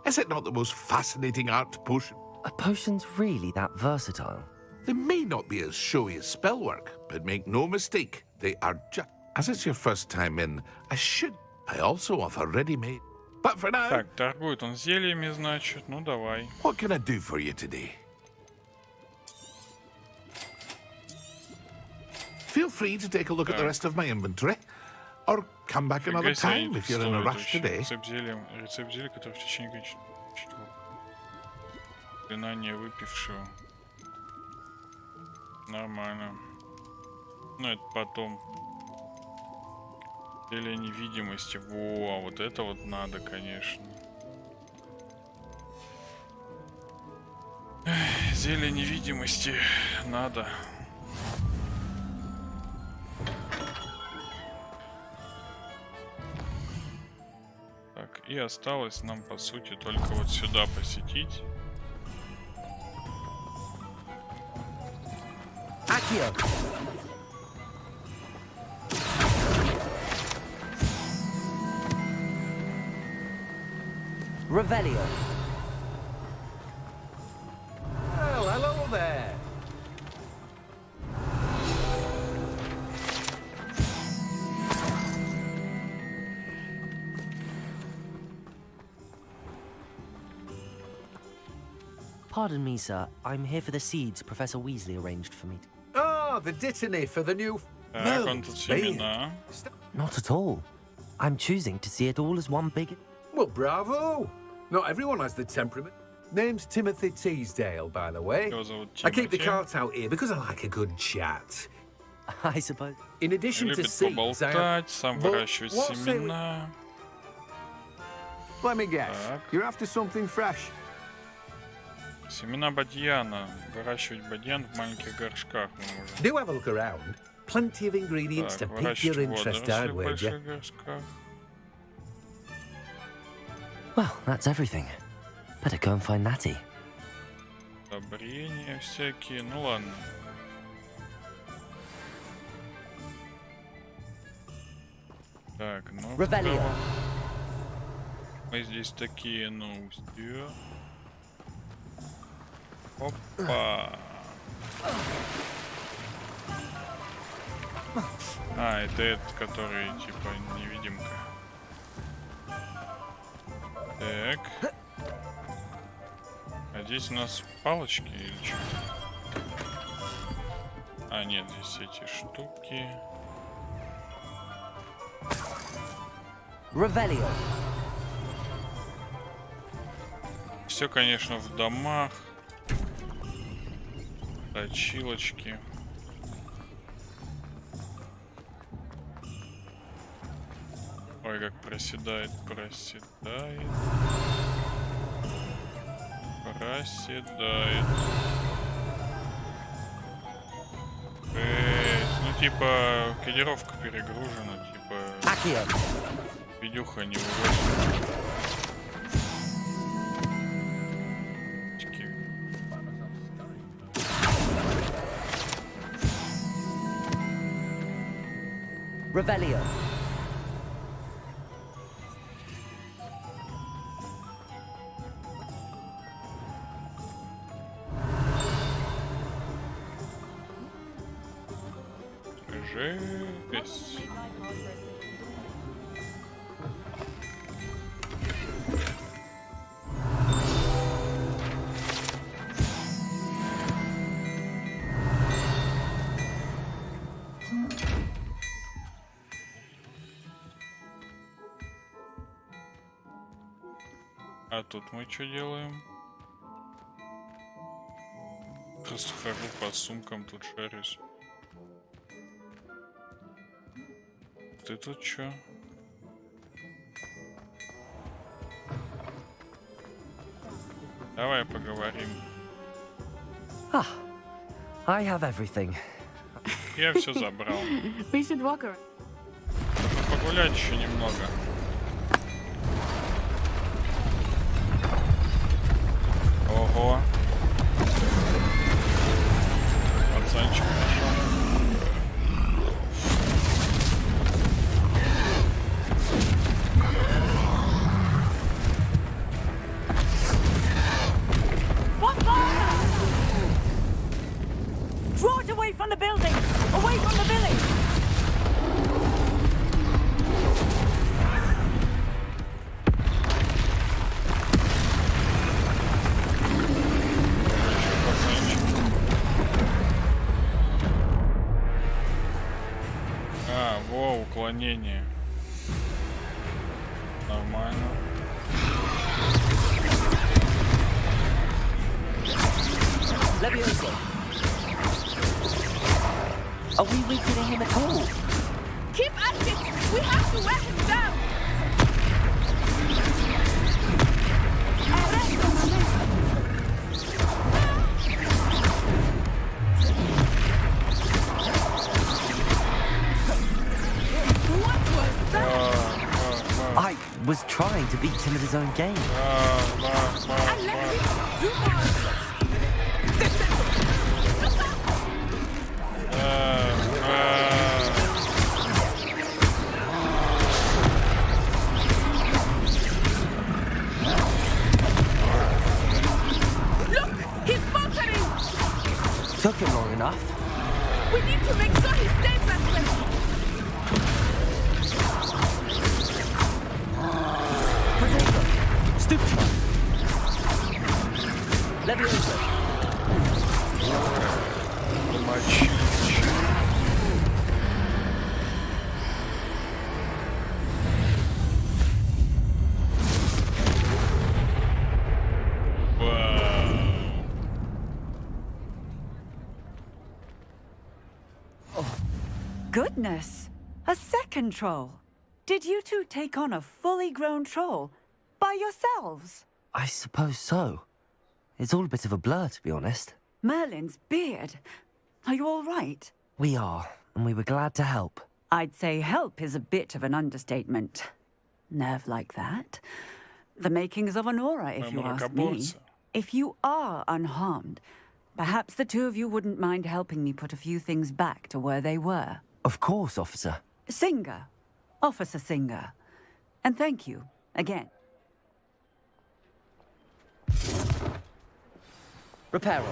Is it not the most fascinating art potion? Are potions really that versatile? They may not be as showy as spellwork, but make no mistake, they are just... As it's your first time in, I also offer ready-made. But for now... Так, торгует он зельями, значит. Ну, давай. What can I do for you today? Feel free to take a look at the rest of my inventory, or come back another time if you're in a rush today. Рецепт зелья, который в течение заклинания выпившего. Нормально. Ну, это потом. Зелье невидимости. Во, вот это вот надо, конечно. Зелье невидимости надо. Так, и осталось нам, по сути, только вот сюда посетить. Accio. Revelio. Well, hello there. Pardon me, sir. I'm here for the seeds Professor Weasley arranged for me. Oh, the dittany for the new... Так, он тут семена. Not at all. I'm choosing to see it all as one big... Well, bravo. Not everyone has the temperament. Name's Timothy Teasdale, by the way. I keep the cart out here because I like a good chat. I suppose. In addition to Любит seeds, I поболтать, сам выращивать what's it- семена. Let me guess. Так. You're after something fresh. Семена бадьяна. Выращивать бадьян в маленьких горшках мы можем. Do have a look around. Plenty of ingredients Так, to pique your выращивать interest, водоросли I'd в wager. больших горшках. Well, that's everything. Better go and find Natty. Удобрения всякие. Ну ладно. Так, ну Revelio. второго. Мы здесь такие, ну, все. Опа. А, это этот, который типа невидимка. Так. А здесь у нас палочки или что? А, нет, здесь эти штуки. Revelio. Все, конечно, в домах. Точилочки. Ой, как проседает, проседает. Проседает. Ну, типа, кодировка перегружена, типа... Видюха не выводит. Revelio. А тут мы что делаем? Просто хожу по сумкам, тут шарюсь. Ты тут чё? Давай поговорим. Ah, I have everything. Я все забрал. We should walk around. Погулять еще немного. Ого. Пацанчик пошел. Draw it away from the building! Away from the village! А, во, уклонение. Нормально. Leviosa. Are we weakening him at all? Keep at it! We have to wear him down! What was that? I was trying to beat him at his own game. And let him do more! Look! He's faltering! Took him long enough. We need to make sure he stays that way! Stupid. Leviosa. Goodness! A second troll! Did you two take on a fully grown troll? By yourselves? I suppose so. It's all a bit of a blur, to be honest. Merlin's beard. Are you all right? We are, and we were glad to help. I'd say help is a bit of an understatement. Nerve like that. The makings of an aura, if you ask me. If you are unharmed, perhaps the two of you wouldn't mind helping me put a few things back to where they were. Of course, officer. Singer. Officer Singer. And thank you, again. Reparo.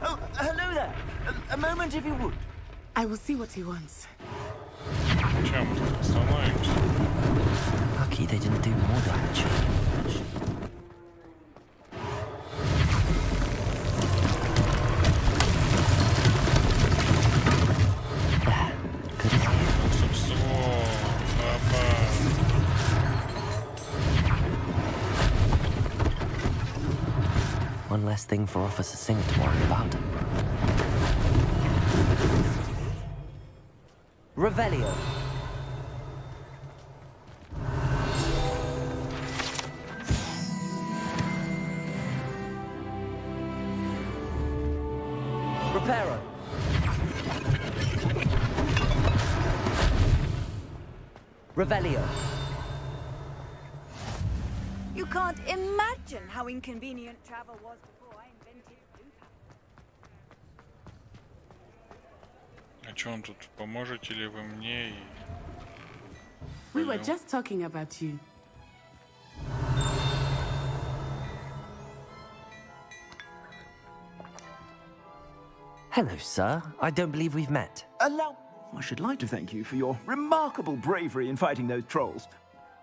Oh, hello there. A moment, if you would. I will see what he wants. Чем мы тут остановимся? Lucky they didn't do more damage. One less thing for Officer Singer to worry about. Revelio. Reparo. Revelio. You can't imagine how inconvenient travel was before I invented Bluetooth. А чё он тут? Поможете ли вы мне? We were just talking about you. Hello, sir. I don't believe we've met. Allow... I should like to thank you for your remarkable bravery in fighting those trolls.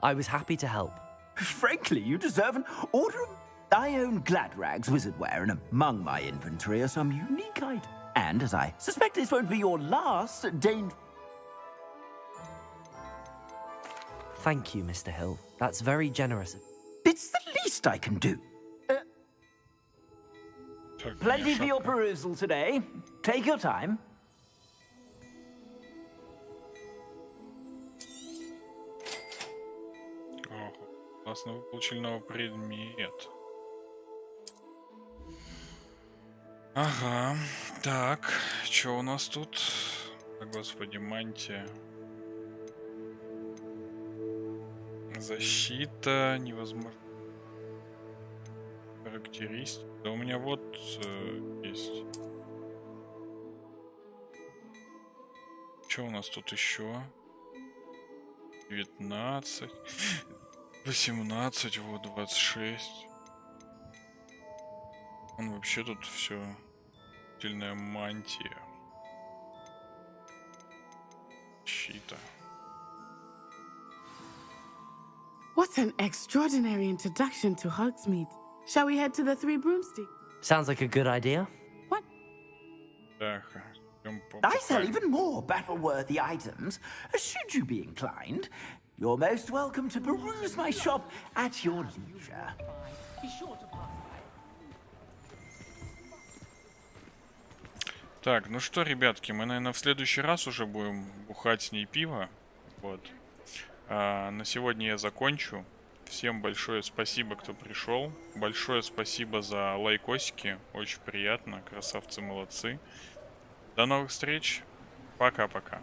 I was happy to help. Frankly, you deserve an order of... I own Gladrag's wizardware, and among my inventory are some unique items. And as I suspect this won't be your last Thank you, Mr. Hill. That's very generous. It's the least I can do. Plenty for your perusal today. Take your time. Классно, вы получили новый предмет. Ага, так, что у нас тут? О, господи, мантия. Защита, невозможно. Характеристики. Да у меня вот есть. Что у нас тут еще? 19. 18, вот 26. Он вообще тут все. Сильная мантия. Щита. What an extraordinary introduction to Hogsmeade. Shall we head to the Three Broomsticks? Sounds like a good idea. Так, I sell even more battle-worthy items. Should you be inclined, you're most welcome to peruse my shop at your leisure. Так, ну что, ребятки, мы, наверное, в следующий раз уже будем бухать с ней пиво. Вот. На сегодня я закончу. Всем большое спасибо, кто пришел. Большое спасибо за лайкосики. Очень приятно. Красавцы, молодцы. До новых встреч. Пока-пока.